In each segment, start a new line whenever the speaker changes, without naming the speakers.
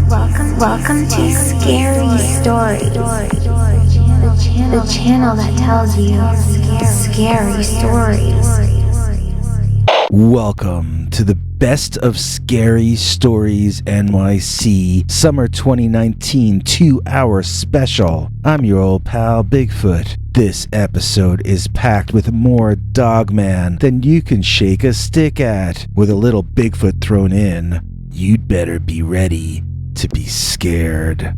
Welcome to Scary Stories, the channel that tells you scary stories.
Welcome to the Best of Scary Stories NYC Summer 2019 2-hour special. I'm your old pal Bigfoot. This episode is packed with more Dogman than you can shake a stick at. With a little Bigfoot thrown in, you'd better be ready to be scared.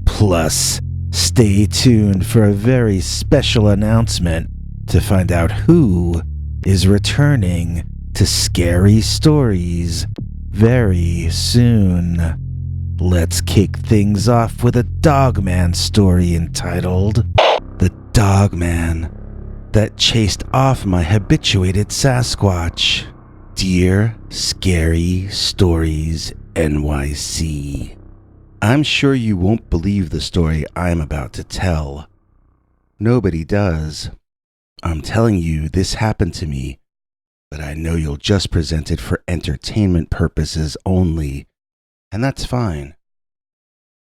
Plus, stay tuned for a very special announcement to find out who is returning to Scary Stories very soon. Let's kick things off with a Dogman story entitled The Dogman That Chased Off My Habituated Sasquatch. Dear Scary Stories NYC, I'm sure you won't believe the story I'm about to tell. Nobody does. I'm telling you this happened to me, but I know you'll just present it for entertainment purposes only, and that's fine.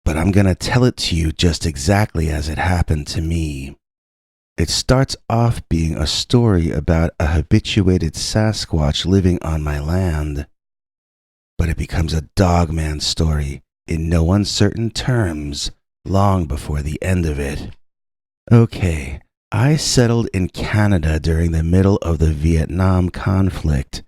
But I'm gonna tell it to you just exactly as it happened to me. It starts off being a story about a habituated Sasquatch living on my land. But it becomes a Dogman story in no uncertain terms long before the end of it. Okay, I settled in Canada during the middle of the Vietnam conflict.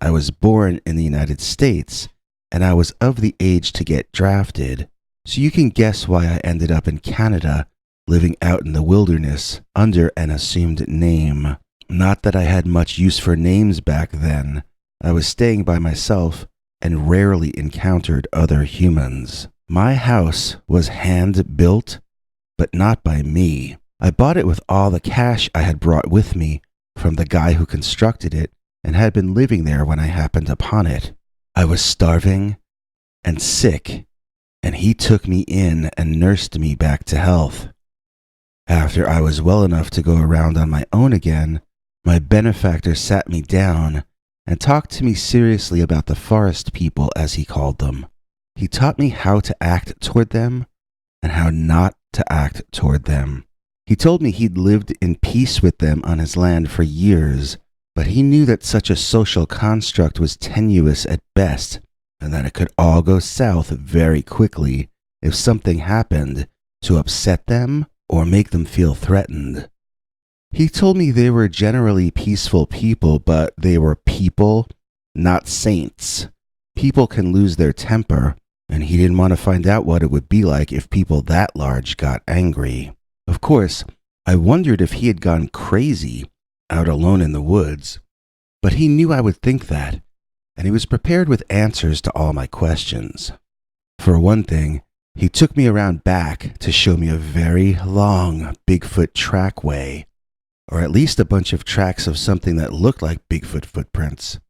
I was born in the United States, and I was of the age to get drafted. So you can guess why I ended up in Canada, living out in the wilderness under an assumed name. Not that I had much use for names back then. I was staying by myself and rarely encountered other humans. My house was hand-built, but not by me. I bought it with all the cash I had brought with me from the guy who constructed it and had been living there when I happened upon it. I was starving and sick, and he took me in and nursed me back to health. After I was well enough to go around on my own again, my benefactor sat me down and talked to me seriously about the forest people, as he called them. He taught me how to act toward them and how not to act toward them. He told me he'd lived in peace with them on his land for years, but he knew that such a social construct was tenuous at best, and that it could all go south very quickly if something happened to upset them or make them feel threatened. He told me they were generally peaceful people, but they were people, not saints. People can lose their temper, and he didn't want to find out what it would be like if people that large got angry. Of course, I wondered if he had gone crazy, out alone in the woods. But he knew I would think that, and he was prepared with answers to all my questions. For one thing, he took me around back to show me a very long Bigfoot trackway, or at least a bunch of tracks of something that looked like Bigfoot footprints.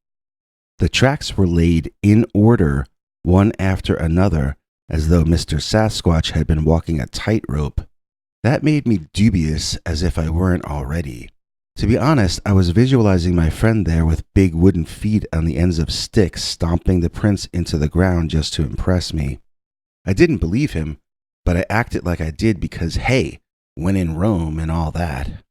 The tracks were laid in order, one after another, as though Mr. Sasquatch had been walking a tightrope. That made me dubious, as if I weren't already. To be honest, I was visualizing my friend there with big wooden feet on the ends of sticks stomping the prints into the ground just to impress me. I didn't believe him, but I acted like I did because, hey, when in Rome and all that.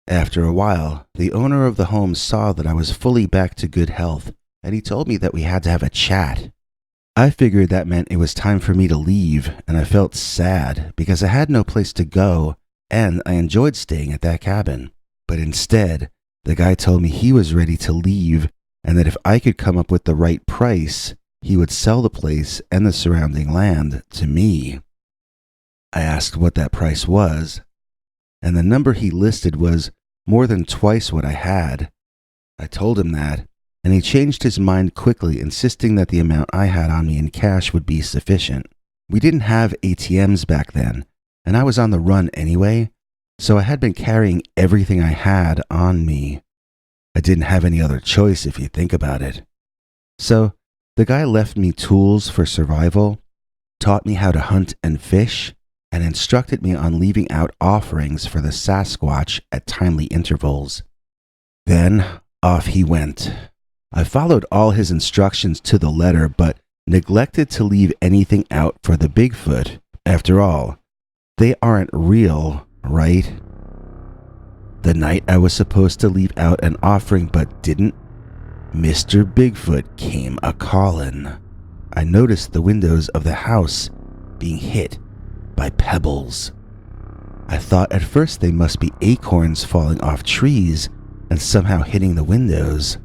After a while, the owner of the home saw that I was fully back to good health, and he told me that we had to have a chat. I figured that meant it was time for me to leave, and I felt sad because I had no place to go, and I enjoyed staying at that cabin. But instead, the guy told me he was ready to leave, and that if I could come up with the right price, he would sell the place and the surrounding land to me. I asked what that price was, and the number he listed was more than twice what I had. I told him that, and he changed his mind quickly, insisting that the amount I had on me in cash would be sufficient. We didn't have ATMs back then, and I was on the run anyway, so I had been carrying everything I had on me. I didn't have any other choice if you think about it. So, the guy left me tools for survival, taught me how to hunt and fish, and instructed me on leaving out offerings for the Sasquatch at timely intervals. Then off he went. I followed all his instructions to the letter, but neglected to leave anything out for the Bigfoot. After all, they aren't real, right? The night I was supposed to leave out an offering but didn't, Mr. Bigfoot came a-callin'. I noticed the windows of the house being hit by pebbles. I thought at first they must be acorns falling off trees and somehow hitting the windows.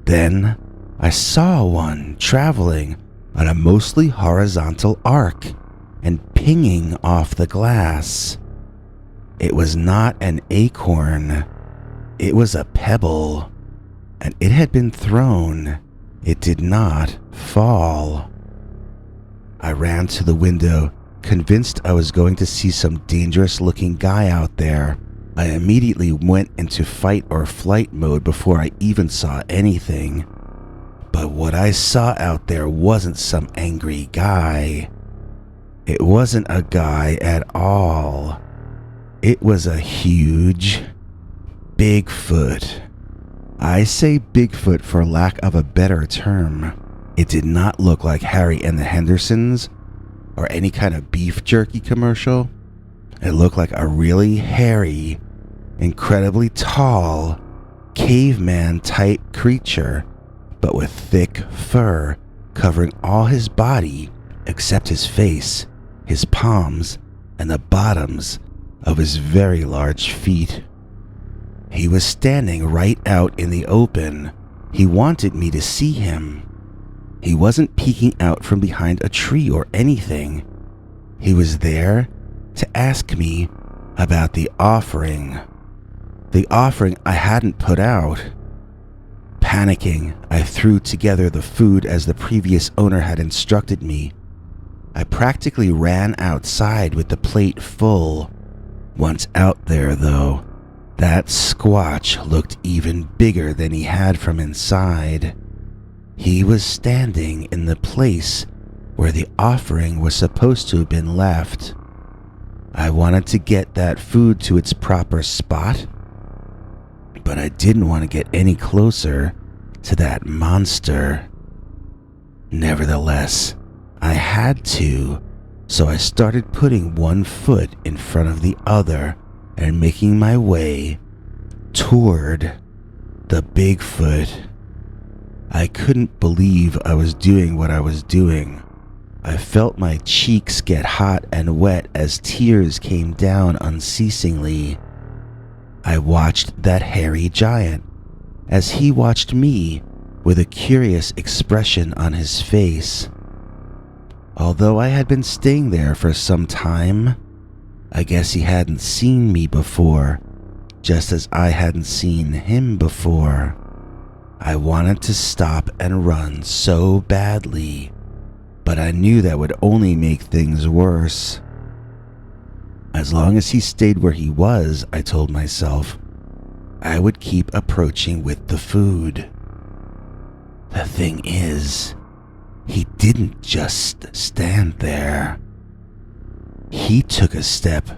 Then I saw one traveling on a mostly horizontal arc and pinging off the glass. It was not an acorn. It was a pebble, and it had been thrown. It did not fall. I ran to the window, convinced I was going to see some dangerous-looking guy out there. I immediately went into fight or flight mode before I even saw anything. But what I saw out there wasn't some angry guy. It wasn't a guy at all. It was a huge Bigfoot. I say Bigfoot for lack of a better term. It did not look like Harry and the Hendersons or any kind of beef jerky commercial. It looked like a really hairy, incredibly tall, caveman-type creature, but with thick fur covering all his body except his face, his palms, and the bottoms of his very large feet. He was standing right out in the open. He wanted me to see him. He wasn't peeking out from behind a tree or anything. He was there to ask me about the offering. The offering I hadn't put out. Panicking, I threw together the food as the previous owner had instructed me. I practically ran outside with the plate full. Once out there, though, that squatch looked even bigger than he had from inside. He was standing in the place where the offering was supposed to have been left. I wanted to get that food to its proper spot, but I didn't want to get any closer to that monster. Nevertheless, I had to, so I started putting one foot in front of the other and making my way toward the Bigfoot. I couldn't believe I was doing what I was doing. I felt my cheeks get hot and wet as tears came down unceasingly. I watched that hairy giant as he watched me with a curious expression on his face. Although I had been staying there for some time, I guess he hadn't seen me before, just as I hadn't seen him before. I wanted to stop and run so badly, but I knew that would only make things worse. As long as he stayed where he was, I told myself, I would keep approaching with the food. The thing is, he didn't just stand there. He took a step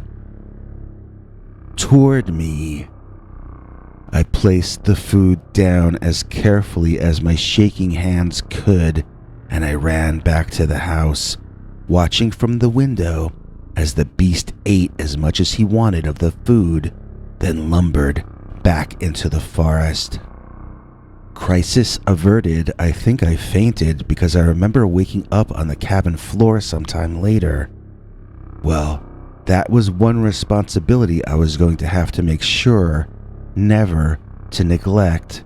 toward me. I placed the food down as carefully as my shaking hands could, and I ran back to the house, watching from the window as the beast ate as much as he wanted of the food, then lumbered back into the forest. Crisis averted, I think I fainted because I remember waking up on the cabin floor sometime later. Well, that was one responsibility I was going to have to make sure never to neglect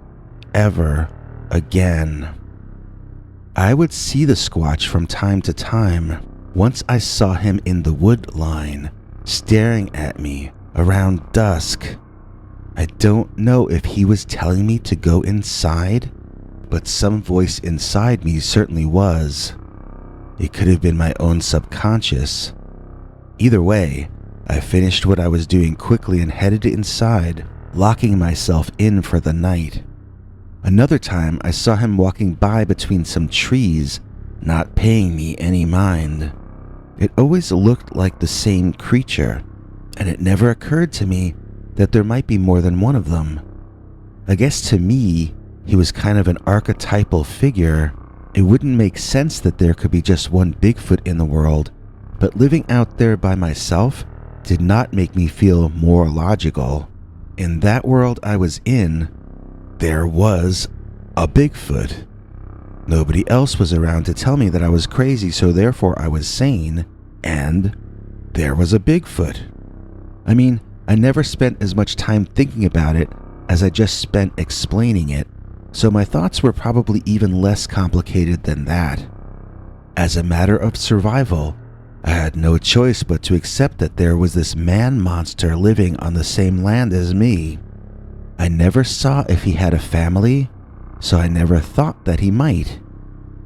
ever again. I would see the Squatch from time to time. Once I saw him in the wood line, staring at me around dusk. I don't know if he was telling me to go inside, but some voice inside me certainly was. It could have been my own subconscious. Either way, I finished what I was doing quickly and headed inside, locking myself in for the night. Another time, I saw him walking by between some trees, not paying me any mind. It always looked like the same creature, and it never occurred to me that there might be more than one of them. I guess to me, he was kind of an archetypal figure, It wouldn't make sense that there could be just one Bigfoot in the world, but living out there by myself did not make me feel more logical. In that world I was in, there was a Bigfoot. Nobody else was around to tell me that I was crazy, so therefore I was sane, and there was a Bigfoot. I mean, I never spent as much time thinking about it as I just spent explaining it, so my thoughts were probably even less complicated than that. As a matter of survival, I had no choice but to accept that there was this man monster living on the same land as me. I never saw if he had a family, so I never thought that he might.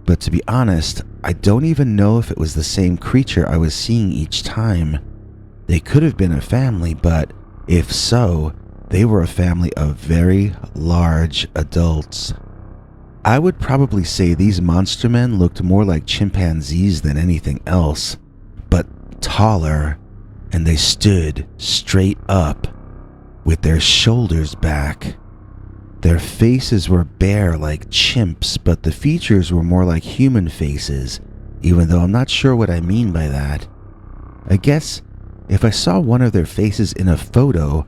But to be honest, I don't even know if it was the same creature I was seeing each time. They could have been a family, but if so, they were a family of very large adults. I would probably say these monster men looked more like chimpanzees than anything else, but taller, and they stood straight up, with their shoulders back. Their faces were bare like chimps, but the features were more like human faces, even though I'm not sure what I mean by that. I guess if I saw one of their faces in a photo,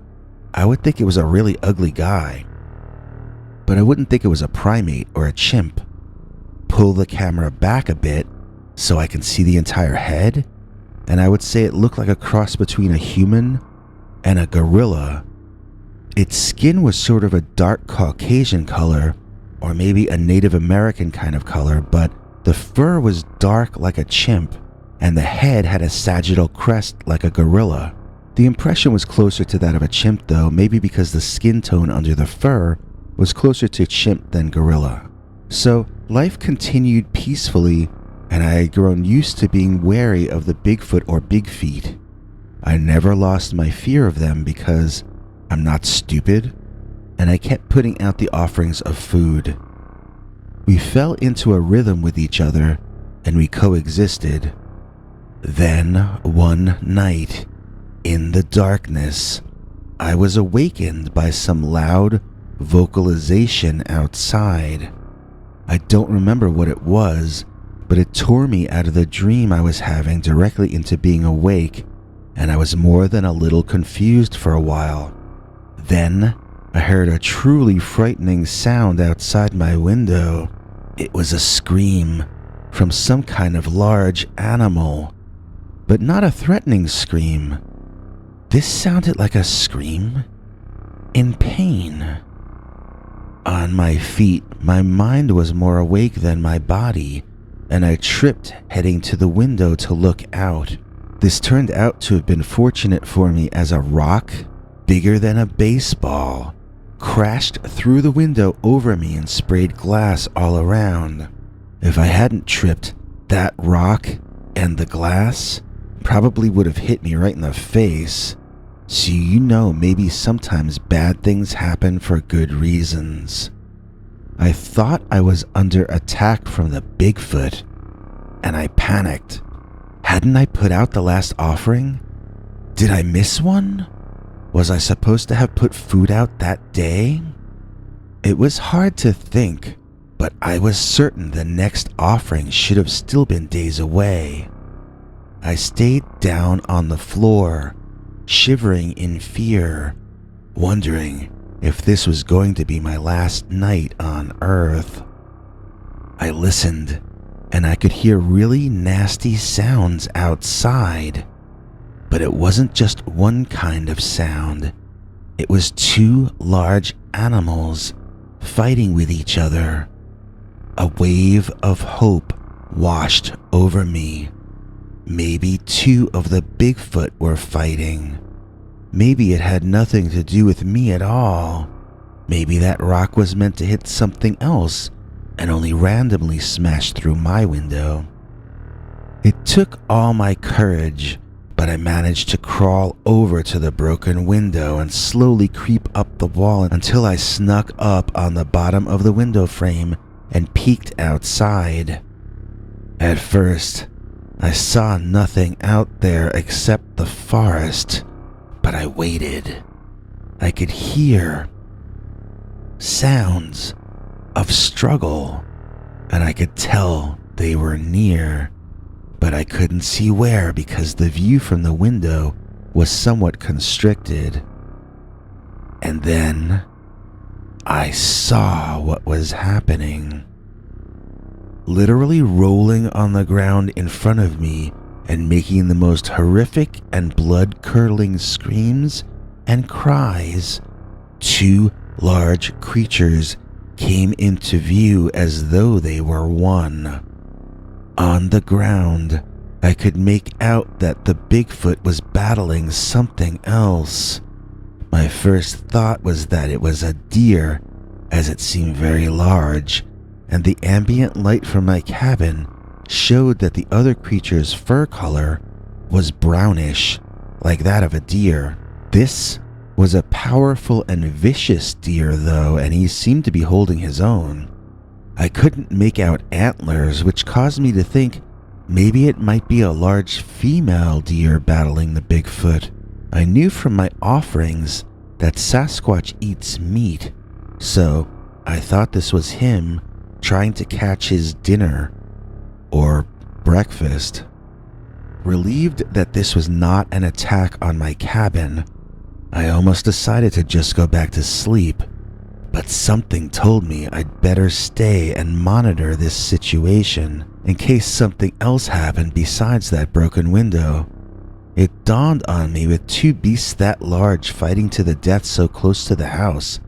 I would think it was a really ugly guy. But I wouldn't think it was a primate or a chimp. Pull the camera back a bit so I can see the entire head, and I would say it looked like a cross between a human and a gorilla. Its skin was sort of a dark Caucasian color, or maybe a Native American kind of color, but the fur was dark like a chimp, and the head had a sagittal crest like a gorilla. The impression was closer to that of a chimp though, maybe because the skin tone under the fur was closer to chimp than gorilla. So life continued peacefully, and I had grown used to being wary of the Bigfoot or Big Feet. I never lost my fear of them because I'm not stupid, and I kept putting out the offerings of food. We fell into a rhythm with each other, and we coexisted. Then, one night, in the darkness, I was awakened by some loud vocalization outside. I don't remember what it was, but it tore me out of the dream I was having directly into being awake, and I was more than a little confused for a while. Then, I heard a truly frightening sound outside my window. It was a scream from some kind of large animal, but not a threatening scream. This sounded like a scream in pain. On my feet, my mind was more awake than my body, and I tripped heading to the window to look out. This turned out to have been fortunate for me, as a rock, bigger than a baseball, crashed through the window over me and sprayed glass all around. If I hadn't tripped, that rock and the glass probably would have hit me right in the face. So you know, maybe sometimes bad things happen for good reasons. I thought I was under attack from the Bigfoot, and I panicked. Hadn't I put out the last offering? Did I miss one? Was I supposed to have put food out that day? It was hard to think, but I was certain the next offering should have still been days away. I stayed down on the floor, shivering in fear, wondering if this was going to be my last night on Earth. I listened, and I could hear really nasty sounds outside. But it wasn't just one kind of sound. It was two large animals fighting with each other. A wave of hope washed over me. Maybe two of the Bigfoot were fighting. Maybe it had nothing to do with me at all. Maybe that rock was meant to hit something else and only randomly smashed through my window. It took all my courage, but I managed to crawl over to the broken window and slowly creep up the wall until I snuck up on the bottom of the window frame and peeked outside. At first, I saw nothing out there except the forest, but I waited. I could hear sounds of struggle. and I could tell they were near, but I couldn't see where because the view from the window was somewhat constricted. And then I saw what was happening. Literally rolling on the ground in front of me and making the most horrific and blood-curdling screams and cries, 2 large creatures came into view as though they were one. On the ground, I could make out that the Bigfoot was battling something else. My first thought was that it was a deer, as it seemed very large, and the ambient light from my cabin showed that the other creature's fur color was brownish, like that of a deer. This was a powerful and vicious deer though, and he seemed to be holding his own. I couldn't make out antlers, which caused me to think maybe it might be a large female deer battling the Bigfoot. I knew from my offerings that Sasquatch eats meat, so I thought this was him trying to catch his dinner, or breakfast. Relieved that this was not an attack on my cabin, I almost decided to just go back to sleep, but something told me I'd better stay and monitor this situation in case something else happened besides that broken window. It dawned on me, with 2 beasts that large fighting to the death so close to the house,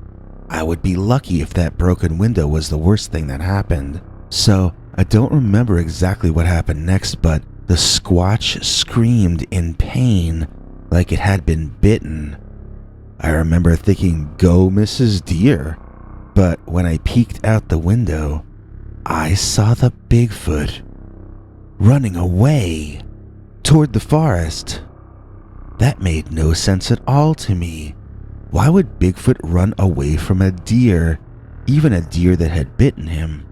I would be lucky if that broken window was the worst thing that happened. So I don't remember exactly what happened next, but the Squatch screamed in pain like it had been bitten. I remember thinking, "Go, Mrs. Deer." But when I peeked out the window, I saw the Bigfoot running away toward the forest. That made no sense at all to me. Why would Bigfoot run away from a deer, even a deer that had bitten him?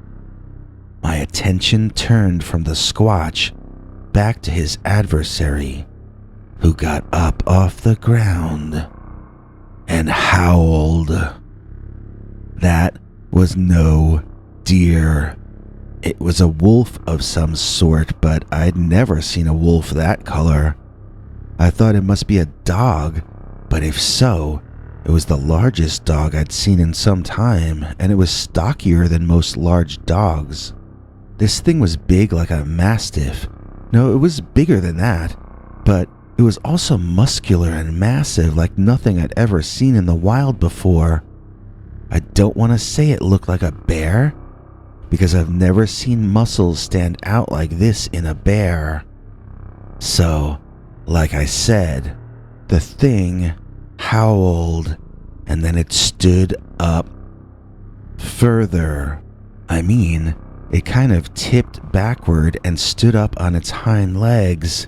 My attention turned from the Squatch back to his adversary, who got up off the ground and howled. That was no deer. It was a wolf of some sort, but I'd never seen a wolf that color. I thought it must be a dog, but if so, it was the largest dog I'd seen in some time, and it was stockier than most large dogs. This thing was big like a mastiff. No, it was bigger than that, but it was also muscular and massive like nothing I'd ever seen in the wild before. I don't want to say it looked like a bear, because I've never seen muscles stand out like this in a bear. So, like I said, the thing howled, and then it stood up further. I mean, it kind of tipped backward and stood up on its hind legs.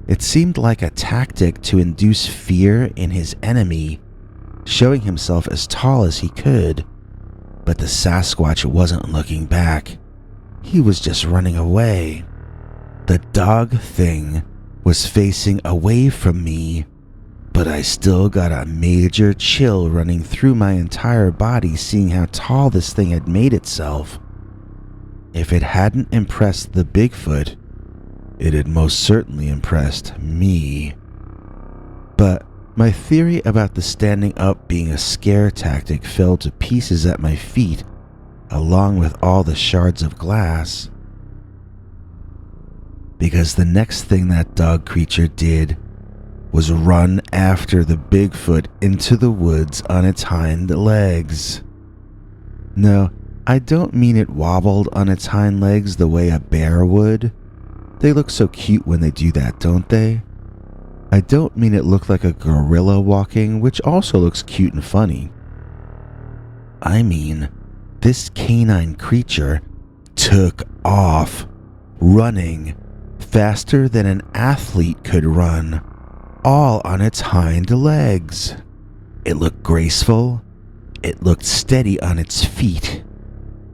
It seemed like a tactic to induce fear in his enemy, showing himself as tall as he could. But the Sasquatch wasn't looking back. He was just running away. The dog thing was facing away from me, but I still got a major chill running through my entire body seeing how tall this thing had made itself. If it hadn't impressed the Bigfoot, it had most certainly impressed me. But my theory about the standing up being a scare tactic fell to pieces at my feet, along with all the shards of glass. Because the next thing that dog creature did was run after the Bigfoot into the woods on its hind legs. No, I don't mean it wobbled on its hind legs the way a bear would. They look so cute when they do that, don't they? I don't mean it looked like a gorilla walking, which also looks cute and funny. I mean, this canine creature took off, running faster than an athlete could run, all on its hind legs. It looked graceful, it looked steady on its feet,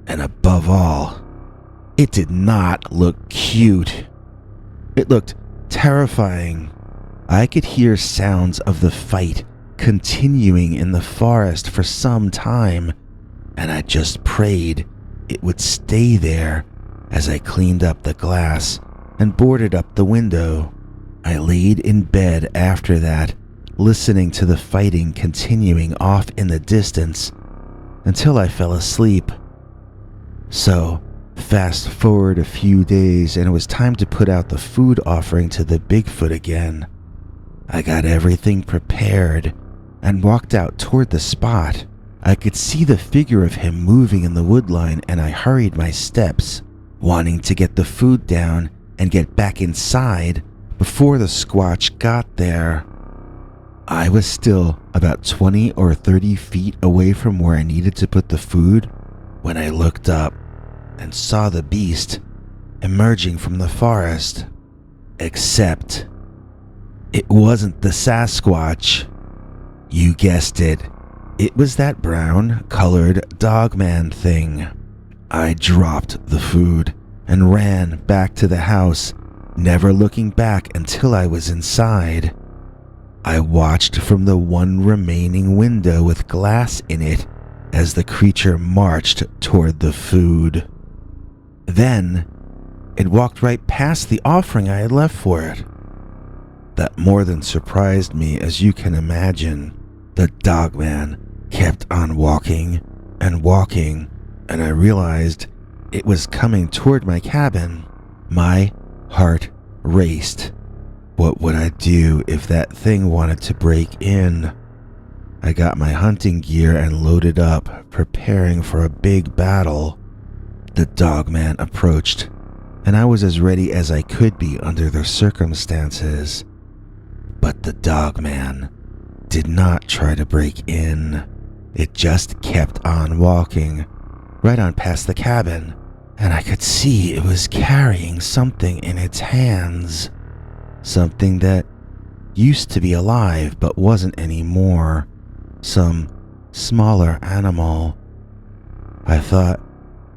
and above all, it did not look cute. It looked terrifying. I could hear sounds of the fight continuing in the forest for some time, and I just prayed it would stay there as I cleaned up the glass and boarded up the window. I laid in bed after that, listening to the fighting continuing off in the distance until I fell asleep. So, fast forward a few days and it was time to put out the food offering to the Bigfoot again. I got everything prepared and walked out toward the spot. I could see the figure of him moving in the woodline and I hurried my steps, wanting to get the food down and get back inside before the Squatch got there. I was still about 20 or 30 feet away from where I needed to put the food when I looked up and saw the beast emerging from the forest. Except it wasn't the Sasquatch. You guessed it. It was that brown-colored Dogman thing. I dropped the food and ran back to the house, never looking back until I was inside. I watched from the one remaining window with glass in it as the creature marched toward the food. Then, it walked right past the offering I had left for it. That more than surprised me, as you can imagine. The Dogman kept on walking, and I realized it was coming toward my cabin. My heart raced. What would I do if that thing wanted to break in? I got my hunting gear and loaded up, preparing for a big battle. The Dogman approached, and I was as ready as I could be under the circumstances. But the Dogman did not try to break in. It just kept on walking, right on past the cabin, and I could see it was carrying something in its hands. Something that used to be alive but wasn't anymore. Some smaller animal. I thought,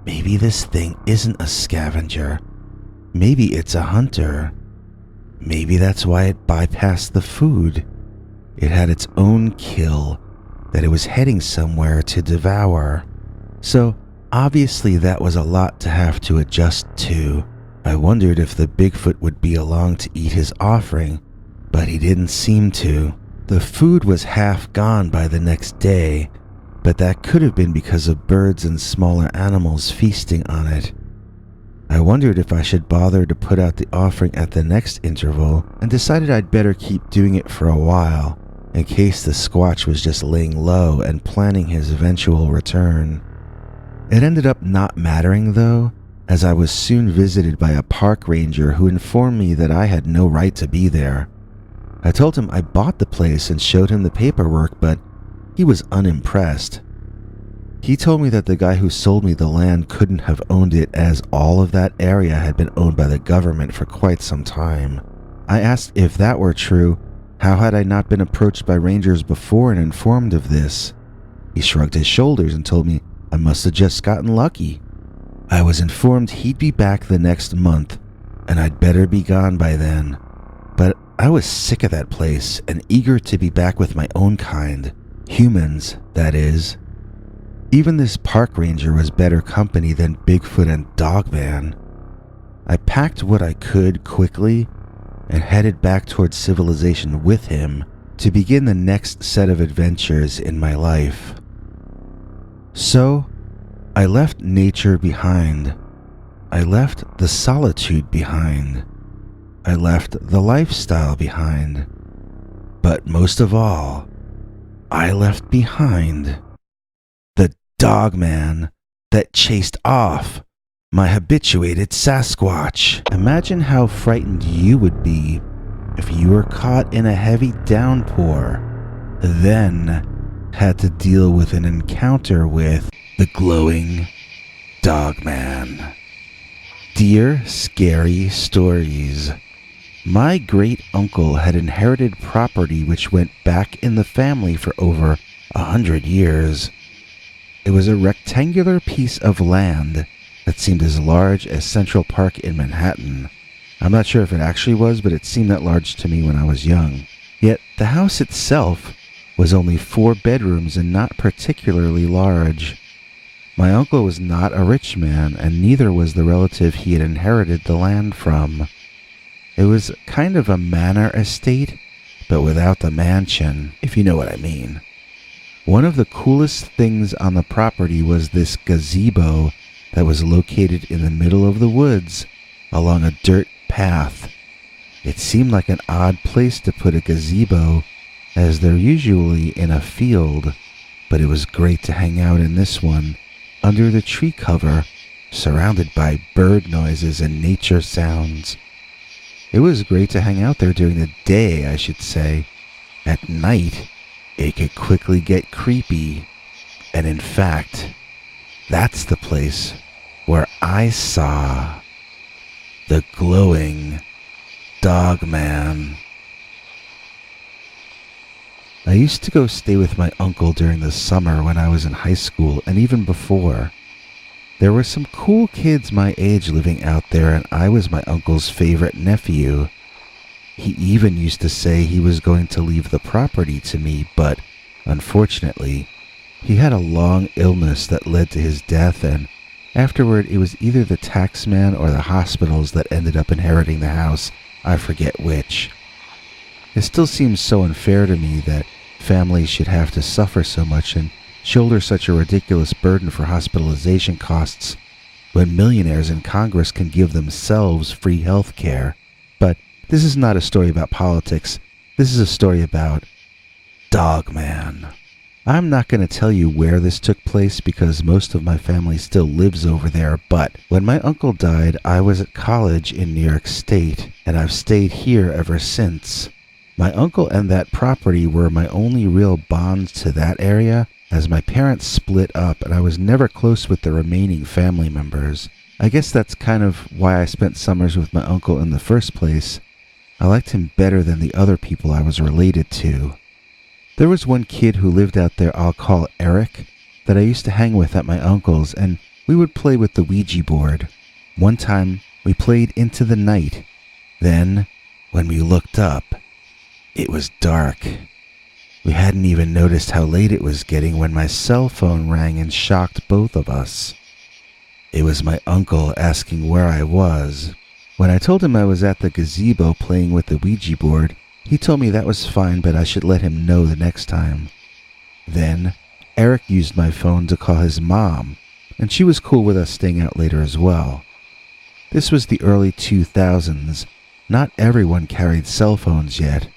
maybe this thing isn't a scavenger. Maybe it's a hunter. Maybe that's why it bypassed the food. It had its own kill that it was heading somewhere to devour. So obviously that was a lot to have to adjust to. I wondered if the Bigfoot would be along to eat his offering, but he didn't seem to. The food was half gone by the next day, but that could have been because of birds and smaller animals feasting on it. I wondered if I should bother to put out the offering at the next interval, and decided I'd better keep doing it for a while, in case the Squatch was just laying low and planning his eventual return. It ended up not mattering though, as I was soon visited by a park ranger who informed me that I had no right to be there. I told him I bought the place and showed him the paperwork, but he was unimpressed. He told me that the guy who sold me the land couldn't have owned it, as all of that area had been owned by the government for quite some time. I asked if that were true, how had I not been approached by rangers before and informed of this? He shrugged his shoulders and told me I must have just gotten lucky. I was informed he'd be back the next month, and I'd better be gone by then. But I was sick of that place and eager to be back with my own kind. Humans, that is. Even this park ranger was better company than Bigfoot and Dogman. I packed what I could quickly and headed back towards civilization with him to begin the next set of adventures in my life. So, I left nature behind. I left the solitude behind. I left the lifestyle behind. But most of all, I left behind the Dogman that chased off my habituated Sasquatch. Imagine how frightened you would be if you were caught in a heavy downpour, then had to deal with an encounter with the glowing Dogman. Dear Scary Stories, my great uncle had inherited property which went back in the family for over 100 years. It was a rectangular piece of land that seemed as large as Central Park in Manhattan. I'm not sure if it actually was, but it seemed that large to me when I was young. Yet the house itself was only 4 bedrooms and not particularly large. My uncle was not a rich man, and neither was the relative he had inherited the land from. It was kind of a manor estate, but without the mansion, if you know what I mean. One of the coolest things on the property was this gazebo that was located in the middle of the woods along a dirt path. It seemed like an odd place to put a gazebo, as they're usually in a field, but it was great to hang out in this one, under the tree cover, surrounded by bird noises and nature sounds. It was great to hang out there during the day, I should say. At night, it could quickly get creepy, and in fact, that's the place where I saw the glowing Dogman. I used to go stay with my uncle during the summer when I was in high school, and even before. There were some cool kids my age living out there, and I was my uncle's favorite nephew. He even used to say he was going to leave the property to me, but unfortunately, he had a long illness that led to his death, and afterward it was either the taxman or the hospitals that ended up inheriting the house. I forget which. It still seems so unfair to me that families should have to suffer so much and shoulder such a ridiculous burden for hospitalization costs when millionaires in Congress can give themselves free health care. But this is not a story about politics. This is a story about Dogman. I'm not going to tell you where this took place because most of my family still lives over there, but when my uncle died, I was at college in New York State, and I've stayed here ever since. My uncle and that property were my only real bonds to that area, as my parents split up and I was never close with the remaining family members. I guess that's kind of why I spent summers with my uncle in the first place. I liked him better than the other people I was related to. There was one kid who lived out there I'll call Eric, that I used to hang with at my uncle's, and we would play with the Ouija board. One time, we played into the night. Then, when we looked up, it was dark. We hadn't even noticed how late it was getting when my cell phone rang and shocked both of us. It was my uncle asking where I was. When I told him I was at the gazebo playing with the Ouija board, he told me that was fine, but I should let him know the next time. Then, Eric used my phone to call his mom, and she was cool with us staying out later as well. This was the early 2000s. Not everyone carried cell phones yet.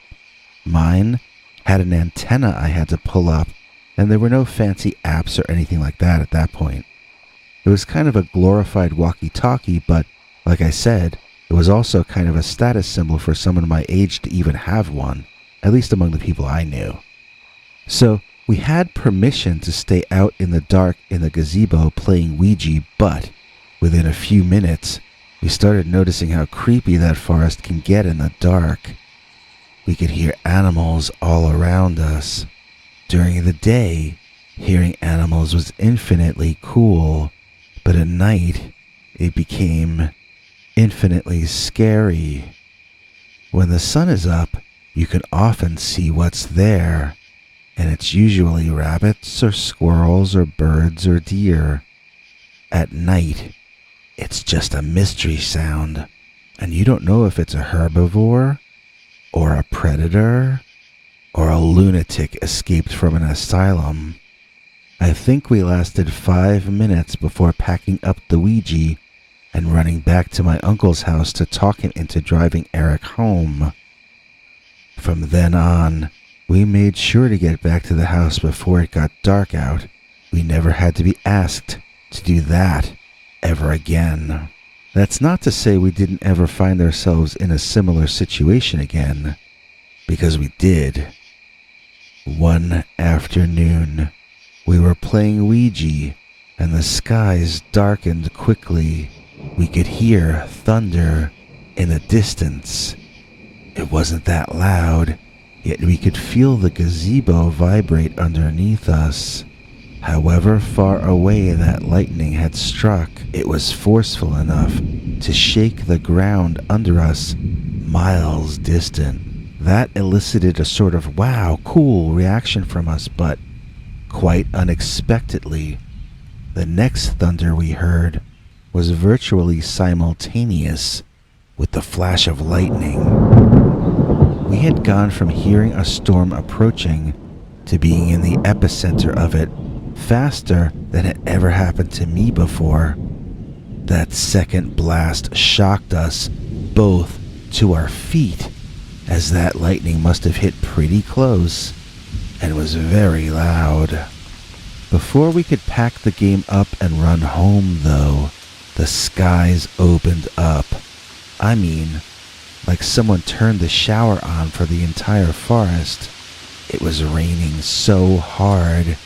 Mine had an antenna I had to pull up, and there were no fancy apps or anything like that at that point. It was kind of a glorified walkie-talkie, but, like I said, it was also kind of a status symbol for someone my age to even have one, at least among the people I knew. So, we had permission to stay out in the dark in the gazebo playing Ouija, but within a few minutes, we started noticing how creepy that forest can get in the dark. We could hear animals all around us. During the day, hearing animals was infinitely cool, but at night, it became infinitely scary. When the sun is up, you can often see what's there, and it's usually rabbits or squirrels or birds or deer. At night, it's just a mystery sound, and you don't know if it's a herbivore, or a predator, or a lunatic escaped from an asylum. I think we lasted 5 minutes before packing up the Ouija and running back to my uncle's house to talk him into driving Eric home. From then on, we made sure to get back to the house before it got dark out. We never had to be asked to do that ever again. That's not to say we didn't ever find ourselves in a similar situation again, because we did. One afternoon, we were playing Ouija, and the skies darkened quickly. We could hear thunder in the distance. It wasn't that loud, yet we could feel the gazebo vibrate underneath us. However far away that lightning had struck, it was forceful enough to shake the ground under us miles distant. That elicited a sort of wow, cool reaction from us, but quite unexpectedly, The next thunder we heard was virtually simultaneous with the flash of lightning. We had gone from hearing a storm approaching to being in the epicenter of it faster than had ever happened to me before. That second blast shocked us both to our feet, as that lightning must have hit pretty close and was very loud. Before we could pack the game up and run home, though, the skies opened up. I mean, like someone turned the shower on for the entire forest. It was raining so hard,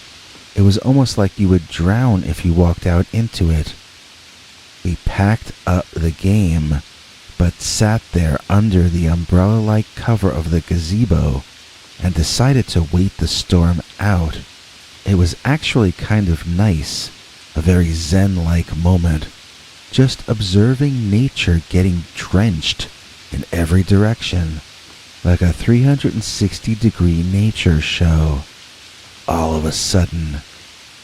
it was almost like you would drown if you walked out into it. We packed up the game, but sat there under the umbrella-like cover of the gazebo and decided to wait the storm out. It was actually kind of nice, a very zen-like moment, just observing nature getting drenched in every direction, like a 360-degree nature show. All of a sudden,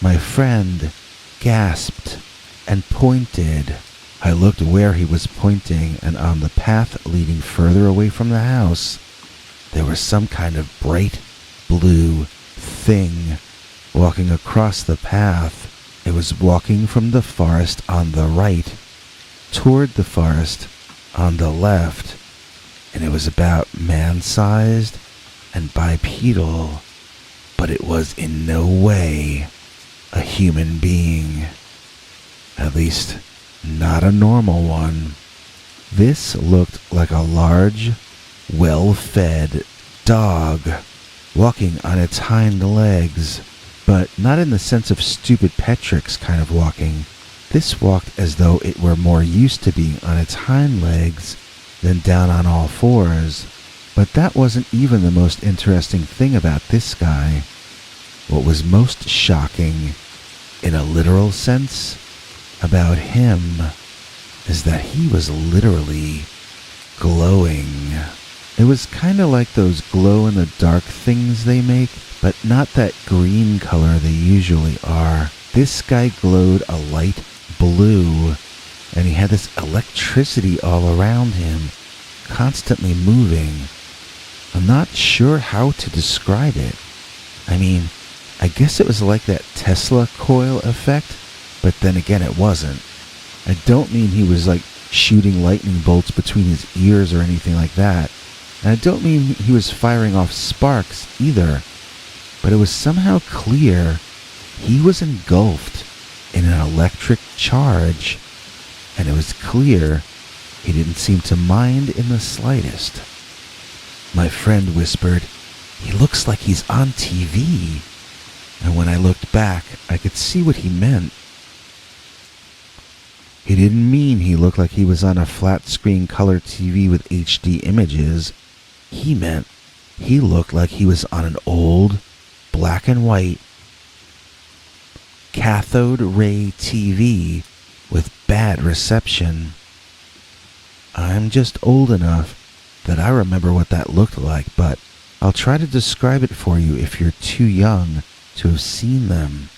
my friend gasped and pointed. I looked where he was pointing, and on the path leading further away from the house, there was some kind of bright blue thing walking across the path. It was walking from the forest on the right toward the forest on the left, and it was about man-sized and bipedal, but it was in no way a human being. At least, not a normal one. This looked like a large, well-fed dog walking on its hind legs, but not in the sense of stupid Petrix kind of walking. This walked as though it were more used to being on its hind legs than down on all fours. But that wasn't even the most interesting thing about this guy. What was most shocking, in a literal sense, about him is that he was literally glowing. It was kind of like those glow-in-the-dark things they make, but not that green color they usually are. This guy glowed a light blue, and he had this electricity all around him, constantly moving. I'm not sure how to describe it. I mean, I guess it was like that Tesla coil effect, but then again it wasn't. I don't mean he was like shooting lightning bolts between his ears or anything like that. And I don't mean he was firing off sparks either. But it was somehow clear he was engulfed in an electric charge. And it was clear he didn't seem to mind in the slightest. My friend whispered, "He looks like he's on TV." And when I looked back, I could see what he meant. He didn't mean he looked like he was on a flat-screen color TV with HD images. He meant he looked like he was on an old, black and white, cathode ray TV with bad reception. I'm just old enough that I remember what that looked like, but I'll try to describe it for you if you're too young to have seen them.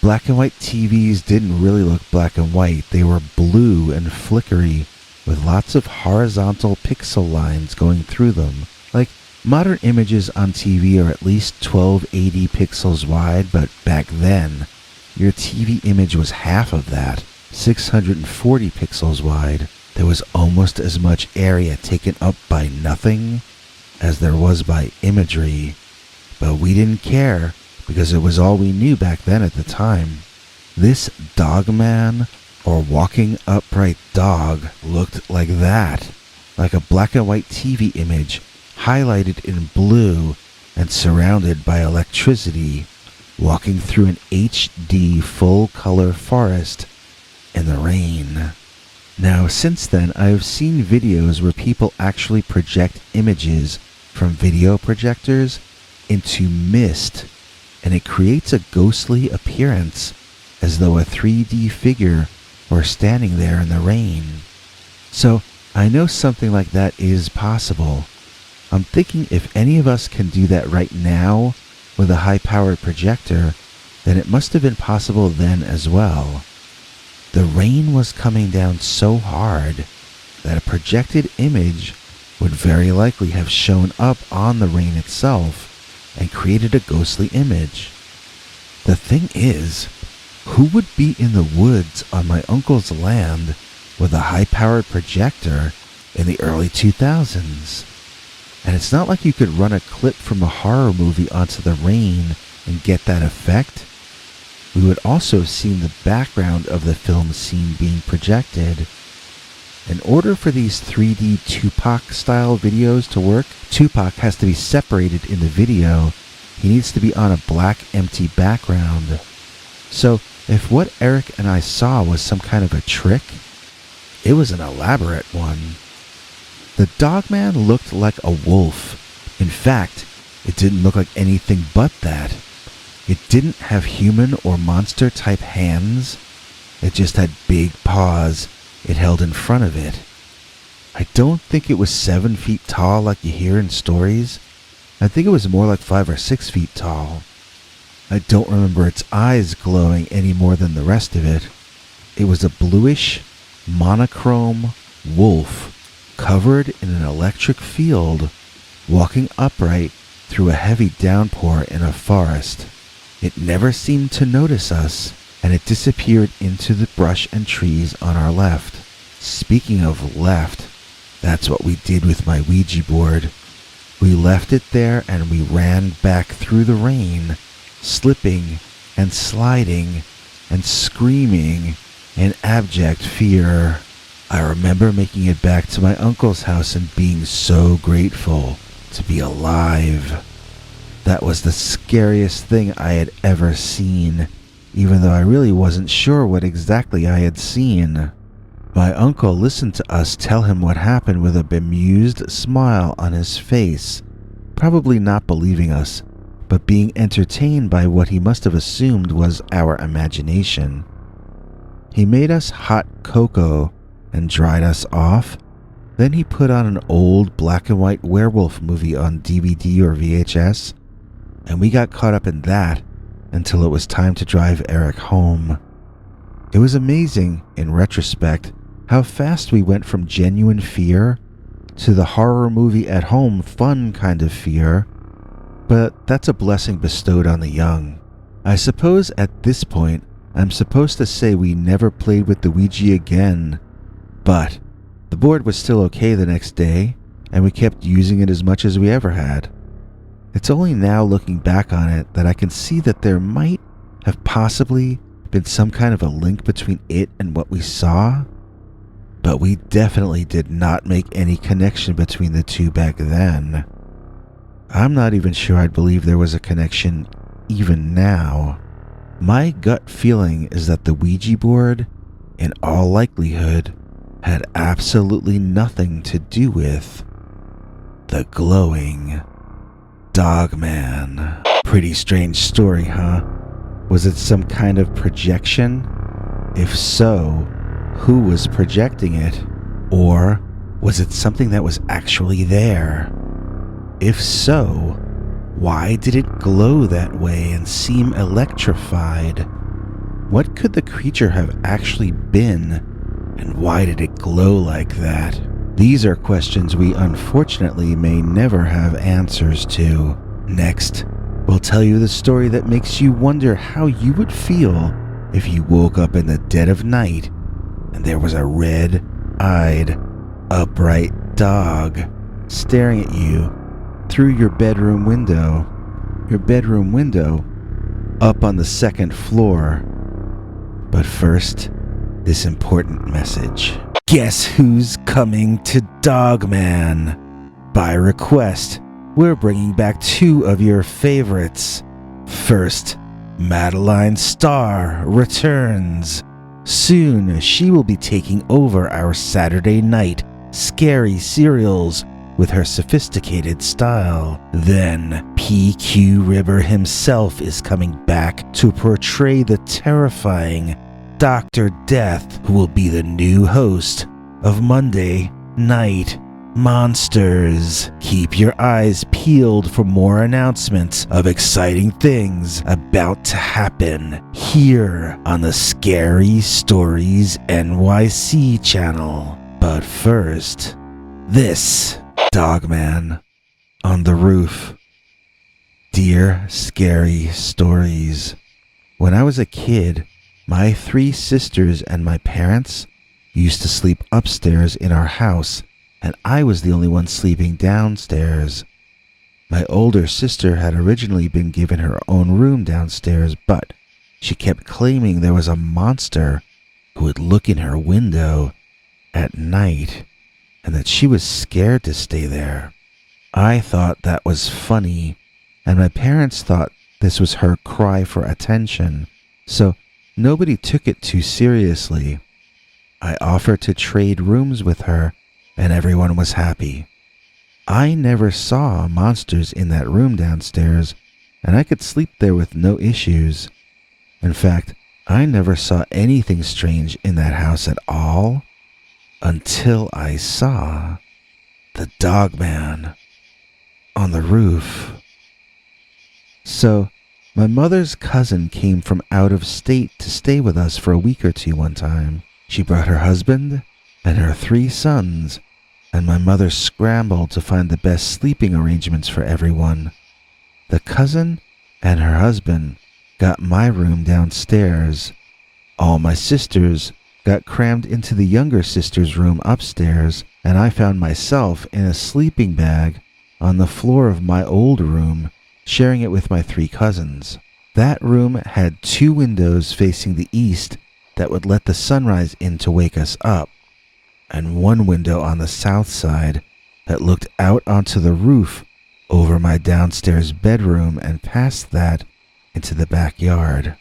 Black and white TVs didn't really look black and white. They were blue and flickery with lots of horizontal pixel lines going through them. Like, modern images on TV are at least 1280 pixels wide, but back then, your TV image was half of that, 640 pixels wide. There was almost as much area taken up by nothing as there was by imagery. But we didn't care, because it was all we knew back then at the time. This Dogman, or walking upright dog, looked like that. Like a black and white TV image, highlighted in blue and surrounded by electricity, walking through an HD full-color forest in the rain. Now, since then, I have seen videos where people actually project images from video projectors into mist, and it creates a ghostly appearance, as though a 3D figure were standing there in the rain. So, I know something like that is possible. I'm thinking if any of us can do that right now with a high-powered projector, then it must have been possible then as well. The rain was coming down so hard that a projected image would very likely have shown up on the rain itself and created a ghostly image. The thing is, who would be in the woods on my uncle's land with a high-powered projector in the early 2000s? And it's not like you could run a clip from a horror movie onto the rain and get that effect. We would also have seen the background of the film scene being projected. In order for these 3D Tupac-style videos to work, Tupac has to be separated in the video. He needs to be on a black, empty background. So, if what Eric and I saw was some kind of a trick, it was an elaborate one. The Dogman looked like a wolf. In fact, it didn't look like anything but that. It didn't have human or monster type hands. It just had big paws it held in front of it. I don't think it was 7 feet tall like you hear in stories. I think it was more like 5 or 6 feet tall. I don't remember its eyes glowing any more than the rest of it. It was a bluish, monochrome wolf covered in an electric field, walking upright through a heavy downpour in a forest. It never seemed to notice us, and it disappeared into the brush and trees on our left. Speaking of left, that's what we did with my Ouija board. We left it there and we ran back through the rain, slipping and sliding and screaming in abject fear. I remember making it back to my uncle's house and being so grateful to be alive. That was the scariest thing I had ever seen, even though I really wasn't sure what exactly I had seen. My uncle listened to us tell him what happened with a bemused smile on his face, probably not believing us, but being entertained by what he must have assumed was our imagination. He made us hot cocoa and dried us off. Then he put on an old black and white werewolf movie on DVD or VHS, and we got caught up in that until it was time to drive Eric home. It was amazing, in retrospect, how fast we went from genuine fear to the horror movie at home fun kind of fear, but that's a blessing bestowed on the young. I suppose at this point, I'm supposed to say we never played with the Ouija again, but the board was still okay the next day, and we kept using it as much as we ever had. It's only now looking back on it that I can see that there might have possibly been some kind of a link between it and what we saw, but we definitely did not make any connection between the two back then. I'm not even sure I'd believe there was a connection even now. My gut feeling is that the Ouija board, in all likelihood, had absolutely nothing to do with the glowing Dogman. Pretty strange story, huh? Was it some kind of projection? If so, who was projecting it? Or was it something that was actually there? If so, why did it glow that way and seem electrified? What could the creature have actually been, and why did it glow like that? These are questions we unfortunately may never have answers to. Next, we'll tell you the story that makes you wonder how you would feel if you woke up in the dead of night and there was a red-eyed, upright dog staring at you through your bedroom window. Your bedroom window up on the second floor. But first, this important message. Guess who's coming to Dogman? By request, we're bringing back 2 of your favorites. First, Madeline Starr returns. Soon, she will be taking over our Saturday night scary serials with her sophisticated style. Then, PQ Ribber himself is coming back to portray the terrifying Dr. Death, who will be the new host of Monday Night monsters. Keep your eyes peeled for more announcements of exciting things about to happen here on the Scary Stories NYC channel. But first, this Dogman on the roof. Dear Scary Stories, when I was a kid, my 3 sisters and my parents used to sleep upstairs in our house, and I was the only one sleeping downstairs. My older sister had originally been given her own room downstairs, but she kept claiming there was a monster who would look in her window at night, and that she was scared to stay there. I thought that was funny, and my parents thought this was her cry for attention, so nobody took it too seriously. I offered to trade rooms with her, and everyone was happy. I never saw monsters in that room downstairs, and I could sleep there with no issues. In fact, I never saw anything strange in that house at all, until I saw the Dogman on the roof. So, my mother's cousin came from out of state to stay with us for a week or two one time. She brought her husband and her 3 sons, and my mother scrambled to find the best sleeping arrangements for everyone. The cousin and her husband got my room downstairs. All my sisters got crammed into the younger sister's room upstairs, and I found myself in a sleeping bag on the floor of my old room, sharing it with my 3 cousins. That room had 2 windows facing the east that would let the sunrise in to wake us up, and 1 window on the south side that looked out onto the roof over my downstairs bedroom and past that into the backyard.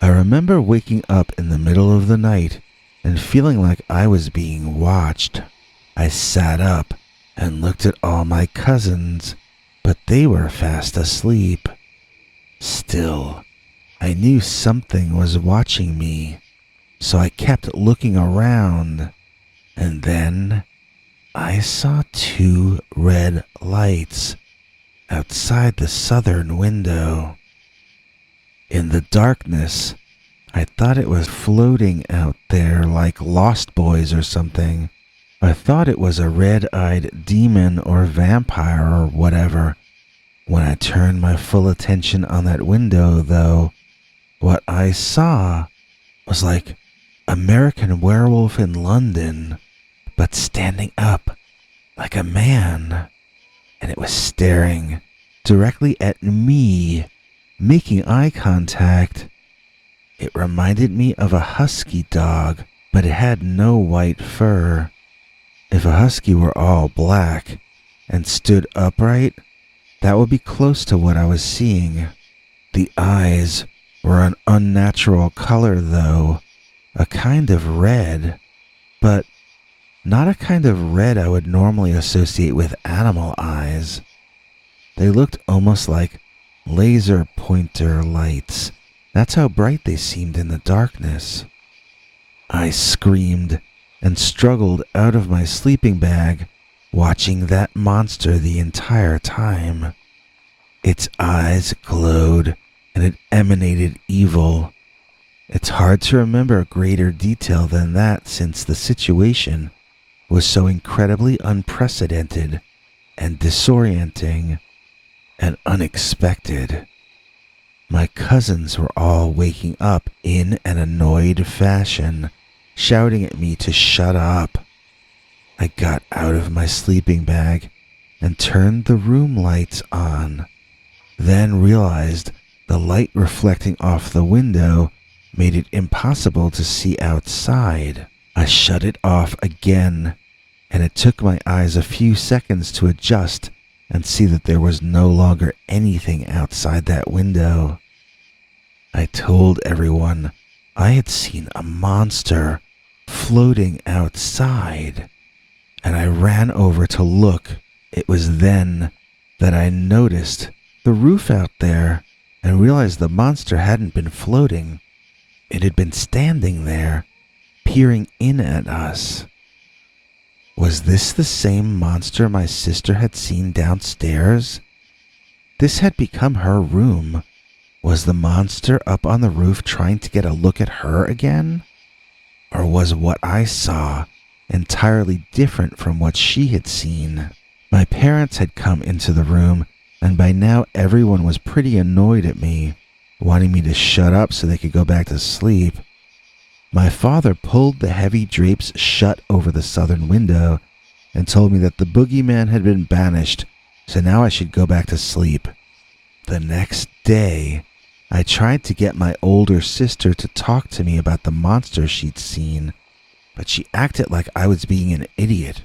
I remember waking up in the middle of the night and feeling like I was being watched. I sat up and looked at all my cousins, but they were fast asleep. Still, I knew something was watching me, so I kept looking around, and then I saw 2 red lights outside the southern window. In the darkness, I thought it was floating out there like Lost Boys or something. I thought it was a red-eyed demon or vampire or whatever. When I turned my full attention on that window, though, what I saw was like American Werewolf in London, but standing up like a man, and it was staring directly at me, making eye contact. It reminded me of a husky dog, but it had no white fur. If a husky were all black and stood upright, that would be close to what I was seeing. The eyes were an unnatural color, though, a kind of red, but not a kind of red I would normally associate with animal eyes. They looked almost like laser pointer lights. That's how bright they seemed in the darkness. I screamed and struggled out of my sleeping bag, watching that monster the entire time. Its eyes glowed and it emanated evil. It's hard to remember greater detail than that, since the situation was so incredibly unprecedented and disorienting and unexpected. My cousins were all waking up in an annoyed fashion, shouting at me to shut up. I got out of my sleeping bag and turned the room lights on, then realized the light reflecting off the window made it impossible to see outside. I shut it off again, and it took my eyes a few seconds to adjust and see that there was no longer anything outside that window. I told everyone I had seen a monster floating outside, and I ran over to look. It was then that I noticed the roof out there and realized the monster hadn't been floating. It had been standing there, peering in at us. Was this the same monster my sister had seen downstairs? This had become her room. Was the monster up on the roof trying to get a look at her again? Or was what I saw entirely different from what she had seen? My parents had come into the room, and by now everyone was pretty annoyed at me, wanting me to shut up so they could go back to sleep. My father pulled the heavy drapes shut over the southern window and told me that the boogeyman had been banished, so now I should go back to sleep. The next day, I tried to get my older sister to talk to me about the monster she'd seen, but she acted like I was being an idiot.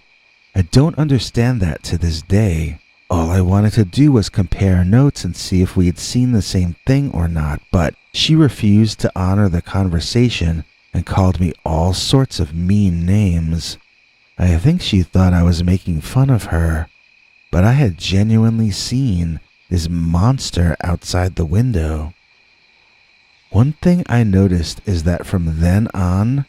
I don't understand that to this day. All I wanted to do was compare notes and see if we had seen the same thing or not, but she refused to honor the conversation and called me all sorts of mean names. I think she thought I was making fun of her, but I had genuinely seen this monster outside the window. One thing I noticed is that from then on,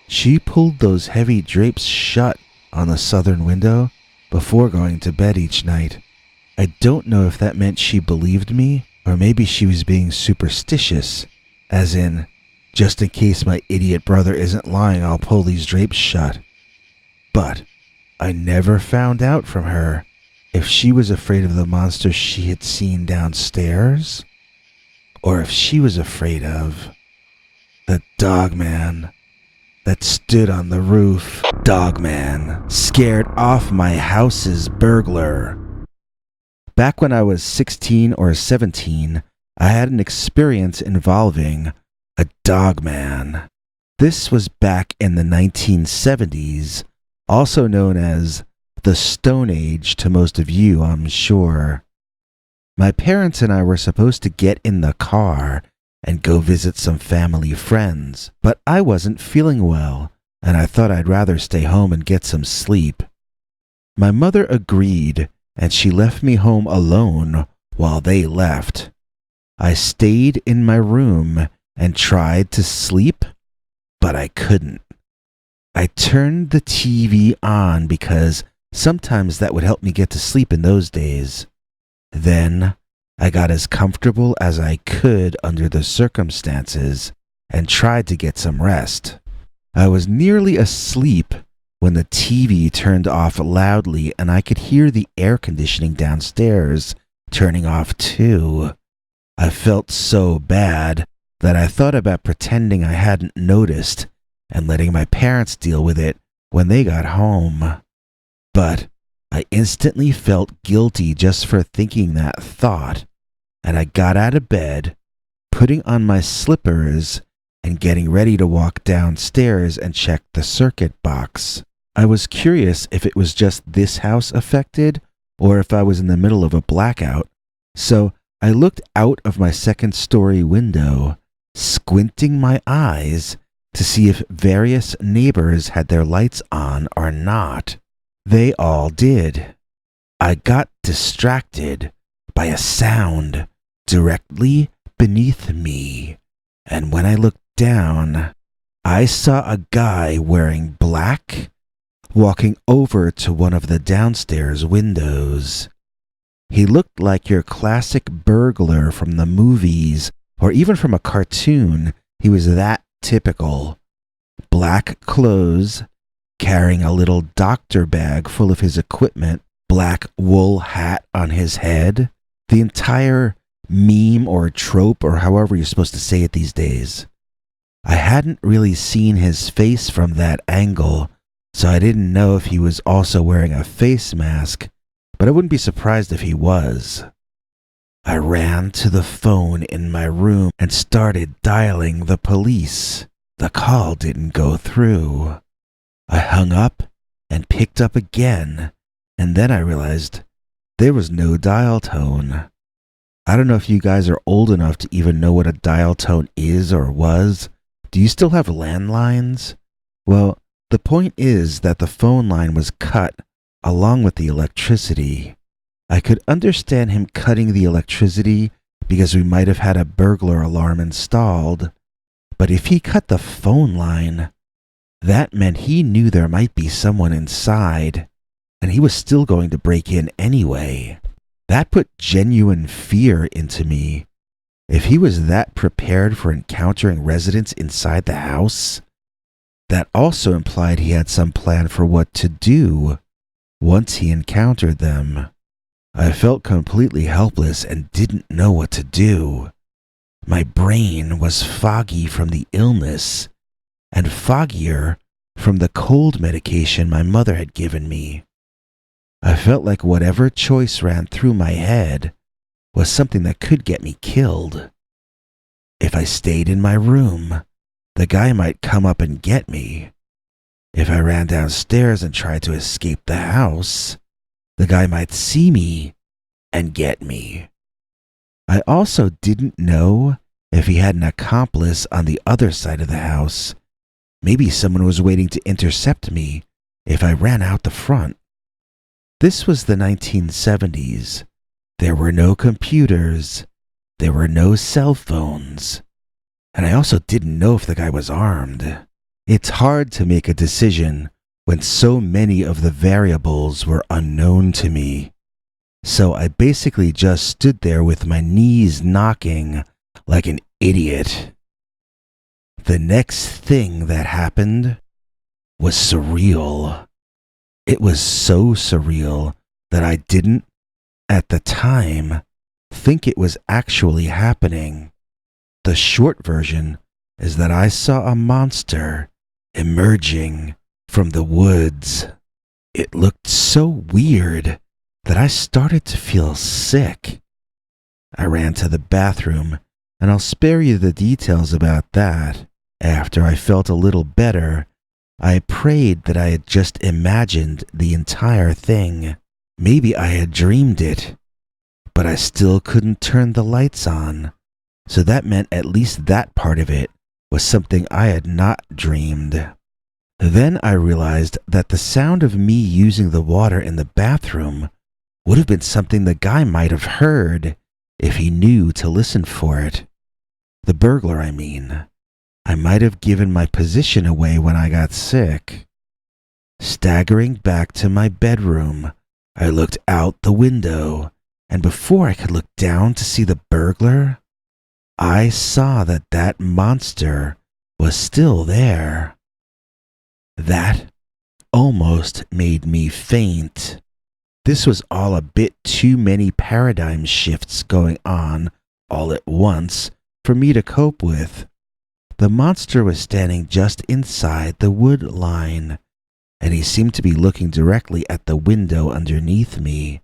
she pulled those heavy drapes shut on the southern window before going to bed each night. I don't know if that meant she believed me, or maybe she was being superstitious, as in, just in case my idiot brother isn't lying, I'll pull these drapes shut. But I never found out from her if she was afraid of the monster she had seen downstairs, or if she was afraid of the Dogman that stood on the roof. Dogman scared off my house's burglar. Back when I was 16 or 17, I had an experience involving a Dogman. This was back in the 1970s, also known as the Stone Age to most of you, I'm sure. My parents and I were supposed to get in the car and go visit some family friends, but I wasn't feeling well, and I thought I'd rather stay home and get some sleep. My mother agreed, and she left me home alone while they left. I stayed in my room and tried to sleep, but I couldn't. I turned the TV on because sometimes that would help me get to sleep in those days. Then I got as comfortable as I could under the circumstances and tried to get some rest. I was nearly asleep when the TV turned off loudly and I could hear the air conditioning downstairs turning off too. I felt so bad that I thought about pretending I hadn't noticed and letting my parents deal with it when they got home. But I instantly felt guilty just for thinking that thought, and I got out of bed, putting on my slippers, and getting ready to walk downstairs and check the circuit box. I was curious if it was just this house affected, or if I was in the middle of a blackout, so I looked out of my second-story window, squinting my eyes to see if various neighbors had their lights on or not. They all did. I got distracted by a sound directly beneath me, and when I looked down, I saw a guy wearing black walking over to one of the downstairs windows. He looked like your classic burglar from the movies or even from a cartoon. He was that typical. Black clothes, carrying a little doctor bag full of his equipment, black wool hat on his head. The entire meme or trope, or however you're supposed to say it these days. I hadn't really seen his face from that angle, so I didn't know if he was also wearing a face mask, but I wouldn't be surprised if he was. I ran to the phone in my room and started dialing the police. The call didn't go through. I hung up and picked up again, and then I realized there was no dial tone. I don't know if you guys are old enough to even know what a dial tone is or was. Do you still have landlines? Well, the point is that the phone line was cut along with the electricity. I could understand him cutting the electricity because we might have had a burglar alarm installed, but if he cut the phone line, That meant he knew there might be someone inside, and he was still going to break in anyway. That put genuine fear into me. If he was that prepared for encountering residents inside the house, that also implied he had some plan for what to do once he encountered them. I felt completely helpless and didn't know what to do. My brain was foggy from the illness, and foggier from the cold medication my mother had given me. I felt like whatever choice ran through my head was something that could get me killed. If I stayed in my room, the guy might come up and get me. If I ran downstairs and tried to escape the house, the guy might see me and get me. I also didn't know if he had an accomplice on the other side of the house. Maybe someone was waiting to intercept me if I ran out the front. This was the 1970s. There were no computers. There were no cell phones. And I also didn't know if the guy was armed. It's hard to make a decision when so many of the variables were unknown to me. So I basically just stood there with my knees knocking like an idiot. The next thing that happened was surreal. It was so surreal that I didn't, at the time, think it was actually happening. The short version is that I saw a monster emerging from the woods. It looked so weird that I started to feel sick. I ran to the bathroom, and I'll spare you the details about that. After I felt a little better, I prayed that I had just imagined the entire thing. Maybe I had dreamed it, but I still couldn't turn the lights on, so that meant at least that part of it was something I had not dreamed. Then I realized that the sound of me using the water in the bathroom would have been something the guy might have heard if he knew to listen for it. The burglar, I mean. I might have given my position away when I got sick. Staggering back to my bedroom, I looked out the window, and before I could look down to see the burglar, I saw that that monster was still there. That almost made me faint. This was all a bit too many paradigm shifts going on all at once for me to cope with. The monster was standing just inside the wood line, and he seemed to be looking directly at the window underneath me.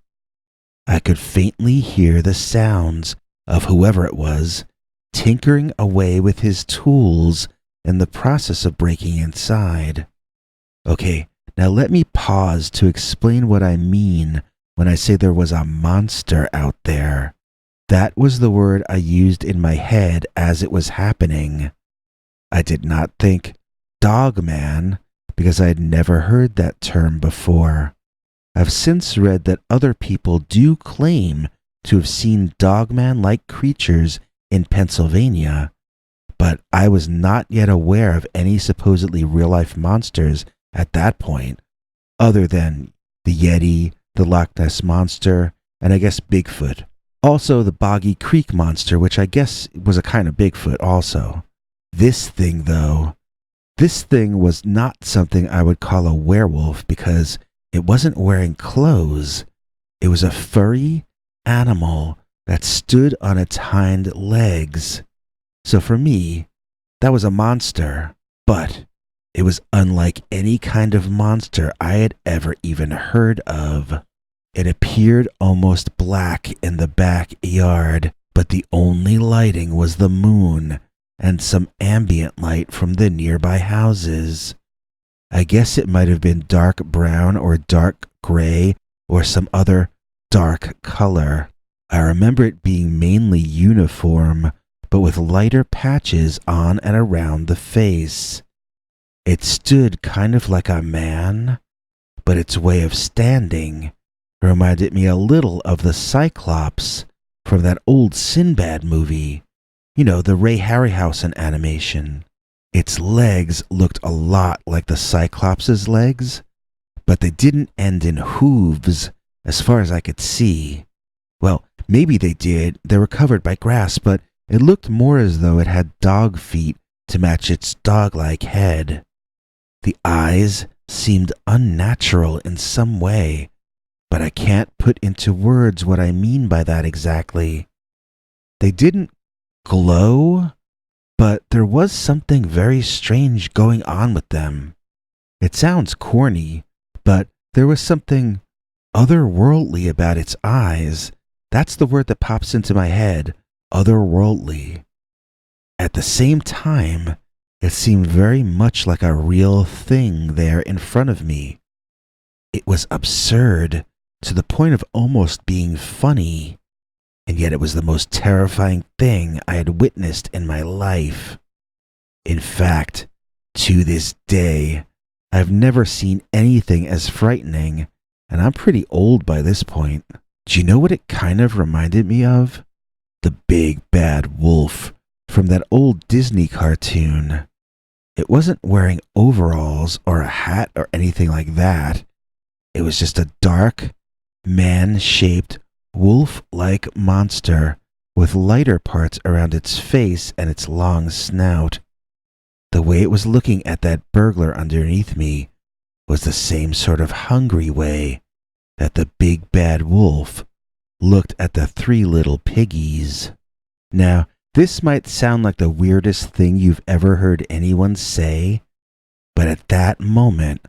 I could faintly hear the sounds of whoever it was tinkering away with his tools in the process of breaking inside. Okay, now let me pause to explain what I mean when I say there was a monster out there. That was the word I used in my head as it was happening. I did not think Dogman because I had never heard that term before. I've since read that other people do claim to have seen Dogman-like creatures in Pennsylvania, but I was not yet aware of any supposedly real-life monsters at that point, other than the Yeti, the Loch Ness Monster, and I guess Bigfoot. Also the Boggy Creek Monster, which I guess was a kind of Bigfoot also. This thing, though, this thing was not something I would call a werewolf because it wasn't wearing clothes. It was a furry animal that stood on its hind legs. So for me, that was a monster, but it was unlike any kind of monster I had ever even heard of. It appeared almost black in the backyard, but the only lighting was the moon and some ambient light from the nearby houses. I guess it might have been dark brown or dark gray or some other dark color. I remember it being mainly uniform, but with lighter patches on and around the face. It stood kind of like a man, but its way of standing reminded me a little of the Cyclops from that old Sinbad movie. You know, the Ray Harryhausen animation. Its legs looked a lot like the Cyclops' legs, but they didn't end in hooves as far as I could see. Well, maybe they did. They were covered by grass, but it looked more as though it had dog feet to match its dog-like head. The eyes seemed unnatural in some way, but I can't put into words what I mean by that exactly. They didn't glow, but there was something very strange going on with them. It sounds corny, but there was something otherworldly about its eyes. That's the word that pops into my head, otherworldly. At the same time, it seemed very much like a real thing there in front of me. It was absurd to the point of almost being funny, and yet it was the most terrifying thing I had witnessed in my life. In fact, to this day, I've never seen anything as frightening, and I'm pretty old by this point. Do you know what it kind of reminded me of? The big bad wolf from that old Disney cartoon. It wasn't wearing overalls or a hat or anything like that. It was just a dark, man-shaped, wolf-like monster with lighter parts around its face and its long snout. The way it was looking at that burglar underneath me was the same sort of hungry way that the big bad wolf looked at the three little piggies. Now, this might sound like the weirdest thing you've ever heard anyone say, but at that moment,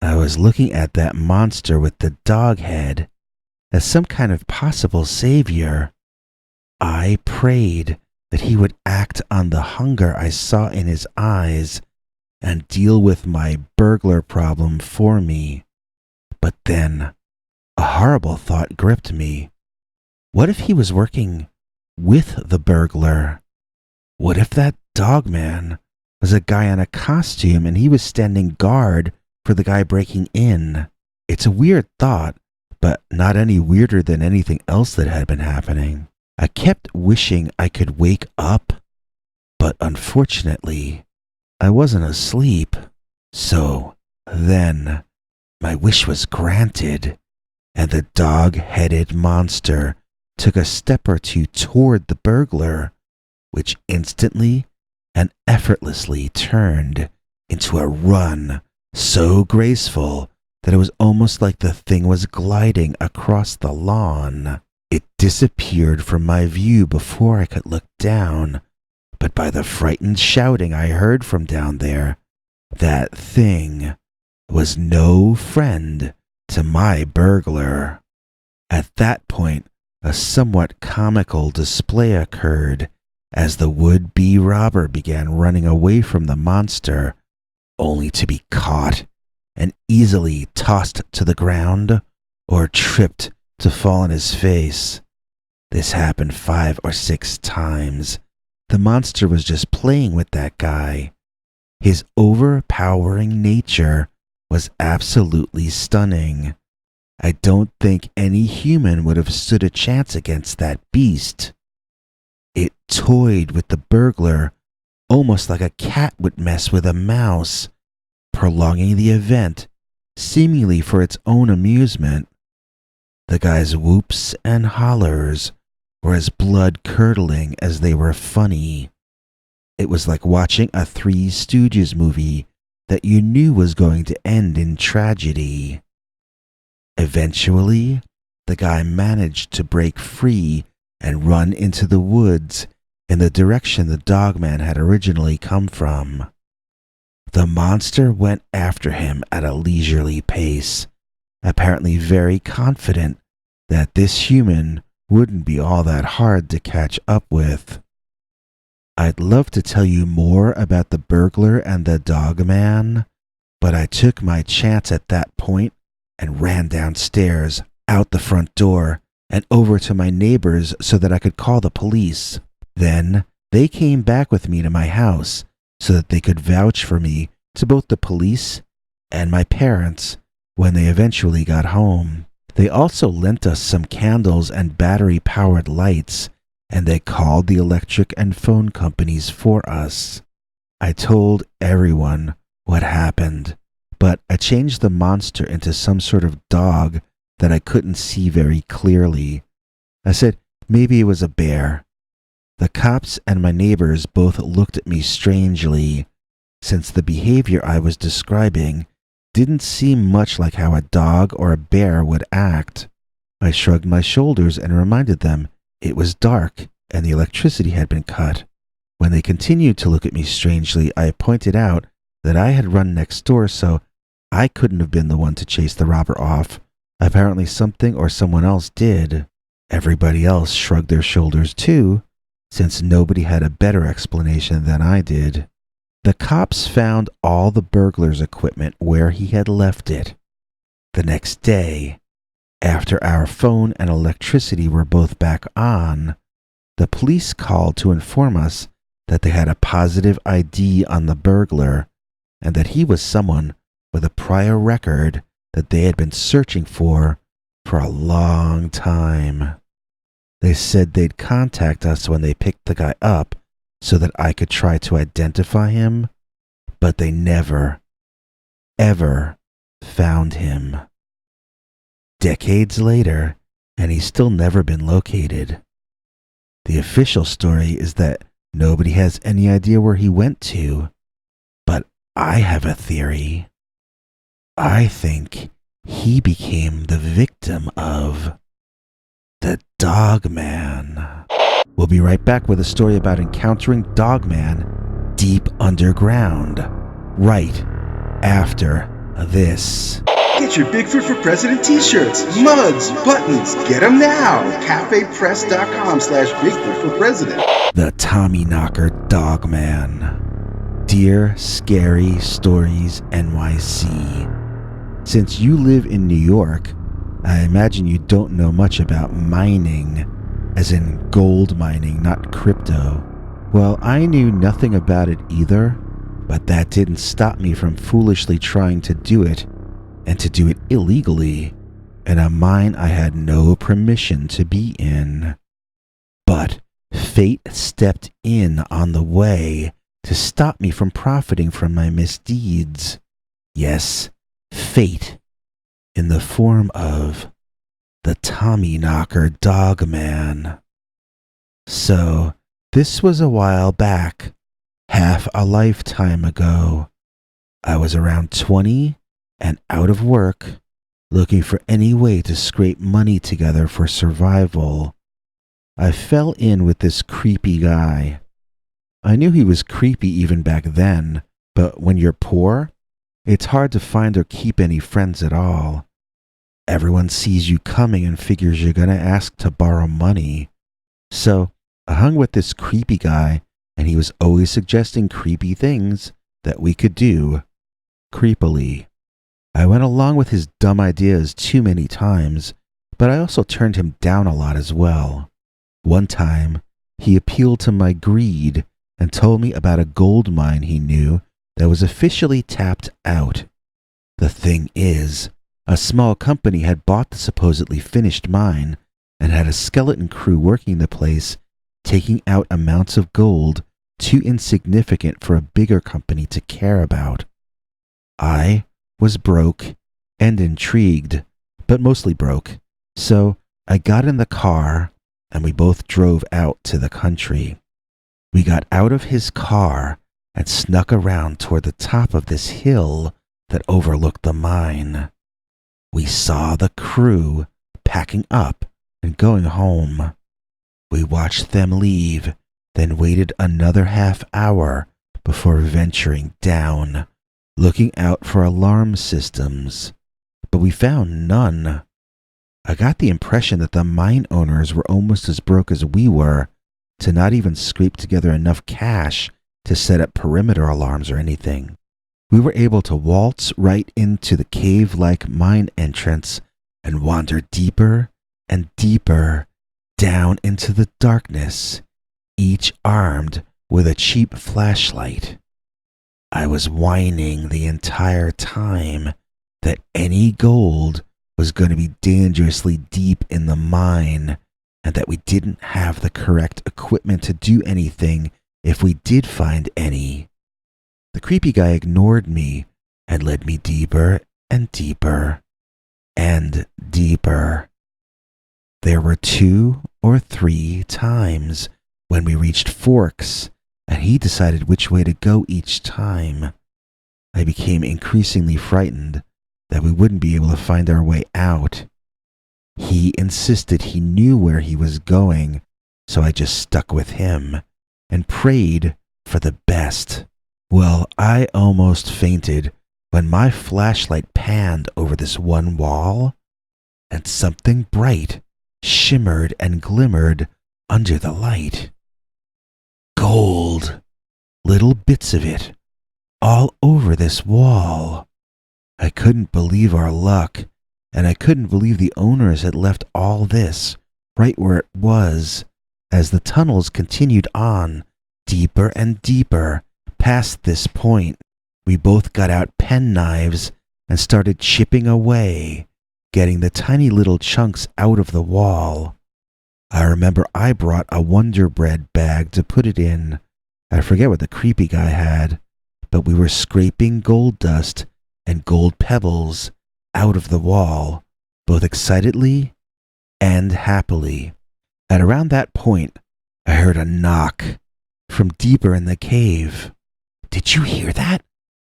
I was looking at that monster with the dog head as some kind of possible savior. I prayed that he would act on the hunger I saw in his eyes and deal with my burglar problem for me. But then, a horrible thought gripped me. What if he was working with the burglar? What if that Dogman was a guy in a costume and he was standing guard for the guy breaking in? It's a weird thought, but not any weirder than anything else that had been happening. I kept wishing I could wake up, but unfortunately, I wasn't asleep. So then, my wish was granted, and the dog-headed monster took a step or two toward the burglar, which instantly and effortlessly turned into a run so graceful that it was almost like the thing was gliding across the lawn. It disappeared from my view before I could look down, but by the frightened shouting I heard from down there, that thing was no friend to my burglar. At that point, a somewhat comical display occurred as the would-be robber began running away from the monster, only to be caught and easily tossed to the ground or tripped to fall on his face. This happened 5 or 6 times. The monster was just playing with that guy. His overpowering nature was absolutely stunning. I don't think any human would have stood a chance against that beast. It toyed with the burglar almost like a cat would mess with a mouse, prolonging the event, seemingly for its own amusement. The guy's whoops and hollers were as blood-curdling as they were funny. It was like watching a Three Stooges movie that you knew was going to end in tragedy. Eventually, the guy managed to break free and run into the woods in the direction the Dogman had originally come from. The monster went after him at a leisurely pace, apparently very confident that this human wouldn't be all that hard to catch up with. I'd love to tell you more about the burglar and the Dogman, but I took my chance at that point and ran downstairs, out the front door, and over to my neighbors so that I could call the police. Then they came back with me to my house so that they could vouch for me to both the police and my parents when they eventually got home. They also lent us some candles and battery-powered lights, and they called the electric and phone companies for us. I told everyone what happened, but I changed the monster into some sort of dog that I couldn't see very clearly. I said maybe it was a bear. The cops and my neighbors both looked at me strangely, since the behavior I was describing didn't seem much like how a dog or a bear would act. I shrugged my shoulders and reminded them it was dark and the electricity had been cut. When they continued to look at me strangely, I pointed out that I had run next door, so I couldn't have been the one to chase the robber off. Apparently something or someone else did. Everybody else shrugged their shoulders too, since nobody had a better explanation than I did. The cops found all the burglar's equipment where he had left it. The next day, after our phone and electricity were both back on, the police called to inform us that they had a positive ID on the burglar and that he was someone with a prior record that they had been searching for a long time. They said they'd contact us when they picked the guy up so that I could try to identify him, but they never, ever found him. Decades later, and he's still never been located. The official story is that nobody has any idea where he went to, but I have a theory. I think he became the victim of the Dogman. We'll be right back with a story about encountering Dogman deep underground, right after this.
Get your Bigfoot for President t-shirts, mugs, buttons. Get them now. cafepress.com/Bigfoot for President.
The Tommyknocker Dogman. Dear Scary Stories NYC, since you live in New York, I imagine you don't know much about mining, as in gold mining, not crypto. Well, I knew nothing about it either, but that didn't stop me from foolishly trying to do it, and to do it illegally, in a mine I had no permission to be in. But fate stepped in on the way to stop me from profiting from my misdeeds. Yes, fate, in the form of the Tommyknocker Dogman. So, this was a while back, half a lifetime ago. I was around 20 and out of work, looking for any way to scrape money together for survival. I fell in with this creepy guy. I knew he was creepy even back then, but when you're poor, it's hard to find or keep any friends at all. Everyone sees you coming and figures you're gonna ask to borrow money. So I hung with this creepy guy, and he was always suggesting creepy things that we could do creepily. I went along with his dumb ideas too many times, but I also turned him down a lot as well. One time, he appealed to my greed and told me about a gold mine he knew that was officially tapped out. The thing is, a small company had bought the supposedly finished mine and had a skeleton crew working the place, taking out amounts of gold too insignificant for a bigger company to care about. I was broke and intrigued, but mostly broke, so I got in the car and we both drove out to the country. We got out of his car and snuck around toward the top of this hill that overlooked the mine. We saw the crew packing up and going home. We watched them leave, then waited another half hour before venturing down, looking out for alarm systems, but we found none. I got the impression that the mine owners were almost as broke as we were, to not even scrape together enough cash to set up perimeter alarms or anything. We were able to waltz right into the cave-like mine entrance and wander deeper and deeper down into the darkness, each armed with a cheap flashlight. I was whining the entire time that any gold was going to be dangerously deep in the mine, and that we didn't have the correct equipment to do anything if we did find any. The creepy guy ignored me and led me deeper and deeper and deeper. There were 2 or 3 times when we reached forks, and he decided which way to go each time. I became increasingly frightened that we wouldn't be able to find our way out. He insisted he knew where he was going, so I just stuck with him and prayed for the best. Well, I almost fainted when my flashlight panned over this one wall, and something bright shimmered and glimmered under the light. Gold! Little bits of it, all over this wall. I couldn't believe our luck, and I couldn't believe the owners had left all this right where it was, as the tunnels continued on, deeper and deeper, past this point. We both got out penknives and started chipping away, getting the tiny little chunks out of the wall. I remember I brought a Wonder Bread bag to put it in. I forget what the creepy guy had, but we were scraping gold dust and gold pebbles out of the wall, both excitedly and happily. At around that point, I heard a knock from deeper in the cave. "Did you hear that?"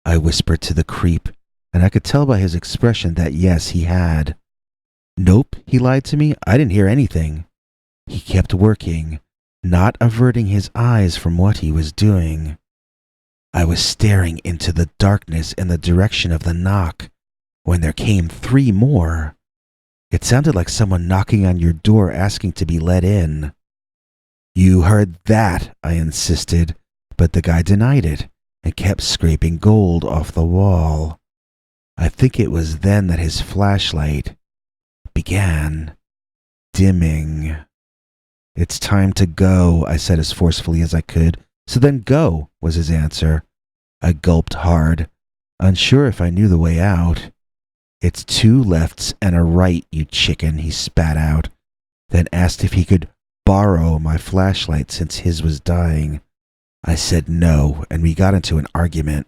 I whispered to the creep, and I could tell by his expression that yes, he had. "Nope," he lied to me. "I didn't hear anything." He kept working, not averting his eyes from what he was doing. I was staring into the darkness in the direction of the knock when there came 3 more. It sounded like someone knocking on your door asking to be let in. "You heard that," I insisted, but the guy denied it and kept scraping gold off the wall. I think it was then that his flashlight began dimming. "It's time to go," I said as forcefully as I could. "So then go," was his answer. I gulped hard, unsure if I knew the way out. "It's 2 lefts and a right, you chicken," he spat out, then asked if he could borrow my flashlight since his was dying. I said no, and we got into an argument.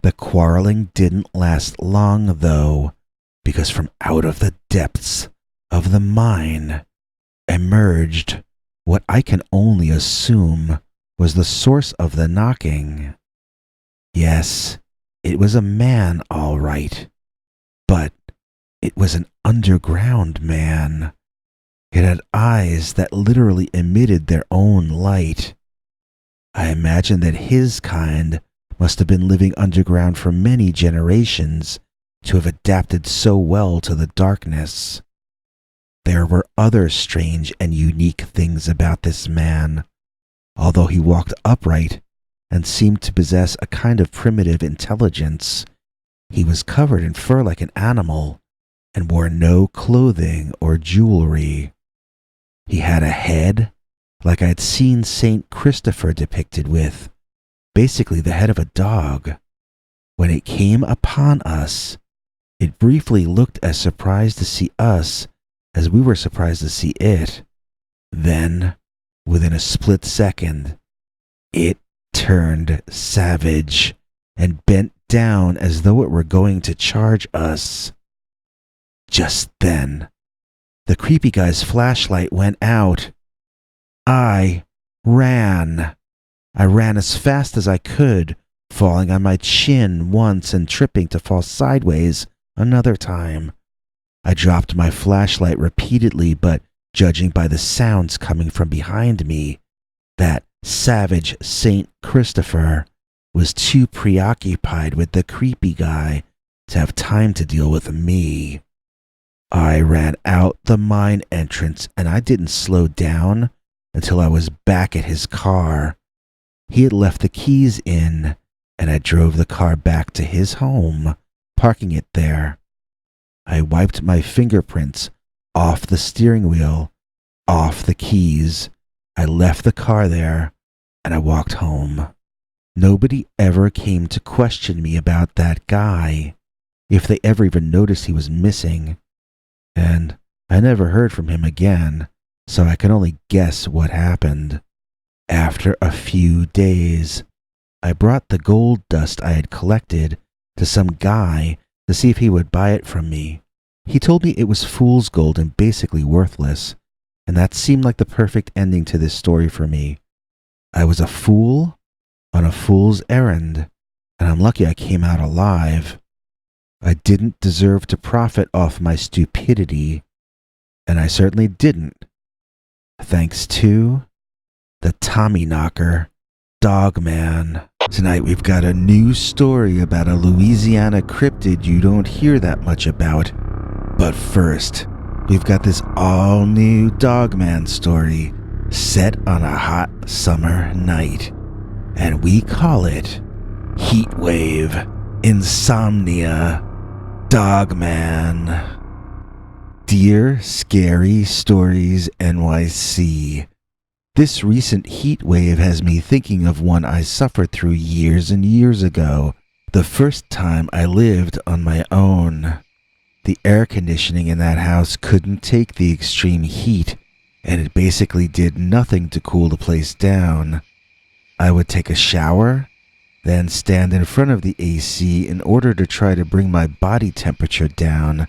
The quarreling didn't last long, though, because from out of the depths of the mine emerged what I can only assume was the source of the knocking. Yes, it was a man, all right, but it was an underground man. It had eyes that literally emitted their own light. I imagine that his kind must have been living underground for many generations to have adapted so well to the darkness. There were other strange and unique things about this man. Although he walked upright and seemed to possess a kind of primitive intelligence, he was covered in fur like an animal and wore no clothing or jewelry. He had a head like I'd seen Saint Christopher depicted with, basically the head of a dog. When it came upon us, it briefly looked as surprised to see us as we were surprised to see it. Then, within a split second, it turned savage and bent down as though it were going to charge us. Just then, the creepy guy's flashlight went out. I ran. I ran as fast as I could, falling on my chin once and tripping to fall sideways another time. I dropped my flashlight repeatedly, but judging by the sounds coming from behind me, that savage Saint Christopher was too preoccupied with the creepy guy to have time to deal with me. I ran out the mine entrance, and I didn't slow down until I was back at his car. He had left the keys in, and I drove the car back to his home, parking it there. I wiped my fingerprints off the steering wheel, off the keys. I left the car there, and I walked home. Nobody ever came to question me about that guy, if they ever even noticed he was missing. And I never heard from him again, so I can only guess what happened. After a few days, I brought the gold dust I had collected to some guy to see if he would buy it from me. He told me it was fool's gold and basically worthless, and that seemed like the perfect ending to this story for me. I was a fool on a fool's errand, and I'm lucky I came out alive. I didn't deserve to profit off my stupidity, and I certainly didn't. Thanks to the Tommyknocker, Dogman. Tonight we've got a new story about a Louisiana cryptid you don't hear that much about. But first, we've got this all-new Dogman story set on a hot summer night. And we call it Heatwave Insomnia Dogman. Dear Scary Stories NYC, this recent heat wave has me thinking of one I suffered through years and years ago, the first time I lived on my own. The air conditioning in that house couldn't take the extreme heat, and it basically did nothing to cool the place down. I would take a shower, then stand in front of the AC in order to try to bring my body temperature down,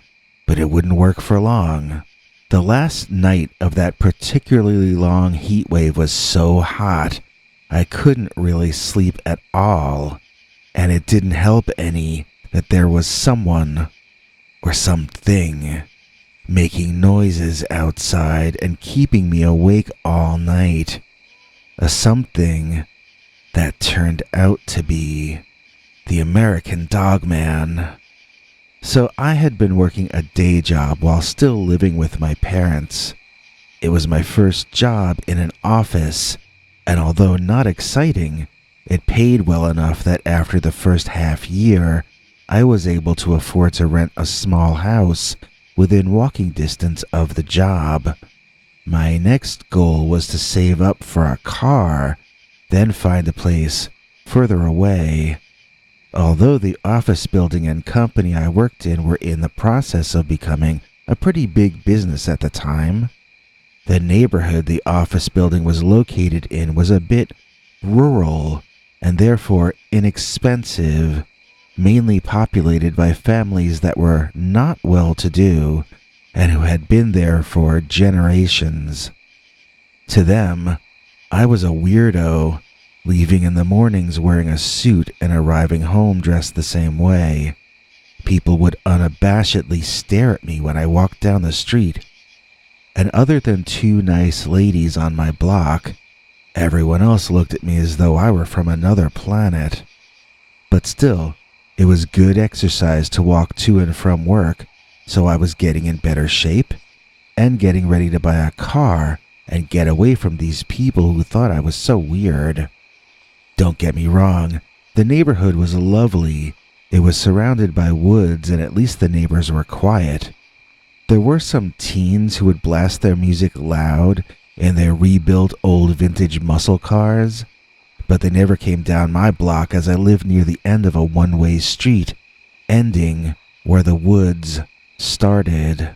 but it wouldn't work for long. The last night of that particularly long heat wave was so hot, I couldn't really sleep at all, and it didn't help any that there was someone or something making noises outside and keeping me awake all night. A something that turned out to be the American Dogman. So I had been working a day job while still living with my parents. It was my first job in an office, and although not exciting, it paid well enough that after the first half year, I was able to afford to rent a small house within walking distance of the job. My next goal was to save up for a car, then find a place further away. Although the office building and company I worked in were in the process of becoming a pretty big business at the time, the neighborhood the office building was located in was a bit rural and therefore inexpensive, mainly populated by families that were not well-to-do and who had been there for generations. To them, I was a weirdo, leaving in the mornings wearing a suit and arriving home dressed the same way. People would unabashedly stare at me when I walked down the street. And other than two nice ladies on my block, everyone else looked at me as though I were from another planet. But still, it was good exercise to walk to and from work, so I was getting in better shape and getting ready to buy a car and get away from these people who thought I was so weird. Don't get me wrong, the neighborhood was lovely. It was surrounded by woods and at least the neighbors were quiet. There were some teens who would blast their music loud in their rebuilt old vintage muscle cars, but they never came down my block as I lived near the end of a one-way street, ending where the woods started.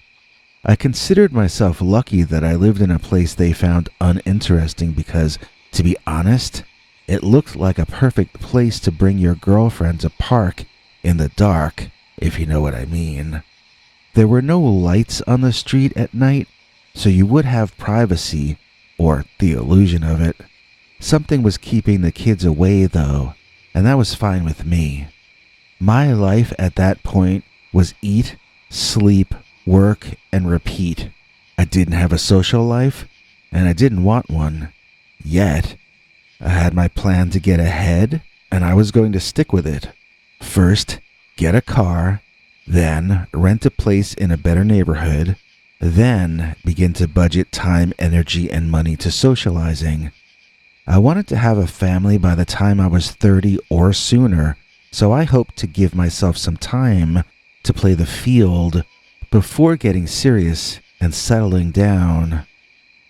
I considered myself lucky that I lived in a place they found uninteresting because, to be honest, it looked like a perfect place to bring your girlfriend to park in the dark, if you know what I mean. There were no lights on the street at night, so you would have privacy, or the illusion of it. Something was keeping the kids away, though, and that was fine with me. My life at that point was eat, sleep, work, and repeat. I didn't have a social life, and I didn't want one. Yet, I had my plan to get ahead, and I was going to stick with it. First, get a car, then rent a place in a better neighborhood, then begin to budget time, energy, and money to socializing. I wanted to have a family by the time I was 30 or sooner, so I hoped to give myself some time to play the field before getting serious and settling down.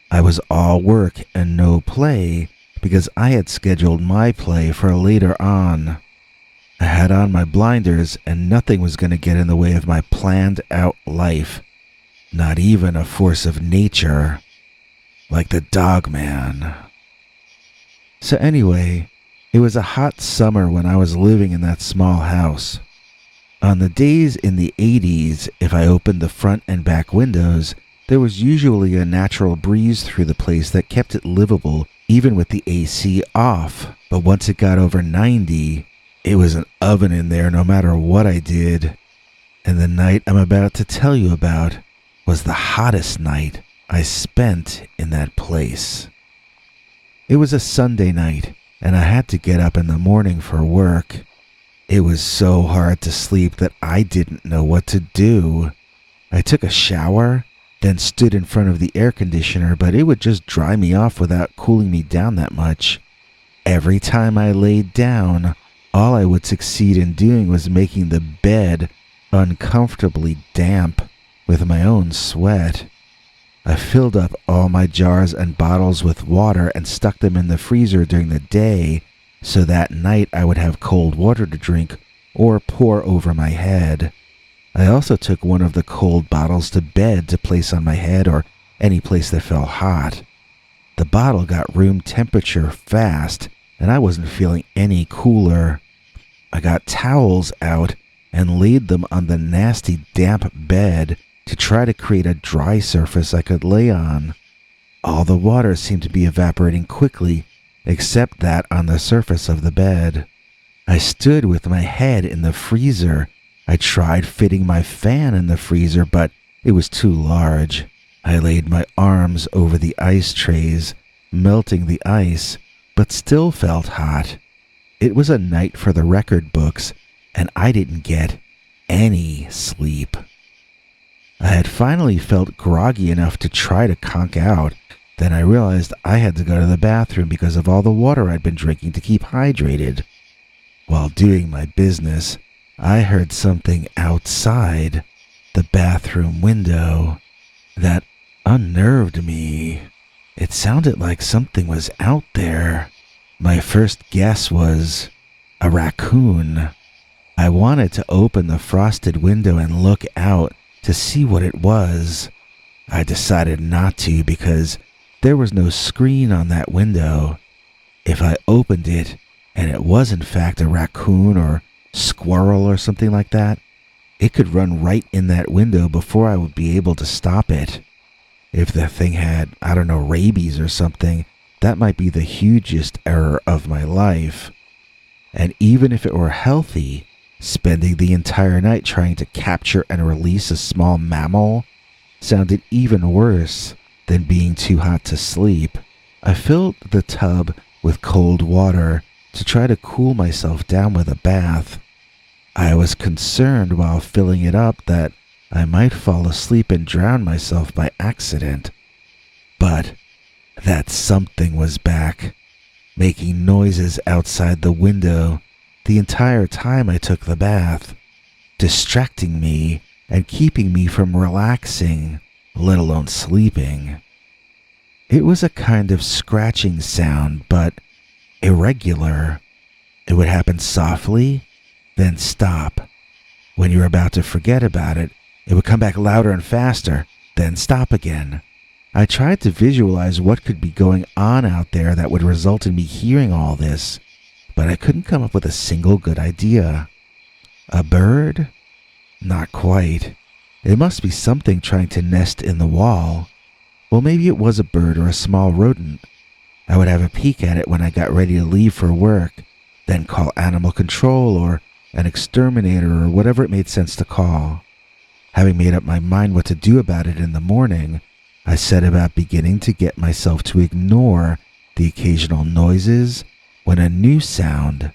I was all work and no play because I had scheduled my play for later on. I had on my blinders and nothing was going to get in the way of my planned out life. Not even a force of nature, like the Dogman. So anyway, It was a hot summer when I was living in that small house. On the days in the 80s, if I opened the front and back windows, there was usually a natural breeze through the place that kept it livable even with the AC off. But once it got over 90, it was an oven in there no matter what I did. And the night I'm about to tell you about was the hottest night I spent in that place. It was a Sunday night, and I had to get up in the morning for work. It was so hard to sleep that I didn't know what to do. I took a shower, then stood in front of the air conditioner, but it would just dry me off without cooling me down that much. Every time I laid down, all I would succeed in doing was making the bed uncomfortably damp with my own sweat. I filled up all my jars and bottles with water and stuck them in the freezer during the day, so that night I would have cold water to drink or pour over my head. I also took one of the cold bottles to bed to place on my head or any place that felt hot. The bottle got room temperature fast, and I wasn't feeling any cooler. I got towels out and laid them on the nasty damp bed to try to create a dry surface I could lay on. All the water seemed to be evaporating quickly, except that on the surface of the bed. I stood with my head in the freezer. I tried fitting my fan in the freezer, but it was too large. I laid my arms over the ice trays, melting the ice, but still felt hot. It was a night for the record books, and I didn't get any sleep. I had finally felt groggy enough to try to conk out. Then I realized I had to go to the bathroom because of all the water I'd been drinking to keep hydrated. While doing my business, I heard something outside the bathroom window that unnerved me. It sounded like something was out there. My first guess was a raccoon. I wanted to open the frosted window and look out to see what it was. I decided not to because there was no screen on that window. If I opened it and it was in fact a raccoon or squirrel or something like that, it could run right in that window before I would be able to stop it. If the thing had, rabies or something, that might be the hugest error of my life. And even if it were healthy, spending the entire night trying to capture and release a small mammal sounded even worse than being too hot to sleep. I filled the tub with cold water to try to cool myself down with a bath. I was concerned while filling it up that I might fall asleep and drown myself by accident. But that something was back, making noises outside the window the entire time I took the bath, distracting me and keeping me from relaxing, let alone sleeping. It was a kind of scratching sound, but irregular. It would happen softly, then stop. When you were about to forget about it, it would come back louder and faster, then stop again. I tried to visualize what could be going on out there that would result in me hearing all this, but I couldn't come up with a single good idea. A bird? Not quite. It must be something trying to nest in the wall. Well, maybe it was a bird or a small rodent. I would have a peek at it when I got ready to leave for work, then call animal control or an exterminator or whatever it made sense to call. Having made up my mind what to do about it in the morning, I set about beginning to get myself to ignore the occasional noises when a new sound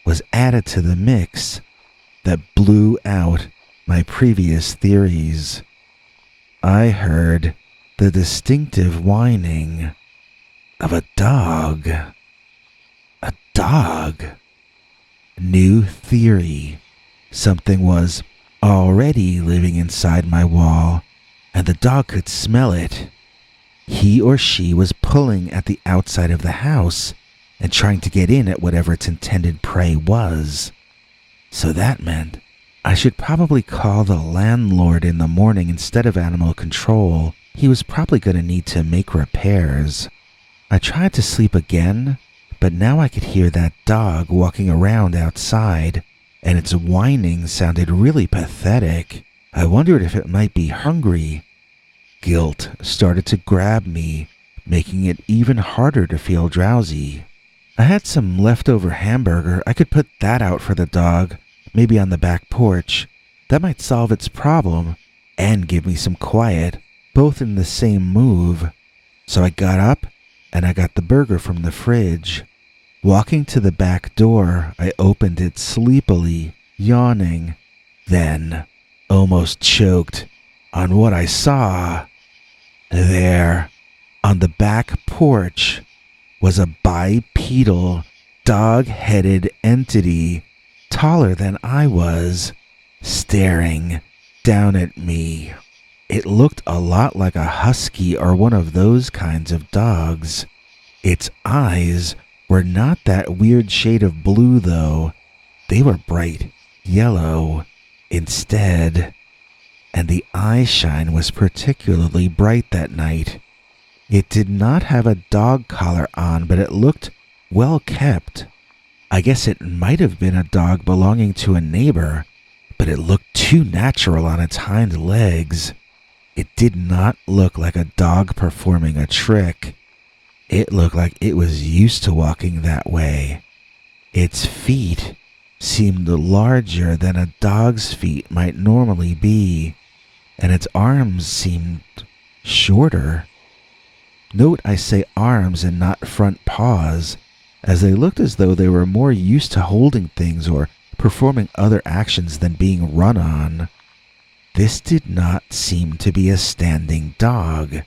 was added to the mix that blew out my previous theories. I heard the distinctive whining of a dog. A dog. New theory. Something was already living inside my wall, and the dog could smell it. He or she was pulling at the outside of the house and trying to get in at whatever its intended prey was. So that meant I should probably call the landlord in the morning instead of animal control. He was probably going to need to make repairs. I tried to sleep again, but now I could hear that dog walking around outside, and its whining sounded really pathetic. I wondered if it might be hungry. Guilt started to grab me, making it even harder to feel drowsy. I had some leftover hamburger. I could put that out for the dog, maybe on the back porch. That might solve its problem and give me some quiet, both in the same move. So I got up and I got the burger from the fridge. Walking to the back door, I opened it sleepily, yawning, then almost choked on what I saw. There, on the back porch, was a bipedal, dog-headed entity, taller than I was, staring down at me. It looked a lot like a husky or one of those kinds of dogs. Its eyes were not that weird shade of blue, though. They were bright yellow instead, and the eye shine was particularly bright that night. It did not have a dog collar on, but it looked well kept. I guess it might have been a dog belonging to a neighbor, but it looked too natural on its hind legs. It did not look like a dog performing a trick. It looked like it was used to walking that way. Its feet seemed larger than a dog's feet might normally be, and its arms seemed shorter. Note I say arms and not front paws, as they looked as though they were more used to holding things or performing other actions than being run on. This did not seem to be a standing dog.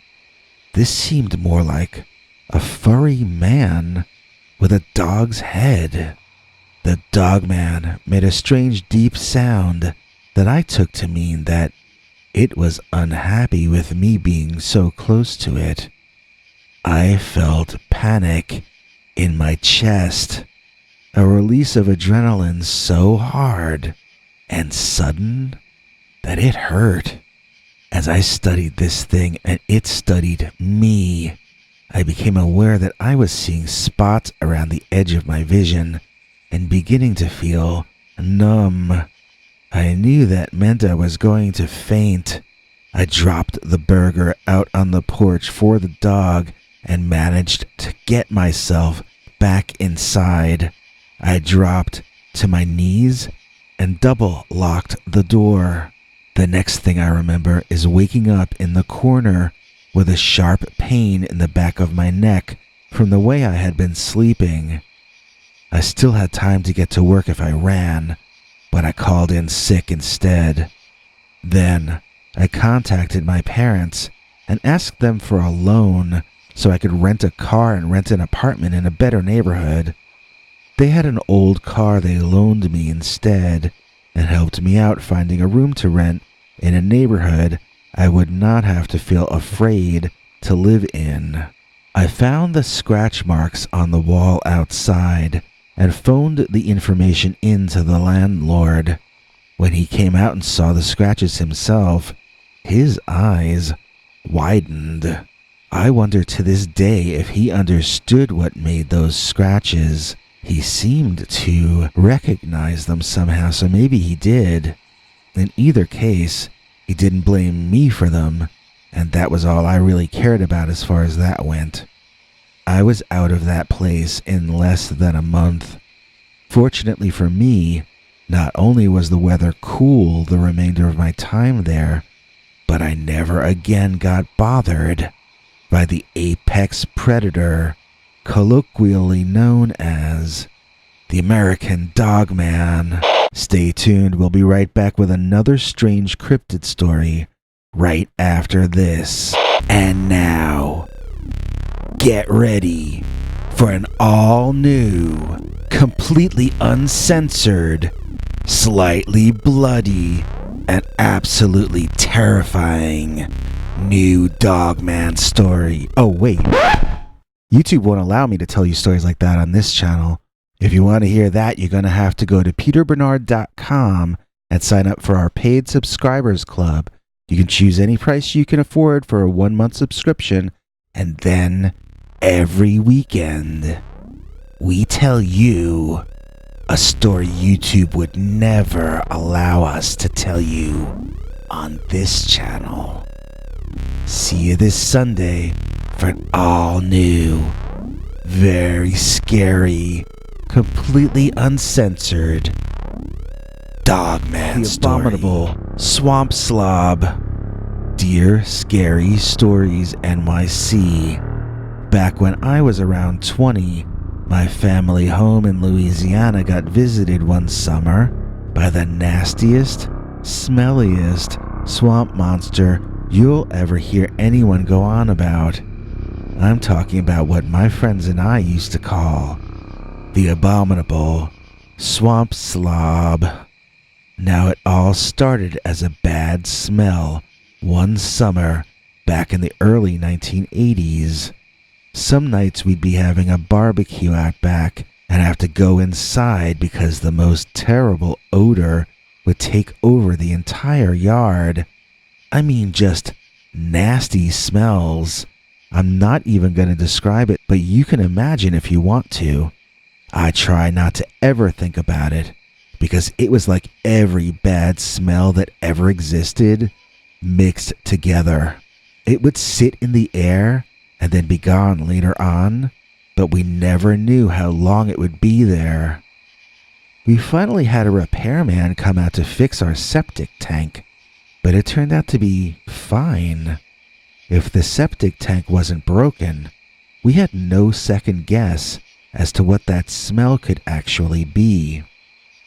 This seemed more like a furry man with a dog's head. The Dogman made a strange deep sound that I took to mean that it was unhappy with me being so close to it. I felt panic in my chest, a release of adrenaline so hard and sudden that it hurt. As I studied this thing and it studied me, I became aware that I was seeing spots around the edge of my vision and beginning to feel numb. I knew that meant I was going to faint. I dropped the burger out on the porch for the dog and managed to get myself back inside. I dropped to my knees and double-locked the door. The next thing I remember is waking up in the corner with a sharp pain in the back of my neck from the way I had been sleeping. I still had time to get to work if I ran, but I called in sick instead. Then I contacted my parents and asked them for a loan so I could rent a car and rent an apartment in a better neighborhood. They had an old car they loaned me instead and helped me out finding a room to rent in a neighborhood I would not have to feel afraid to live in. I found the scratch marks on the wall outside and phoned the information in to the landlord. When he came out and saw the scratches himself, his eyes widened. I wonder to this day if he understood what made those scratches. He seemed to recognize them somehow, so maybe he did. In either case, he didn't blame me for them, and that was all I really cared about as far as that went. I was out of that place in less than a month. Fortunately for me, not only was the weather cool the remainder of my time there, but I never again got bothered by the apex predator, colloquially known as the American Dogman. Stay tuned, we'll be right back with another strange cryptid story right after this. And now, get ready for an all-new, completely uncensored, slightly bloody, and absolutely terrifying new Dogman story. Oh wait, YouTube won't allow me to tell you stories like that on this channel. If you want to hear that, you're going to have to go to peterbernard.com and sign up for our paid subscribers club. You can choose any price you can afford for a 1-month subscription, and then every weekend we tell you a story YouTube would never allow us to tell you on this channel. See you this Sunday for an all-new, very scary, completely uncensored Dogman story. The abominable swamp slob. Dear Scary Stories NYC. Back when I was around 20, my family home in Louisiana got visited one summer by the nastiest, smelliest swamp monster you'll ever hear anyone go on about. I'm talking about what my friends and I used to call the abominable swamp slob. Now it all started as a bad smell one summer back in the early 1980s. Some nights we'd be having a barbecue out back and have to go inside because the most terrible odor would take over the entire yard. I mean, just nasty smells. I'm not even going to describe it, but you can imagine if you want to. I try not to ever think about it, because it was like every bad smell that ever existed mixed together. It would sit in the air and then be gone later on, but we never knew how long it would be there. We finally had a repairman come out to fix our septic tank, but it turned out to be fine. If the septic tank wasn't broken, we had no second guess as to what that smell could actually be.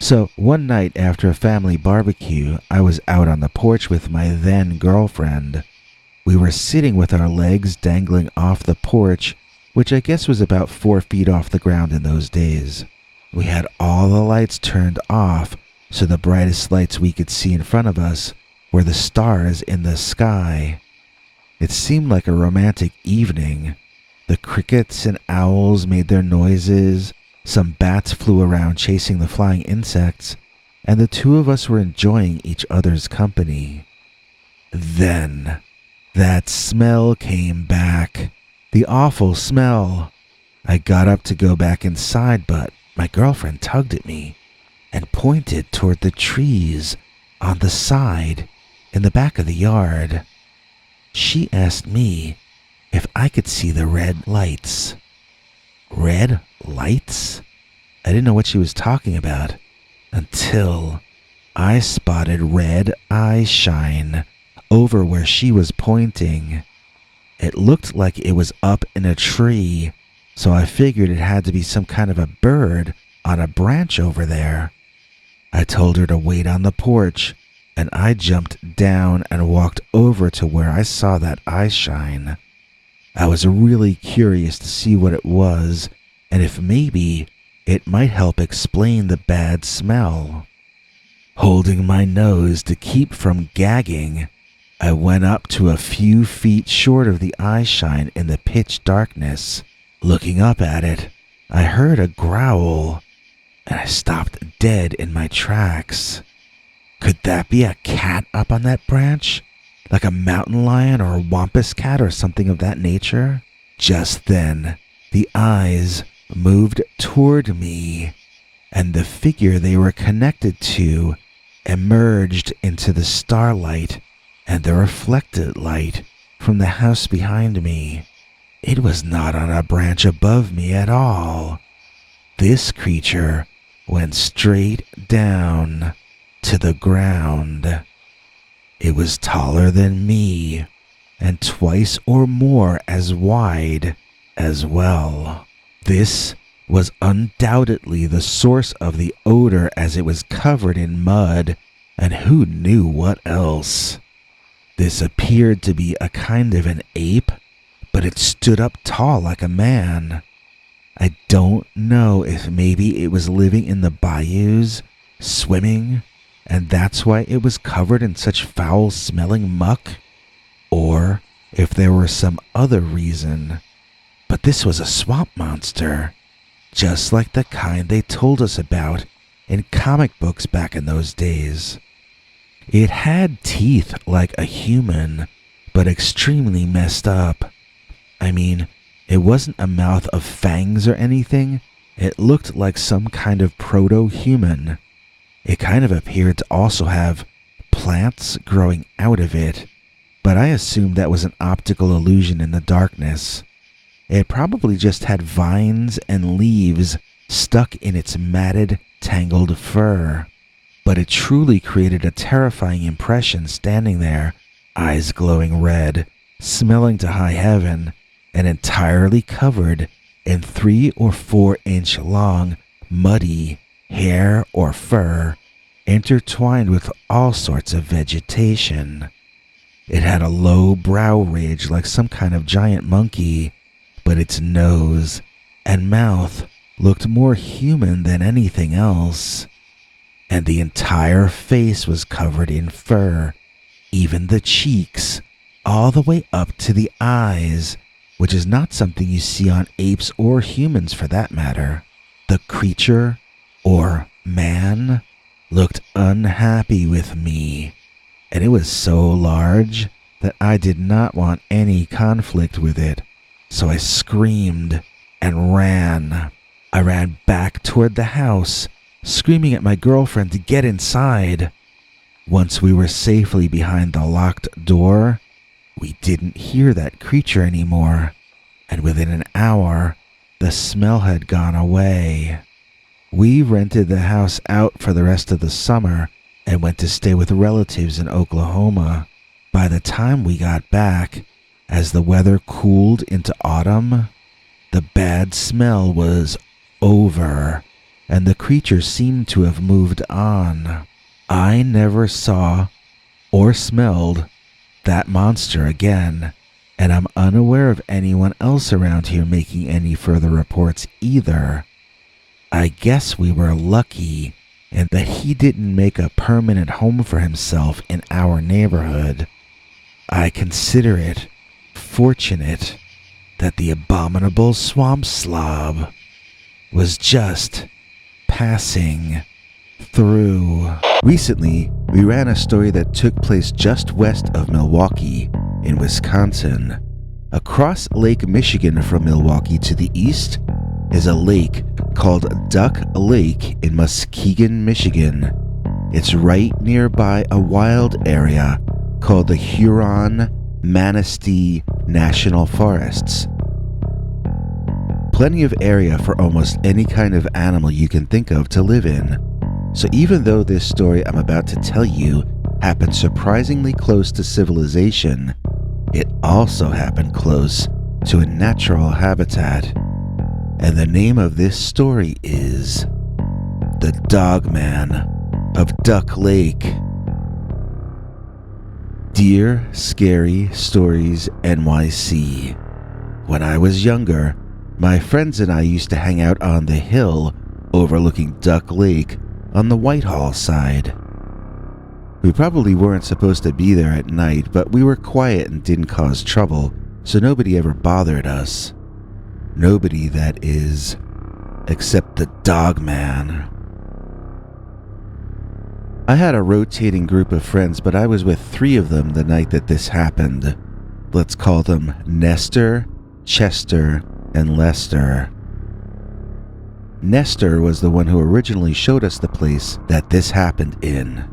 So one night after a family barbecue, I was out on the porch with my then girlfriend. We were sitting with our legs dangling off the porch, which I guess was about 4 feet off the ground in those days. We had all the lights turned off, so the brightest lights we could see in front of us were the stars in the sky. It seemed like a romantic evening. The crickets and owls made their noises, some bats flew around chasing the flying insects, and the two of us were enjoying each other's company. Then, that smell came back. The awful smell. I got up to go back inside, but my girlfriend tugged at me and pointed toward the trees on the side in the back of the yard. She asked me if I could see the red lights. Red lights? I didn't know what she was talking about until I spotted red eye shine over where she was pointing. It looked like it was up in a tree, so I figured it had to be some kind of a bird on a branch over there. I told her to wait on the porch, and I jumped down and walked over to where I saw that eye shine. I was really curious to see what it was, and if maybe it might help explain the bad smell. Holding my nose to keep from gagging, I went up to a few feet short of the eye shine in the pitch darkness. Looking up at it, I heard a growl, and I stopped dead in my tracks. Could that be a cat up on that branch? Like a mountain lion or a Wampus cat or something of that nature? Just then, the eyes moved toward me, and the figure they were connected to emerged into the starlight and the reflected light from the house behind me. It was not on a branch above me at all. This creature went straight down to the ground. It was taller than me, and twice or more as wide as well. This was undoubtedly the source of the odor, as it was covered in mud, and who knew what else. This appeared to be a kind of an ape, but it stood up tall like a man. I don't know if maybe it was living in the bayous, swimming, and that's why it was covered in such foul-smelling muck, or if there were some other reason. But this was a swamp monster, just like the kind they told us about in comic books back in those days. It had teeth like a human, but extremely messed up. I mean, it wasn't a mouth of fangs or anything. It looked like some kind of proto-human. It kind of appeared to also have plants growing out of it, but I assumed that was an optical illusion in the darkness. It probably just had vines and leaves stuck in its matted, tangled fur. But it truly created a terrifying impression standing there, eyes glowing red, smelling to high heaven, and entirely covered in 3 or 4 inch long, muddy hair or fur, intertwined with all sorts of vegetation. It had a low brow ridge like some kind of giant monkey, but its nose and mouth looked more human than anything else. And the entire face was covered in fur, even the cheeks, all the way up to the eyes, which is not something you see on apes or humans for that matter. The creature, or man, looked unhappy with me, and it was so large that I did not want any conflict with it, so I screamed and ran. I ran back toward the house, screaming at my girlfriend to get inside. Once we were safely behind the locked door, we didn't hear that creature anymore, and within an hour, the smell had gone away. We rented the house out for the rest of the summer and went to stay with relatives in Oklahoma. By the time we got back, as the weather cooled into autumn, the bad smell was over, and the creature seemed to have moved on. I never saw or smelled that monster again, and I'm unaware of anyone else around here making any further reports either. I guess we were lucky in that he didn't make a permanent home for himself in our neighborhood. I consider it fortunate that the abominable swamp slob was just passing through. Recently, we ran a story that took place just west of Milwaukee, in Wisconsin. Across Lake Michigan from Milwaukee to the east is a lake called Duck Lake in Muskegon, Michigan. It's right nearby a wild area called the Huron-Manistee National Forests. Plenty of area for almost any kind of animal you can think of to live in. So even though this story I'm about to tell you happened surprisingly close to civilization, it also happened close to a natural habitat. And the name of this story is The Dogman of Duck Lake. Dear Scary Stories NYC, when I was younger, my friends and I used to hang out on the hill overlooking Duck Lake on the Whitehall side. We probably weren't supposed to be there at night, but we were quiet and didn't cause trouble, so nobody ever bothered us. Nobody, that is, except the Dogman. I had a rotating group of friends, but I was with 3 of them the night that this happened. Let's call them Nestor, Chester, and Lester. Nestor was the one who originally showed us the place that this happened in.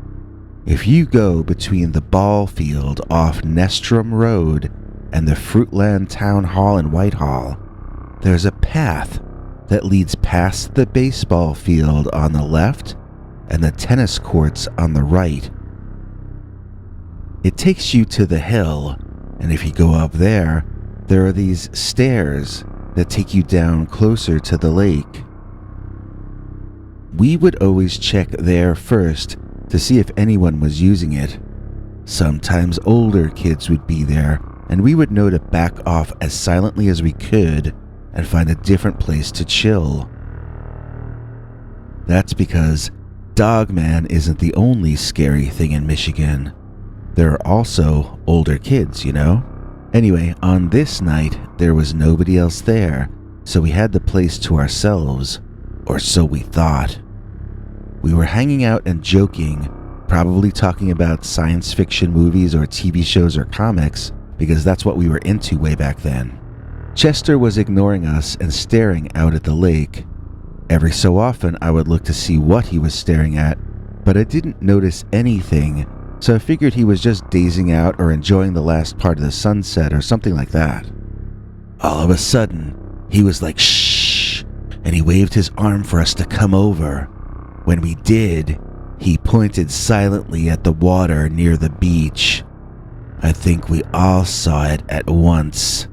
If you go between the ball field off Nestrum Road and the Fruitland Town Hall in Whitehall, there's a path that leads past the baseball field on the left and the tennis courts on the right. It takes you to the hill, and if you go up there, there are these stairs that take you down closer to the lake. We would always check there first to see if anyone was using it. Sometimes older kids would be there, and we would know to back off as silently as we could and find a different place to chill. That's because Dogman isn't the only scary thing in Michigan. There are also older kids, you know? Anyway, on this night, there was nobody else there, so we had the place to ourselves, or so we thought. We were hanging out and joking, probably talking about science fiction movies or TV shows or comics, because that's what we were into way back then. Chester was ignoring us and staring out at the lake. Every so often, I would look to see what he was staring at, but I didn't notice anything, so I figured he was just dazing out or enjoying the last part of the sunset or something like that. All of a sudden, he was like, "Shh," and he waved his arm for us to come over. When we did, he pointed silently at the water near the beach. I think we all saw it at once.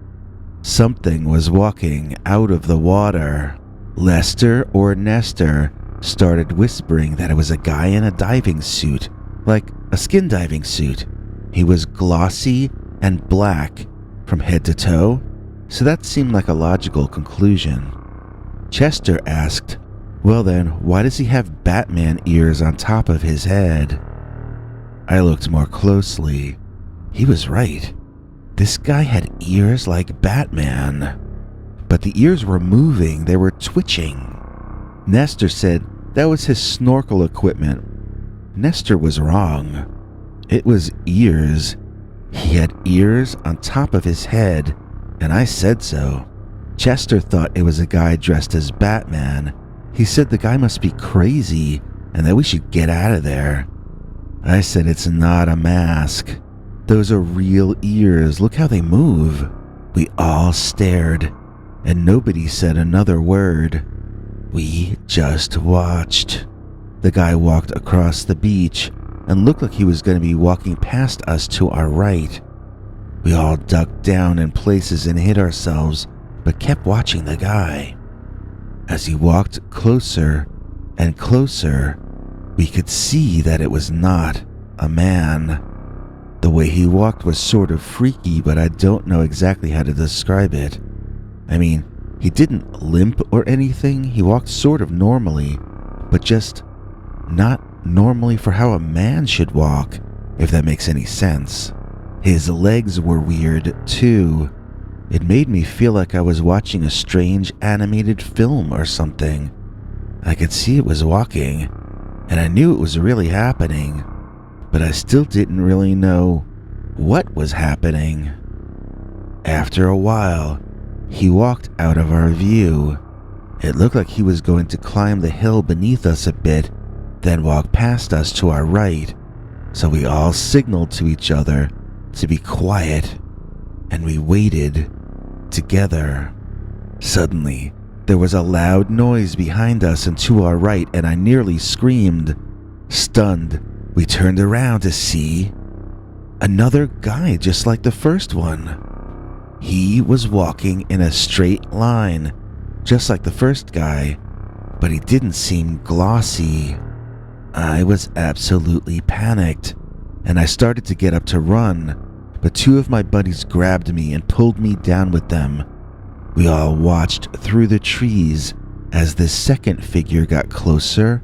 Something was walking out of the water. Lester or Nestor started whispering that it was a guy in a diving suit, like a skin diving suit. He was glossy and black from head to toe, so that seemed like a logical conclusion. Chester asked, "Well then, why does he have Batman ears on top of his head?" I looked more closely. He was right. This guy had ears like Batman. But the ears were moving, they were twitching. Nestor said that was his snorkel equipment. Nestor was wrong. It was ears. He had ears on top of his head, and I said so. Chester thought it was a guy dressed as Batman. He said the guy must be crazy and that we should get out of there. I said it's not a mask. Those are real ears. Look how they move. We all stared, and nobody said another word. We just watched. The guy walked across the beach and looked like he was going to be walking past us to our right. We all ducked down in places and hid ourselves, but kept watching the guy. As he walked closer and closer, we could see that it was not a man. The way he walked was sort of freaky, but I don't know exactly how to describe it. I mean, he didn't limp or anything. He walked sort of normally, but just not normally for how a man should walk, if that makes any sense. His legs were weird, too. It made me feel like I was watching a strange animated film or something. I could see it was walking, and I knew it was really happening, but I still didn't really know what was happening. After a while, he walked out of our view. It looked like he was going to climb the hill beneath us a bit, then walk past us to our right, so we all signaled to each other to be quiet, and we waited together. Suddenly, there was a loud noise behind us and to our right, and I nearly screamed. Stunned, we turned around to see another guy just like the first one. He was walking in a straight line, just like the first guy, but he didn't seem glossy. I was absolutely panicked, and I started to get up to run, but two of my buddies grabbed me and pulled me down with them. We all watched through the trees as this second figure got closer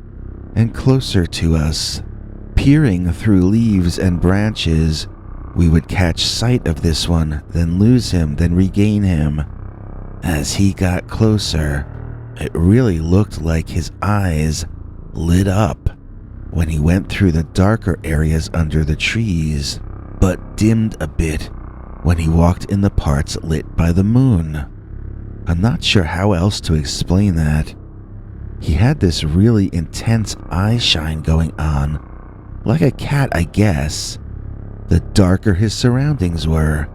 and closer to us. Peering through leaves and branches, we would catch sight of this one, then lose him, then regain him. As he got closer, it really looked like his eyes lit up when he went through the darker areas under the trees, but dimmed a bit when he walked in the parts lit by the moon. I'm not sure how else to explain that. He had this really intense eye shine going on, like a cat, I guess. The darker his surroundings were,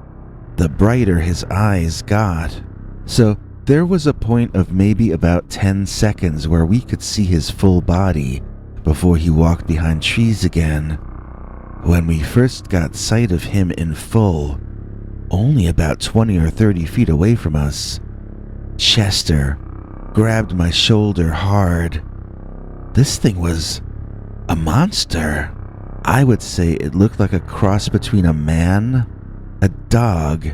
the brighter his eyes got. So there was a point of maybe about 10 seconds where we could see his full body before he walked behind trees again. When we first got sight of him in full, only about 20 or 30 feet away from us, Chester grabbed my shoulder hard. This thing was a monster. I would say it looked like a cross between a man, a dog,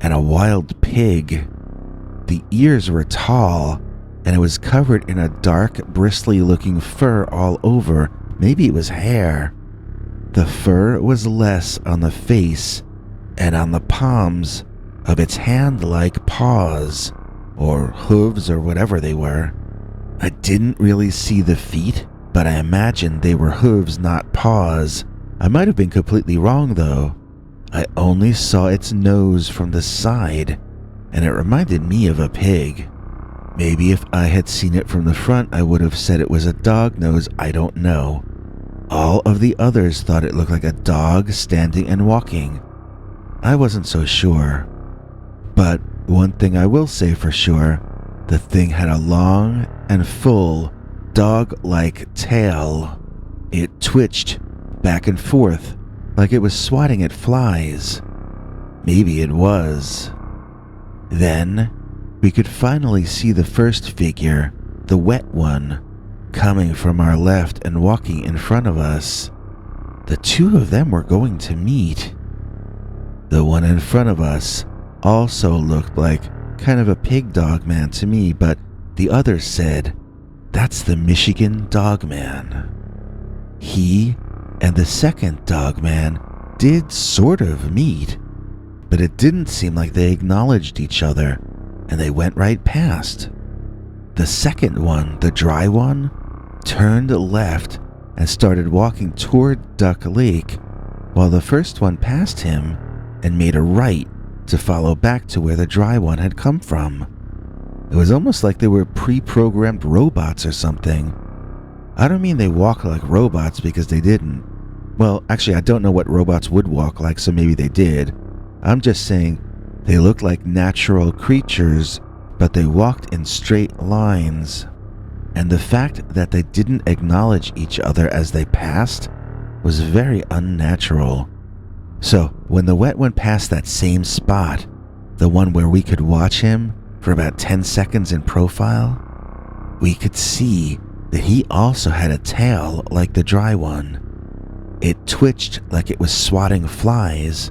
and a wild pig. The ears were tall, and it was covered in a dark, bristly-looking fur all over. Maybe it was hair. The fur was less on the face and on the palms of its hand-like paws, or hooves or whatever they were. I didn't really see the feet, but I imagined they were hooves, not paws. I might have been completely wrong, though. I only saw its nose from the side, and it reminded me of a pig. Maybe if I had seen it from the front, I would have said it was a dog nose, I don't know. All of the others thought it looked like a dog standing and walking. I wasn't so sure. But one thing I will say for sure, the thing had a long and full dog-like tail. It twitched back and forth like it was swatting at flies. Maybe it was. Then we could finally see the first figure, the wet one, coming from our left and walking in front of us. The two of them were going to meet. The one in front of us also looked like kind of a pig dogman to me, but the other said, "That's the Michigan Dogman." He and the second dogman did sort of meet, but it didn't seem like they acknowledged each other, and they went right past. The second one, the dry one, turned left and started walking toward Duck Lake, while the first one passed him and made a right to follow back to where the dry one had come from. It was almost like they were pre-programmed robots or something. I don't mean they walk like robots because they didn't. Well, actually, I don't know what robots would walk like, so maybe they did. I'm just saying they looked like natural creatures, but they walked in straight lines. And the fact that they didn't acknowledge each other as they passed was very unnatural. So, when the wet one passed that same spot, the one where we could watch him for about 10 seconds in profile, we could see that he also had a tail like the dry one. It twitched like it was swatting flies,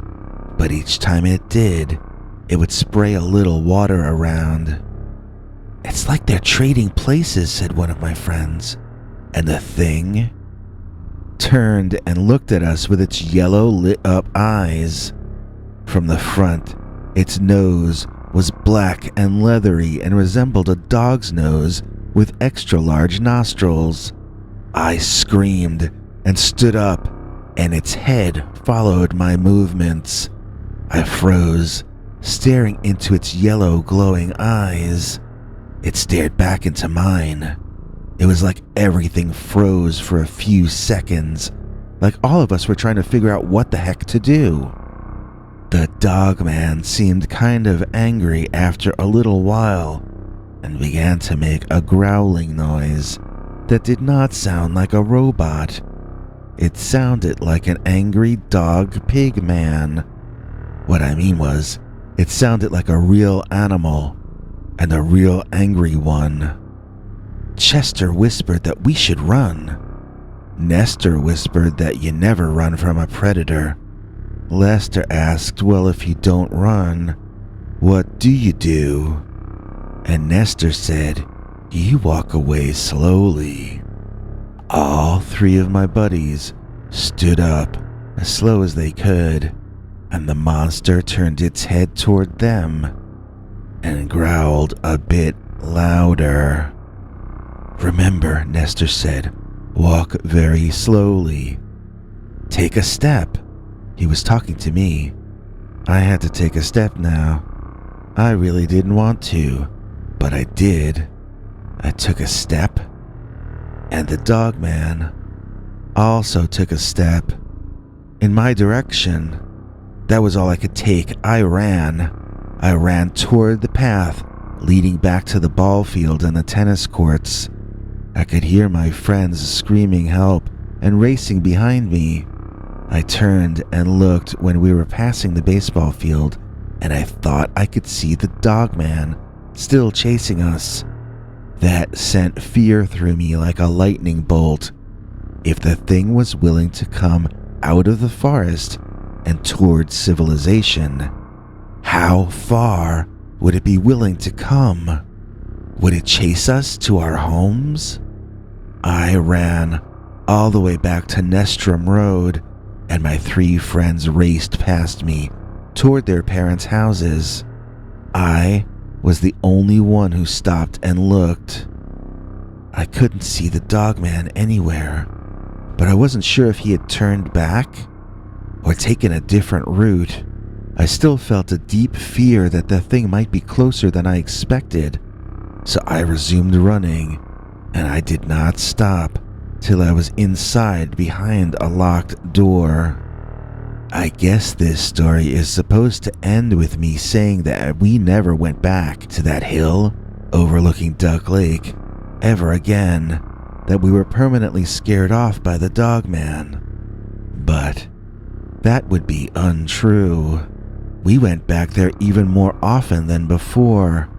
but each time it did, it would spray a little water around. "It's like they're trading places," said one of my friends. And the thing turned and looked at us with its yellow lit up eyes. From the front, its nose was black and leathery and resembled a dog's nose with extra large nostrils. I screamed and stood up, and its head followed my movements. I froze, staring into its yellow glowing eyes. It stared back into mine. It was like everything froze for a few seconds, like all of us were trying to figure out what the heck to do. The dogman seemed kind of angry after a little while and began to make a growling noise that did not sound like a robot. It sounded like an angry dog pig man. What I mean was, it sounded like a real animal, and a real angry one. Chester whispered that we should run. Nestor whispered that you never run from a predator. Lester asked, "Well, if you don't run, what do you do?" And Nestor said, "You walk away slowly." All three of my buddies stood up as slow as they could, and the monster turned its head toward them and growled a bit louder. "Remember," Nestor said, "walk very slowly. Take a step." He was talking to me. I had to take a step now. I really didn't want to, but I did. I took a step, and the dogman also took a step in my direction. That was all I could take. I ran. I ran toward the path leading back to the ball field and the tennis courts. I could hear my friends screaming help and racing behind me. I turned and looked when we were passing the baseball field, and I thought I could see the dogman still chasing us. That sent fear through me like a lightning bolt. If the thing was willing to come out of the forest and toward civilization, how far would it be willing to come? Would it chase us to our homes? I ran all the way back to Nestrum Road, and my three friends raced past me toward their parents' houses. I was the only one who stopped and looked. I couldn't see the dogman anywhere, but I wasn't sure if he had turned back or taken a different route. I still felt a deep fear that the thing might be closer than I expected. So I resumed running, and I did not stop till I was inside behind a locked door. I guess this story is supposed to end with me saying that we never went back to that hill overlooking Duck Lake ever again, that we were permanently scared off by the Dogman. But that would be untrue. We went back there even more often than before,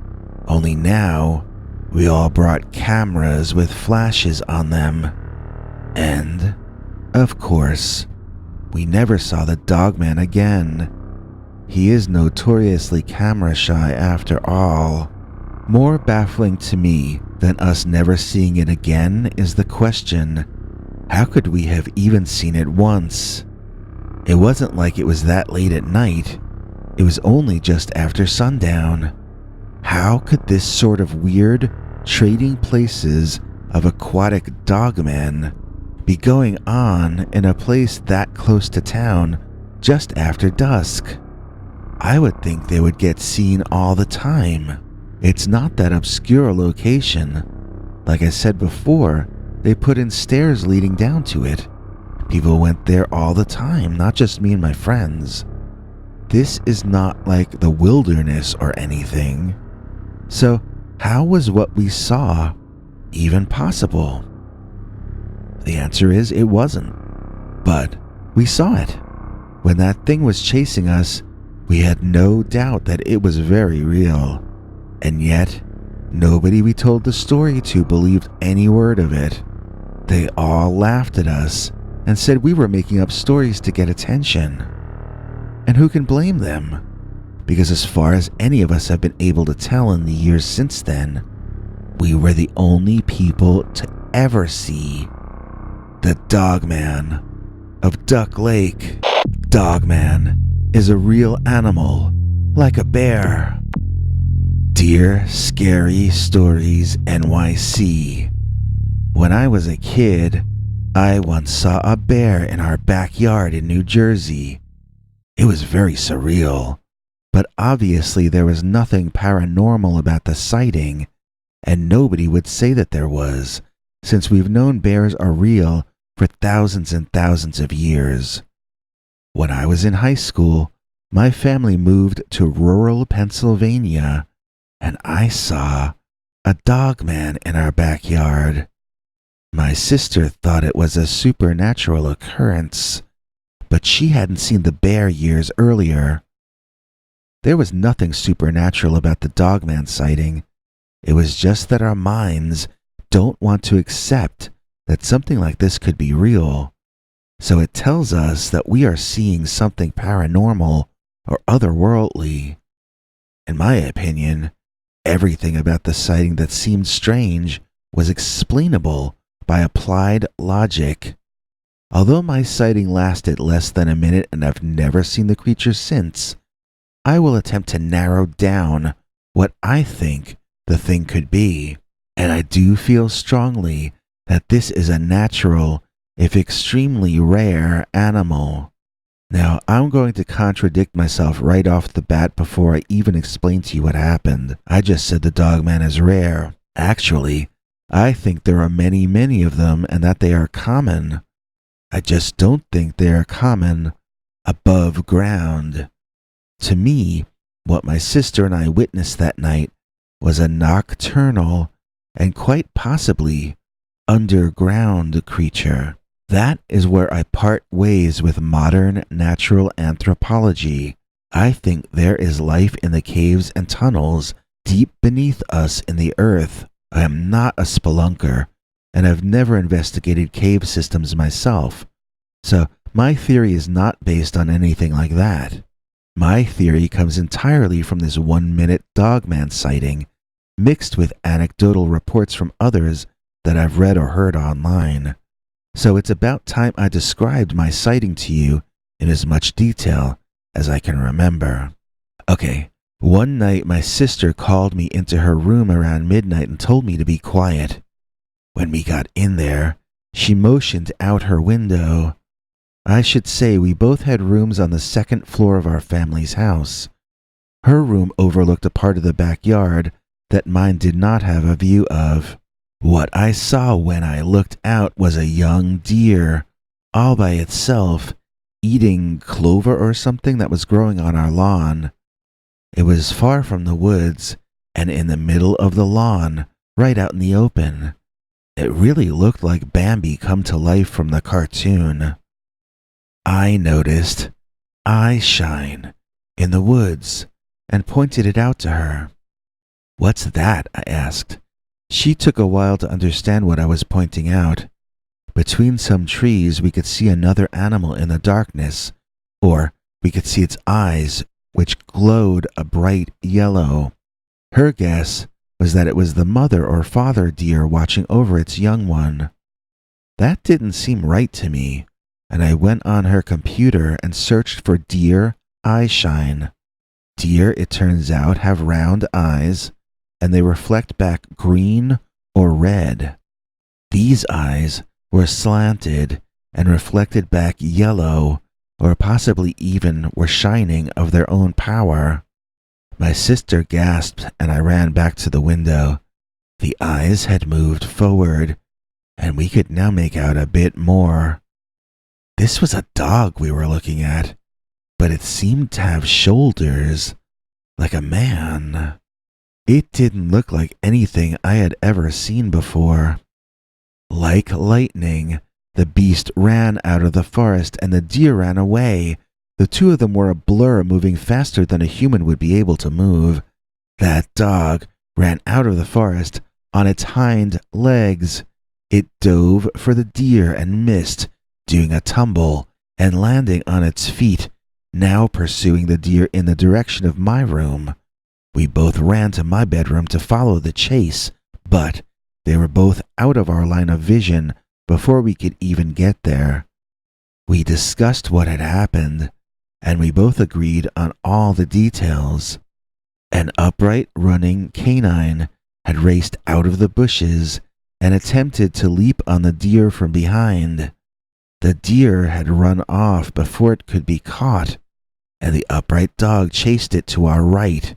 only now we all brought cameras with flashes on them. And, of course, we never saw the Dogman again. He is notoriously camera shy after all. More baffling to me than us never seeing it again is the question, how could we have even seen it once? It wasn't like it was that late at night. It was only just after sundown. How could this sort of weird trading places of aquatic dogmen be going on in a place that close to town just after dusk? I would think they would get seen all the time. It's not that obscure a location. Like I said before, they put in stairs leading down to it. People went there all the time, not just me and my friends. This is not like the wilderness or anything. So how was what we saw even possible? The answer is it wasn't. But we saw it. When that thing was chasing us, we had no doubt that it was very real. And yet, nobody we told the story to believed any word of it. They all laughed at us and said we were making up stories to get attention. And who can blame them? Because as far as any of us have been able to tell in the years since then, we were the only people to ever see the Dogman of Duck Lake. Dogman is a real animal, like a bear. Dear Scary Stories NYC, when I was a kid, I once saw a bear in our backyard in New Jersey. It was very surreal, but obviously there was nothing paranormal about the sighting, and nobody would say that there was, since we've known bears are real for thousands and thousands of years. When I was in high school, my family moved to rural Pennsylvania, and I saw a Dogman in our backyard. My sister thought it was a supernatural occurrence, but she hadn't seen the bear years earlier. There was nothing supernatural about the Dogman sighting. It was just that our minds don't want to accept that something like this could be real. So it tells us that we are seeing something paranormal or otherworldly. In my opinion, everything about the sighting that seemed strange was explainable by applied logic. Although my sighting lasted less than a minute and I've never seen the creature since, I will attempt to narrow down what I think the thing could be. And I do feel strongly that this is a natural, if extremely rare, animal. Now, I'm going to contradict myself right off the bat before I even explain to you what happened. I just said the Dogman is rare. Actually, I think there are many, many of them and that they are common. I just don't think they are common above ground. To me, what my sister and I witnessed that night was a nocturnal and quite possibly underground creature. That is where I part ways with modern natural anthropology. I think there is life in the caves and tunnels deep beneath us in the earth. I am not a spelunker, and I've never investigated cave systems myself, so my theory is not based on anything like that. My theory comes entirely from this 1-minute Dogman sighting, mixed with anecdotal reports from others that I've read or heard online. So it's about time I described my sighting to you in as much detail as I can remember. Okay, one night my sister called me into her room around midnight and told me to be quiet. When we got in there, she motioned out her window. I should say we both had rooms on the second floor of our family's house. Her room overlooked a part of the backyard that mine did not have a view of. What I saw when I looked out was a young deer, all by itself, eating clover or something that was growing on our lawn. It was far from the woods and in the middle of the lawn, right out in the open. It really looked like Bambi come to life from the cartoon. I noticed eye shine in the woods and pointed it out to her. "What's that?" I asked. She took a while to understand what I was pointing out. Between some trees, we could see another animal in the darkness, or we could see its eyes, which glowed a bright yellow. Her guess was that it was the mother or father deer watching over its young one. That didn't seem right to me, and I went on her computer and searched for deer eye shine. Deer, it turns out, have round eyes, and they reflect back green or red. These eyes were slanted and reflected back yellow, or possibly even were shining of their own power. My sister gasped, and I ran back to the window. The eyes had moved forward, and we could now make out a bit more. This was a dog we were looking at, but it seemed to have shoulders, like a man. It didn't look like anything I had ever seen before. Like lightning, the beast ran out of the forest and the deer ran away. The two of them were a blur, moving faster than a human would be able to move. That dog ran out of the forest on its hind legs. It dove for the deer and missed, doing a tumble and landing on its feet, now pursuing the deer in the direction of my room. We both ran to my bedroom to follow the chase, but they were both out of our line of vision before we could even get there. We discussed what had happened, and we both agreed on all the details. An upright running canine had raced out of the bushes and attempted to leap on the deer from behind. The deer had run off before it could be caught, and the upright dog chased it to our right.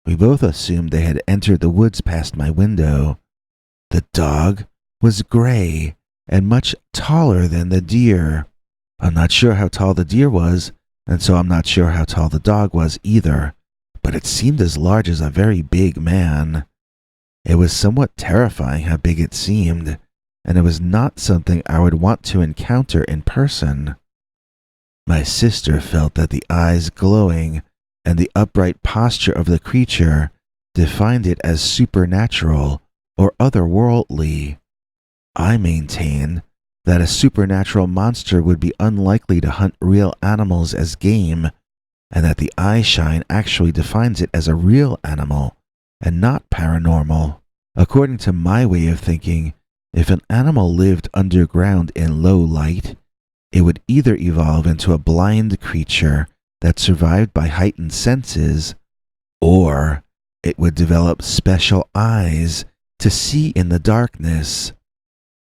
We both assumed they had entered the woods past my window. The dog was gray and much taller than the deer. I'm not sure how tall the deer was, and so I'm not sure how tall the dog was either, but it seemed as large as a very big man. It was somewhat terrifying how big it seemed, and it was not something I would want to encounter in person. My sister felt that the eyes glowing and the upright posture of the creature defined it as supernatural or otherworldly. I maintain that a supernatural monster would be unlikely to hunt real animals as game, and that the eye shine actually defines it as a real animal and not paranormal. According to my way of thinking, if an animal lived underground in low light, it would either evolve into a blind creature that survived by heightened senses, or it would develop special eyes to see in the darkness.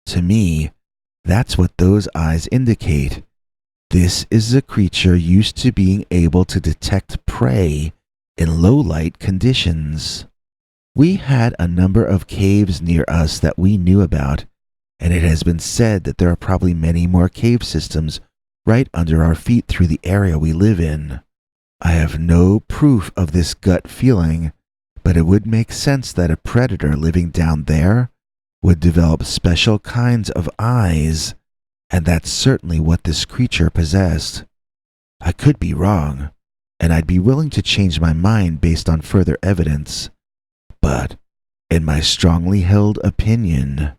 To me, that's what those eyes indicate. This is a creature used to being able to detect prey in low-light conditions. We had a number of caves near us that we knew about, and it has been said that there are probably many more cave systems right under our feet through the area we live in. I have no proof of this gut feeling, but it would make sense that a predator living down there would develop special kinds of eyes, and that's certainly what this creature possessed. I could be wrong, and I'd be willing to change my mind based on further evidence, but in my strongly held opinion,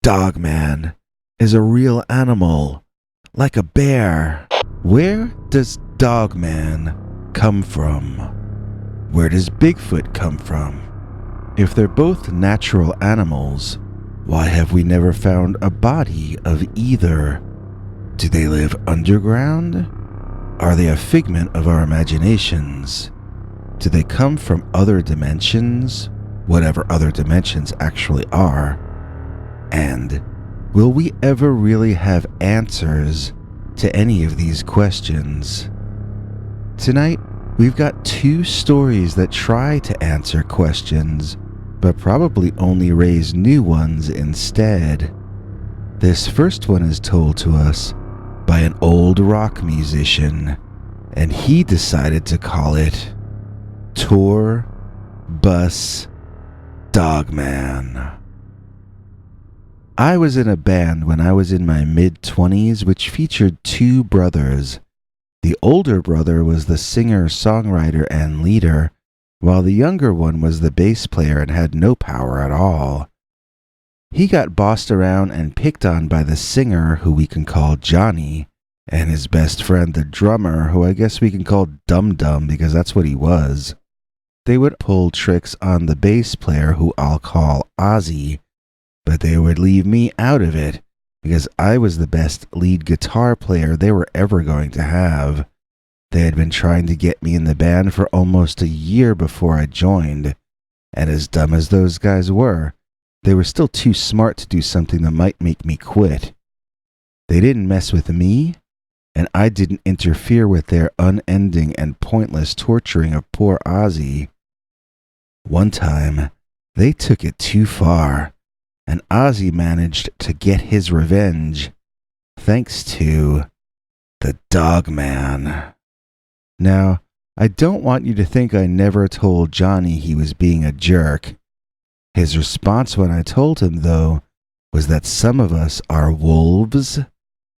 Dogman is a real animal, like a bear. Where does Dogman come from? Where does Bigfoot come from? If they're both natural animals, why have we never found a body of either? Do they live underground? Are they a figment of our imaginations? Do they come from other dimensions, whatever other dimensions actually are? And will we ever really have answers to any of these questions? Tonight, We've got 2 stories that try to answer questions, but probably only raise new ones instead. This first one is told to us by an old rock musician, and he decided to call it Tour Bus Dogman. I was in a band when I was in my mid-20s which featured 2 brothers. The older brother was the singer, songwriter, and leader, while the younger one was the bass player and had no power at all. He got bossed around and picked on by the singer, who we can call Johnny, and his best friend, the drummer, who I guess we can call Dum Dum because that's what he was. They would pull tricks on the bass player, who I'll call Ozzy, but they would leave me out of it because I was the best lead guitar player they were ever going to have. They had been trying to get me in the band for almost a year before I joined, and as dumb as those guys were, they were still too smart to do something that might make me quit. They didn't mess with me, and I didn't interfere with their unending and pointless torturing of poor Ozzy. One time, they took it too far, and Ozzy managed to get his revenge, thanks to the Dogman. Now, I don't want you to think I never told Johnny he was being a jerk. His response when I told him, though, was that some of us are wolves,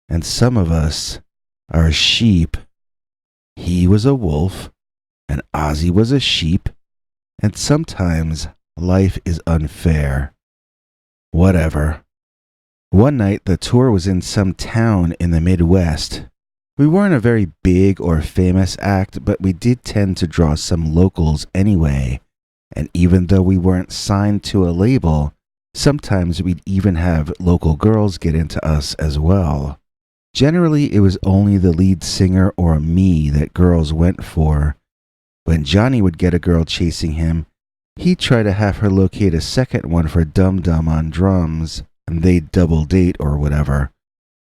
and some of us are sheep. He was a wolf, and Ozzy was a sheep, and sometimes life is unfair. Whatever. One night, the tour was in some town in the Midwest. We weren't a very big or famous act, but we did tend to draw some locals anyway. And even though we weren't signed to a label, sometimes we'd even have local girls get into us as well. Generally, it was only the lead singer or me that girls went for. When Johnny would get a girl chasing him, he'd try to have her locate a second one for Dum Dum on drums, and they'd double date or whatever.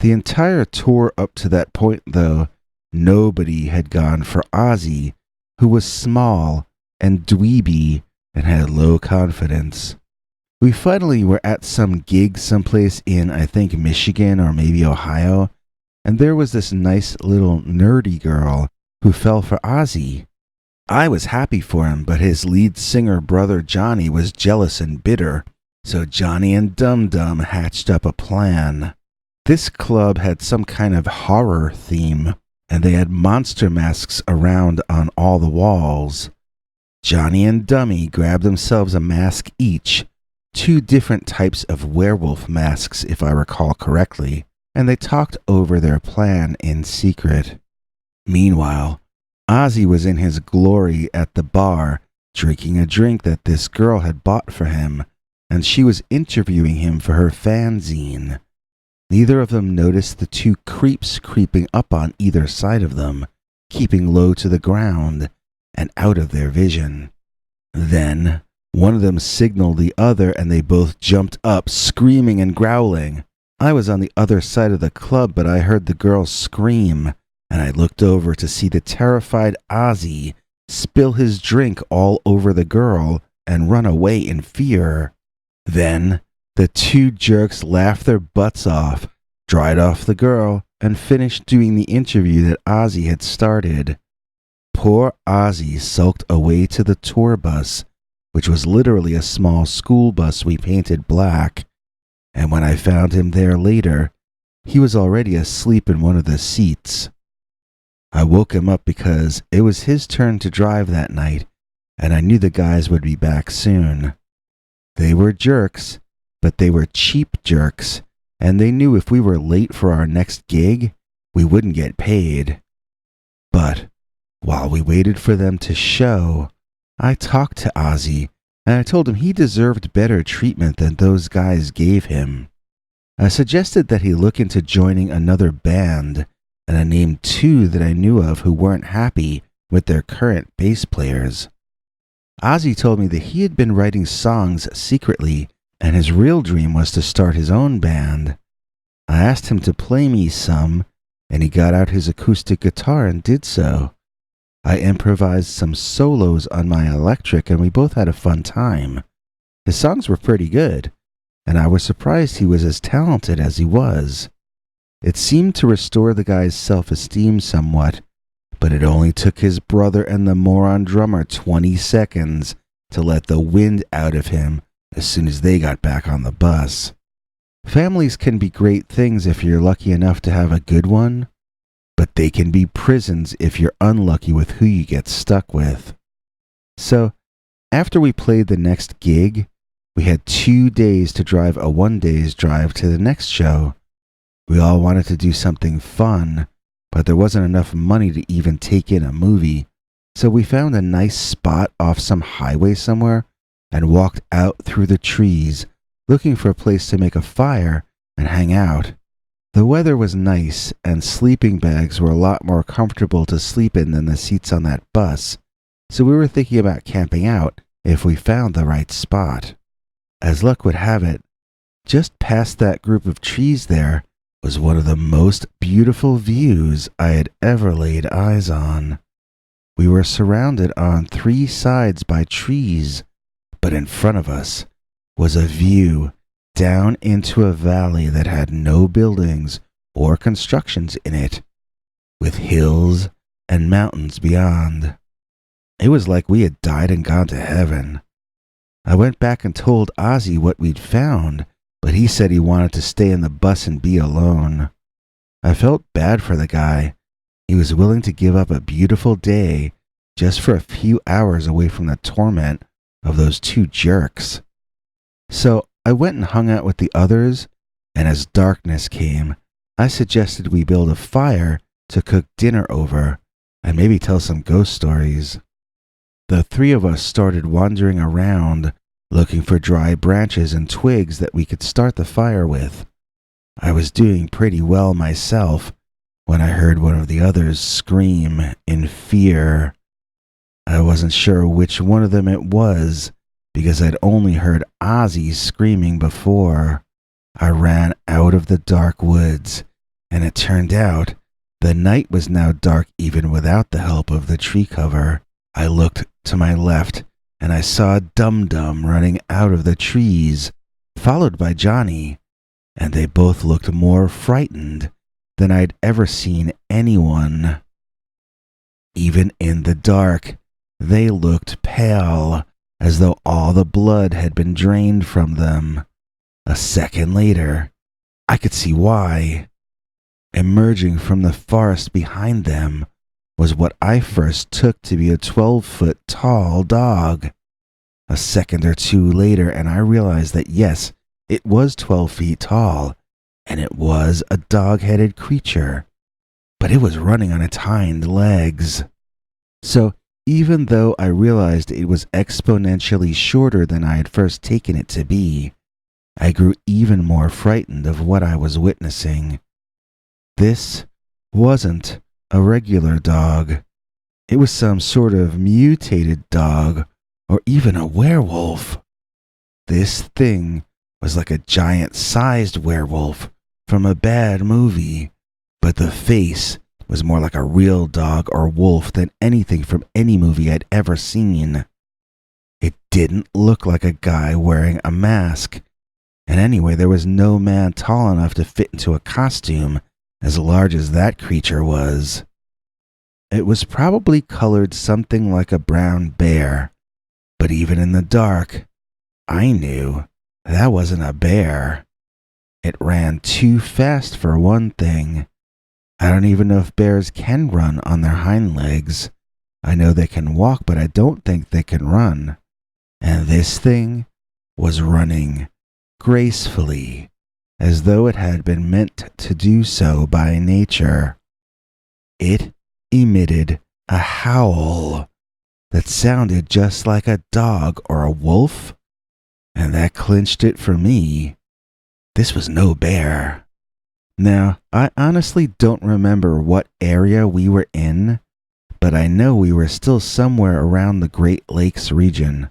The entire tour up to that point, though, nobody had gone for Ozzy, who was small and dweeby and had low confidence. We finally were at some gig someplace in, I think, Michigan or maybe Ohio, and there was this nice little nerdy girl who fell for Ozzy. I was happy for him, but his lead singer brother Johnny was jealous and bitter, so Johnny and Dum Dum hatched up a plan. This club had some kind of horror theme, and they had monster masks around on all the walls. Johnny and Dummy grabbed themselves a mask each, 2 different types of werewolf masks if I recall correctly, and they talked over their plan in secret. Meanwhile, Ozzy was in his glory at the bar, drinking a drink that this girl had bought for him, and she was interviewing him for her fanzine. Neither of them noticed the 2 creeps creeping up on either side of them, keeping low to the ground and out of their vision. Then, one of them signaled the other and they both jumped up, screaming and growling. I was on the other side of the club, but I heard the girl scream, and I looked over to see the terrified Ozzy spill his drink all over the girl and run away in fear. Then, the 2 jerks laughed their butts off, dried off the girl, and finished doing the interview that Ozzy had started. Poor Ozzy sulked away to the tour bus, which was literally a small school bus we painted black, and when I found him there later, he was already asleep in one of the seats. I woke him up because it was his turn to drive that night, and I knew the guys would be back soon. They were jerks, but they were cheap jerks, and they knew if we were late for our next gig, we wouldn't get paid. But while we waited for them to show, I talked to Ozzy, and I told him he deserved better treatment than those guys gave him. I suggested that he look into joining another band, and I named 2 that I knew of who weren't happy with their current bass players. Ozzy told me that he had been writing songs secretly, and his real dream was to start his own band. I asked him to play me some, and he got out his acoustic guitar and did so. I improvised some solos on my electric and we both had a fun time. His songs were pretty good, and I was surprised he was as talented as he was. It seemed to restore the guy's self-esteem somewhat, but it only took his brother and the moron drummer 20 seconds to let the wind out of him as soon as they got back on the bus. Families can be great things if you're lucky enough to have a good one, but they can be prisons if you're unlucky with who you get stuck with. So, after we played the next gig, we had 2 days to drive a 1-day's drive to the next show. We all wanted to do something fun, but there wasn't enough money to even take in a movie, so we found a nice spot off some highway somewhere and walked out through the trees, looking for a place to make a fire and hang out. The weather was nice, and sleeping bags were a lot more comfortable to sleep in than the seats on that bus, so we were thinking about camping out if we found the right spot. As luck would have it, just past that group of trees there was one of the most beautiful views I had ever laid eyes on. We were surrounded on 3 sides by trees, but in front of us was a view down into a valley that had no buildings or constructions in it, with hills and mountains beyond. It was like we had died and gone to heaven. I went back and told Ozzy what we'd found, but he said he wanted to stay in the bus and be alone. I felt bad for the guy. He was willing to give up a beautiful day just for a few hours away from the torment of those 2 jerks. So I went and hung out with the others, and as darkness came, I suggested we build a fire to cook dinner over and maybe tell some ghost stories. The 3 of us started wandering around, looking for dry branches and twigs that we could start the fire with. I was doing pretty well myself when I heard one of the others scream in fear. I wasn't sure which one of them it was, because I'd only heard Ozzy screaming before. I ran out of the dark woods, and it turned out the night was now dark even without the help of the tree cover. I looked to my left, and I saw Dum Dum running out of the trees, followed by Johnny, and they both looked more frightened than I'd ever seen anyone. Even in the dark, they looked pale, as though all the blood had been drained from them. A second later, I could see why. Emerging from the forest behind them was what I first took to be a 12-foot tall dog. A second or 2 later, and I realized that yes, it was 12 feet tall, and it was a dog-headed creature, but it was running on its hind legs. So, even though I realized it was exponentially shorter than I had first taken it to be, I grew even more frightened of what I was witnessing. This wasn't a regular dog. It was some sort of mutated dog, or even a werewolf. This thing was like a giant-sized werewolf from a bad movie, but the face was more like a real dog or wolf than anything from any movie I'd ever seen. It didn't look like a guy wearing a mask, and anyway, there was no man tall enough to fit into a costume as large as that creature was. It was probably colored something like a brown bear, but even in the dark, I knew that wasn't a bear. It ran too fast for one thing. I don't even know if bears can run on their hind legs. I know they can walk, but I don't think they can run. And this thing was running gracefully, as though it had been meant to do so by nature. It emitted a howl that sounded just like a dog or a wolf, and that clinched it for me. This was no bear. Now, I honestly don't remember what area we were in, but I know we were still somewhere around the Great Lakes region.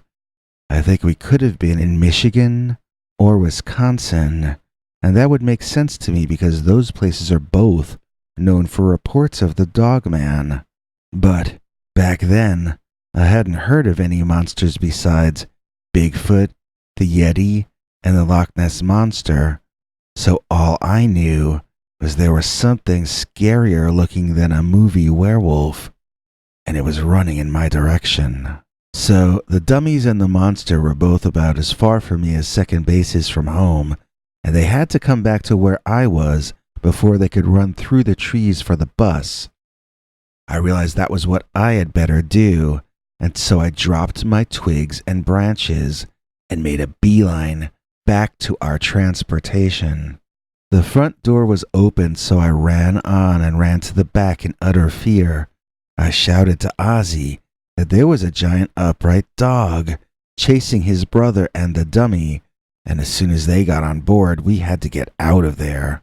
I think we could have been in Michigan or Wisconsin, and that would make sense to me because those places are both known for reports of the Dogman. But Back then, I hadn't heard of any monsters besides Bigfoot, the Yeti, and the Loch Ness Monster, so all I knew was there was something scarier looking than a movie werewolf, and it was running in my direction. So the dummies and the monster were both about as far from me as second base is from home, and they had to come back to where I was before they could run through the trees for the bus. I realized that was what I had better do, and so I dropped my twigs and branches and made a beeline back to our transportation. The front door was open, so I ran on and ran to the back in utter fear. I shouted to Ozzy that there was a giant upright dog chasing his brother and the dummy, and as soon as they got on board, we had to get out of there.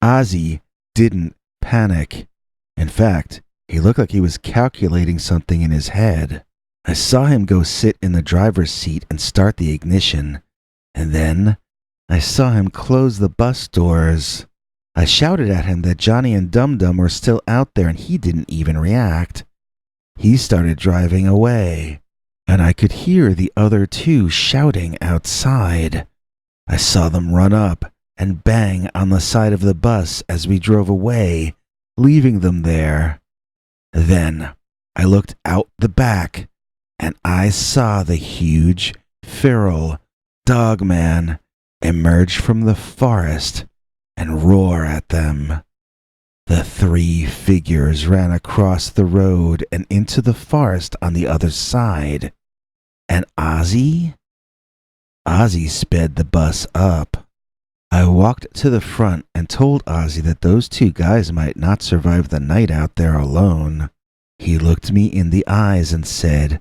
Ozzy didn't panic. In fact, he looked like he was calculating something in his head. I saw him go sit in the driver's seat and start the ignition, and then I saw him close the bus doors. I shouted at him that Johnny and Dum Dum were still out there, and he didn't even react. He started driving away, and I could hear the other two shouting outside. I saw them run up and bang on the side of the bus as we drove away, leaving them there. Then I looked out the back, and I saw the huge, feral Dogman emerge from the forest and roar at them. The three figures ran across the road and into the forest on the other side. And Ozzy? Ozzy sped the bus up. I walked to the front and told Ozzy that those two guys might not survive the night out there alone. He looked me in the eyes and said,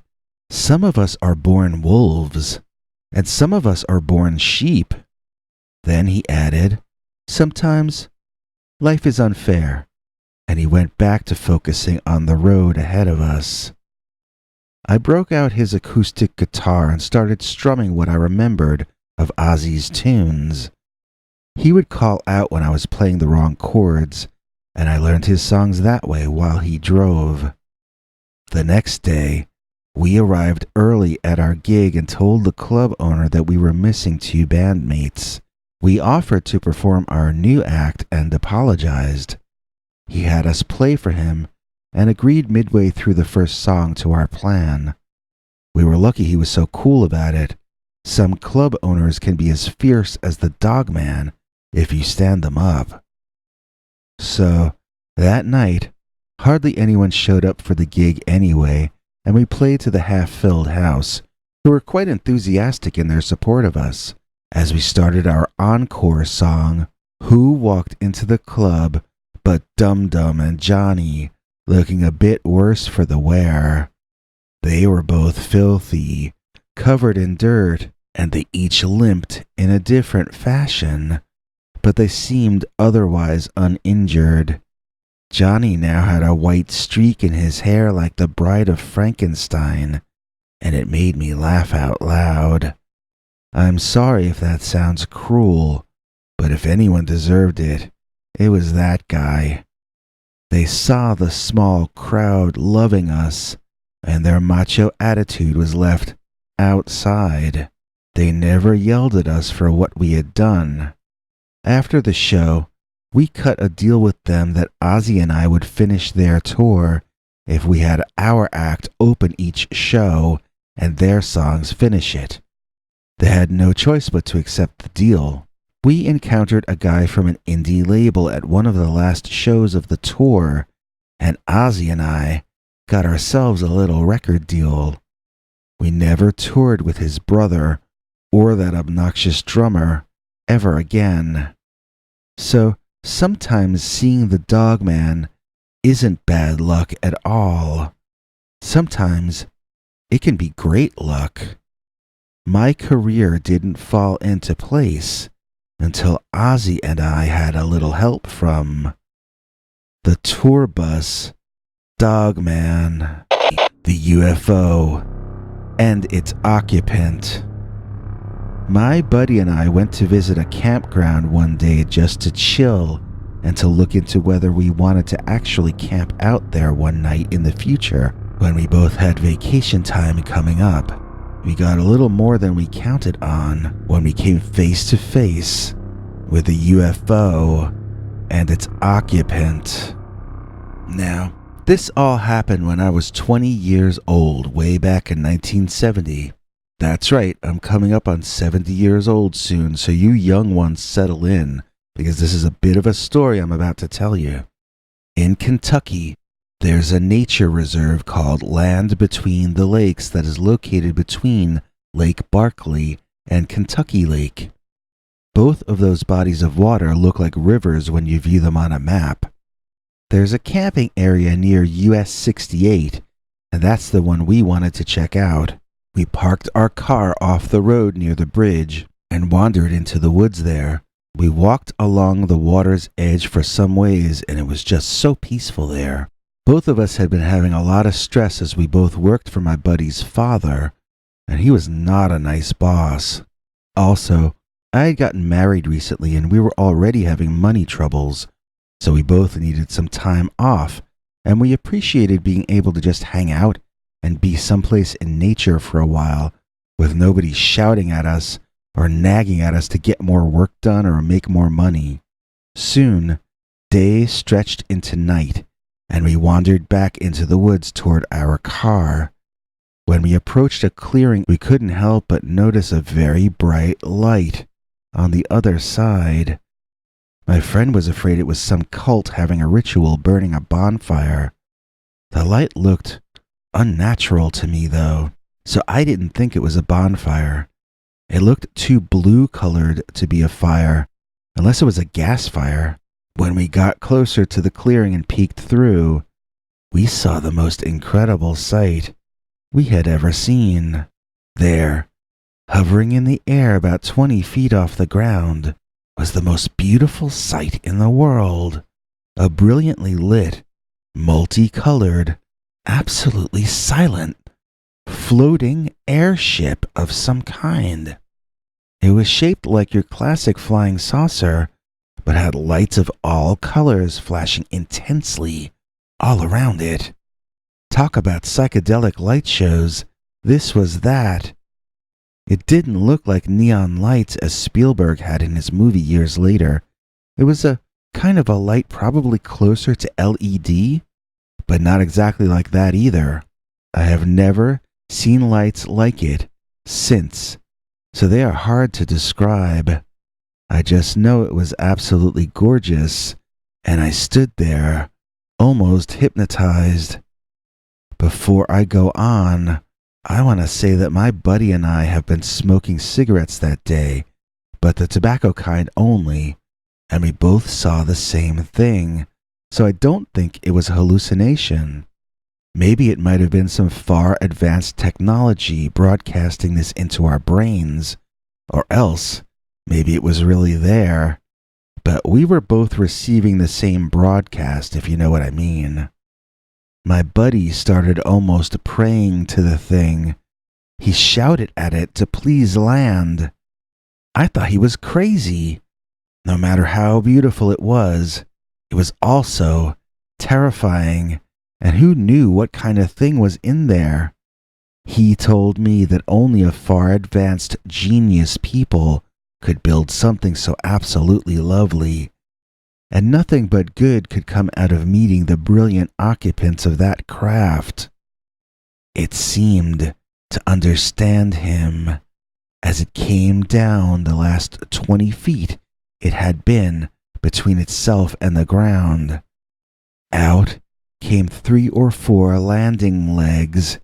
"Some of us are born wolves, and some of us are born sheep." Then he added, "Sometimes life is unfair," and he went back to focusing on the road ahead of us. I broke out his acoustic guitar and started strumming what I remembered of Ozzy's tunes. He would call out when I was playing the wrong chords, and I learned his songs that way while he drove. The next day, we arrived early at our gig and told the club owner that we were missing two bandmates. We offered to perform our new act and apologized. He had us play for him and agreed midway through the first song to our plan. We were lucky he was so cool about it. Some club owners can be as fierce as the Dogman if you stand them up. So, that night, hardly anyone showed up for the gig anyway, and we played to the half-filled house, who were quite enthusiastic in their support of us. As we started our encore song, who walked into the club but Dum Dum and Johnny, looking a bit worse for the wear. They were both filthy, covered in dirt, and they each limped in a different fashion, but they seemed otherwise uninjured. Johnny now had a white streak in his hair like the Bride of Frankenstein, and it made me laugh out loud. I'm sorry if that sounds cruel, but if anyone deserved it, it was that guy. They saw the small crowd loving us, and their macho attitude was left outside. They never yelled at us for what we had done. After the show, we cut a deal with them that Ozzy and I would finish their tour if we had our act open each show and their songs finish it. They had no choice but to accept the deal. We encountered a guy from an indie label at one of the last shows of the tour, and Ozzy and I got ourselves a little record deal. We never toured with his brother or that obnoxious drummer ever again. So sometimes seeing the Dogman isn't bad luck at all. Sometimes it can be great luck. My career didn't fall into place until Ozzy and I had a little help from the tour bus, Dogman, the UFO, and its occupant. My buddy and I went to visit a campground one day just to chill and to look into whether we wanted to actually camp out there one night in the future. When we both had vacation time coming up, we got a little more than we counted on when we came face to face with a UFO and its occupant. Now, this all happened when I was 20 years old, way back in 1970. That's right, I'm coming up on 70 years old soon, so you young ones settle in, because this is a bit of a story I'm about to tell you. In Kentucky, there's a nature reserve called Land Between the Lakes that is located between Lake Barkley and Kentucky Lake. Both of those bodies of water look like rivers when you view them on a map. There's a camping area near US 68, and that's the one we wanted to check out. We parked our car off the road near the bridge and wandered into the woods there. We walked along the water's edge for some ways, and it was just so peaceful there. Both of us had been having a lot of stress as we both worked for my buddy's father, and he was not a nice boss. Also, I had gotten married recently and we were already having money troubles, so we both needed some time off, and we appreciated being able to just hang out and be someplace in nature for a while with nobody shouting at us or nagging at us to get more work done or make more money. Soon, day stretched into night, and we wandered back into the woods toward our car. When we approached a clearing, we couldn't help but notice a very bright light on the other side. My friend was afraid it was some cult having a ritual burning a bonfire. The light looked unnatural to me, though, so I didn't think it was a bonfire. It looked too blue-colored to be a fire, unless it was a gas fire. When we got closer to the clearing and peeked through, we saw the most incredible sight we had ever seen. There, hovering in the air about 20 feet off the ground, was the most beautiful sight in the world. A brilliantly lit, multicolored, absolutely silent, floating airship of some kind. It was shaped like your classic flying saucer, but had lights of all colors flashing intensely all around it. Talk about psychedelic light shows, this was that. It didn't look like neon lights as Spielberg had in his movie years later. It was a kind of a light probably closer to LED, but not exactly like that either. I have never seen lights like it since, so they are hard to describe. I just know it was absolutely gorgeous, and I stood there, almost hypnotized. Before I go on, I want to say that my buddy and I have been smoking cigarettes that day, but the tobacco kind only, and we both saw the same thing, so I don't think it was a hallucination. Maybe it might have been some far advanced technology broadcasting this into our brains, or else maybe it was really there, but we were both receiving the same broadcast, if you know what I mean. My buddy started almost praying to the thing. He shouted at it to please land. I thought he was crazy. No matter how beautiful it was also terrifying, and who knew what kind of thing was in there? He told me that only a far advanced genius people could build something so absolutely lovely, and nothing but good could come out of meeting the brilliant occupants of that craft. It seemed to understand him as it came down the last 20 feet it had been between itself and the ground. Out came 3 or 4 landing legs,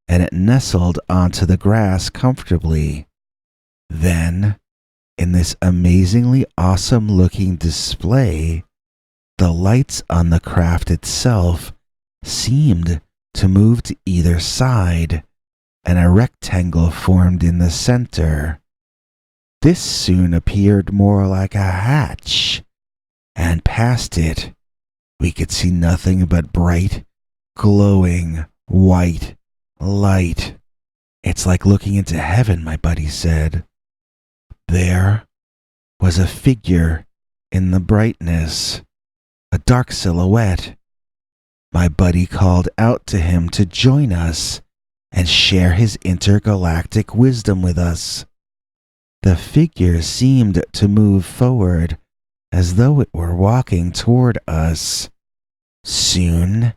and it nestled onto the grass comfortably. Then, in this amazingly awesome-looking display, the lights on the craft itself seemed to move to either side, and a rectangle formed in the center. This soon appeared more like a hatch, and past it, we could see nothing but bright, glowing, white light. It's like looking into heaven, my buddy said. There was a figure in the brightness, a dark silhouette. My buddy called out to him to join us and share his intergalactic wisdom with us. The figure seemed to move forward as though it were walking toward us. Soon,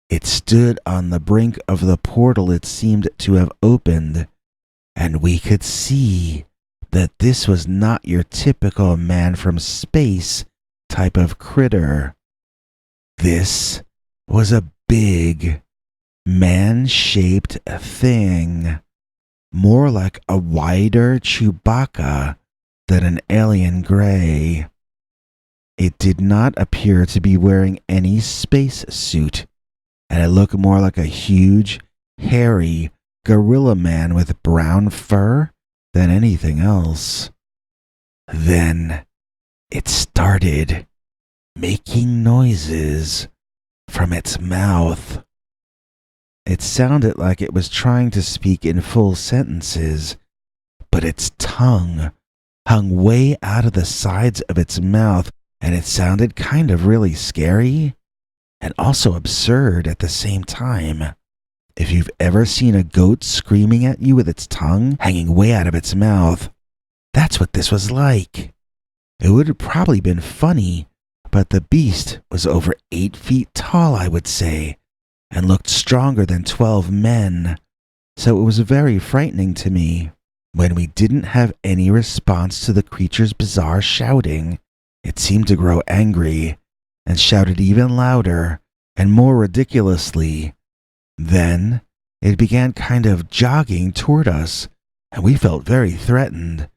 it stood on the brink of the portal it seemed to have opened, and we could see that this was not your typical man from space type of critter. This was a big, man-shaped thing, more like a wider Chewbacca than an alien gray. It did not appear to be wearing any space suit, and it looked more like a huge, hairy gorilla man with brown fur than anything else. Then it started making noises from its mouth. It sounded like it was trying to speak in full sentences, but its tongue hung way out of the sides of its mouth, and it sounded kind of really scary and also absurd at the same time. If you've ever seen a goat screaming at you with its tongue hanging way out of its mouth, that's what this was like. It would have probably been funny, but the beast was over 8 feet tall, I would say, and looked stronger than 12 men, so it was very frightening to me. When we didn't have any response to the creature's bizarre shouting, it seemed to grow angry and shouted even louder and more ridiculously. Then it began kind of jogging toward us, and we felt very threatened.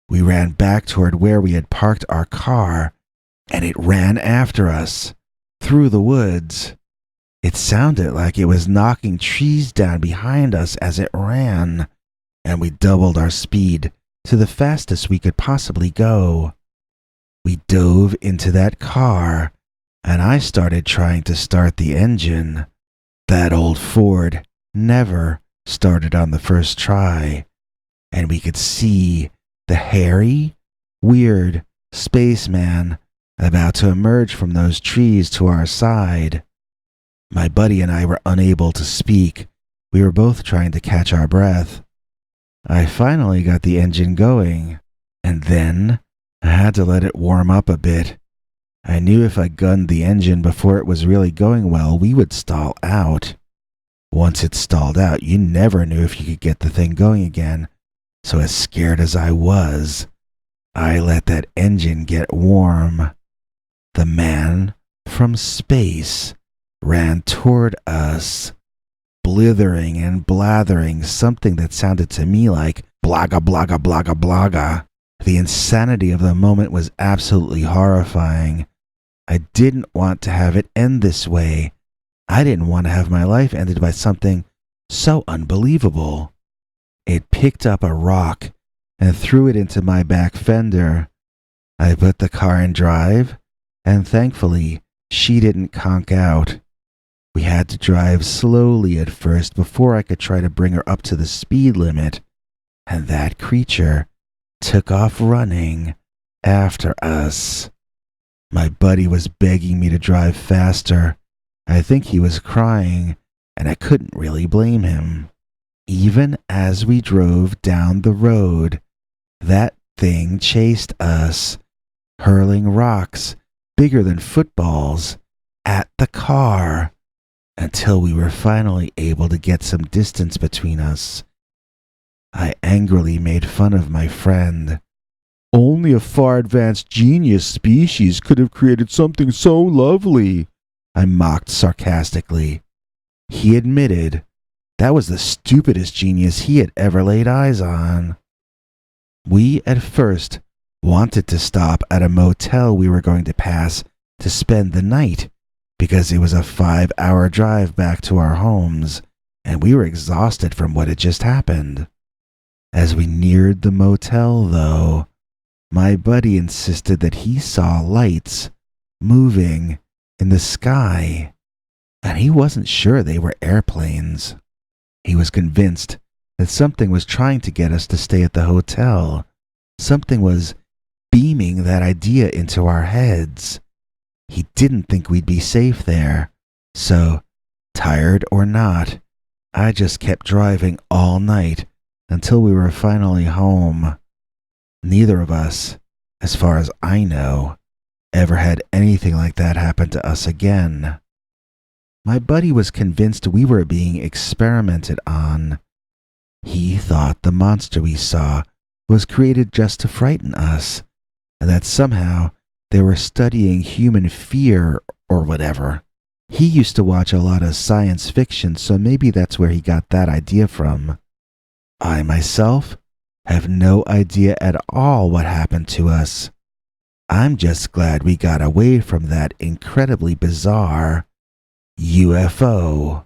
We ran back toward where we had parked our car, and it ran after us through the woods. It sounded like it was knocking trees down behind us as it ran, and we doubled our speed to the fastest we could possibly go. We dove into that car, and I started trying to start the engine. That old Ford never started on the first try, and we could see the hairy, weird spaceman about to emerge from those trees to our side. My buddy and I were unable to speak. We were both trying to catch our breath. I finally got the engine going, and then I had to let it warm up a bit. I knew if I gunned the engine before it was really going well, we would stall out. Once it stalled out, you never knew if you could get the thing going again. So as scared as I was, I let that engine get warm. The man from space ran toward us, blithering and blathering something that sounded to me like blaga blaga blaga blaga. The insanity of the moment was absolutely horrifying. I didn't want to have it end this way. I didn't want to have my life ended by something so unbelievable. It picked up a rock and threw it into my back fender. I put the car in drive, and thankfully, she didn't conk out. We had to drive slowly at first before I could try to bring her up to the speed limit, and that creature took off running after us. My buddy was begging me to drive faster. I think he was crying, and I couldn't really blame him. Even as we drove down the road, that thing chased us, hurling rocks bigger than footballs at the car, until we were finally able to get some distance between us. I angrily made fun of my friend. Only a far advanced genius species could have created something so lovely, I mocked sarcastically. He admitted that was the stupidest genius he had ever laid eyes on. We at first wanted to stop at a motel we were going to pass to spend the night, because it was a 5-hour drive back to our homes, and we were exhausted from what had just happened. As we neared the motel, though, my buddy insisted that he saw lights moving in the sky, and he wasn't sure they were airplanes. He was convinced that something was trying to get us to stay at the hotel. Something was beaming that idea into our heads. He didn't think we'd be safe there, So, tired or not, I just kept driving all night until we were finally home. Neither of us, as far as I know, ever had anything like that happen to us again. My buddy was convinced we were being experimented on. He thought the monster we saw was created just to frighten us, and that somehow they were studying human fear or whatever. He used to watch a lot of science fiction, so maybe that's where he got that idea from. I myself have no idea at all what happened to us. I'm just glad we got away from that incredibly bizarre UFO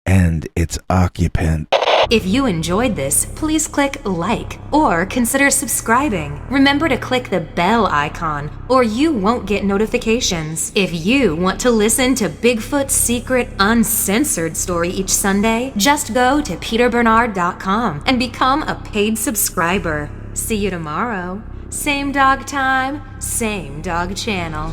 and its occupant.
If you enjoyed this, please click like or consider subscribing. Remember to click the bell icon or you won't get notifications. If you want to listen to Bigfoot's secret uncensored story each Sunday, just go to peterbernard.com and become a paid subscriber. See you tomorrow. Same dog time, same dog channel.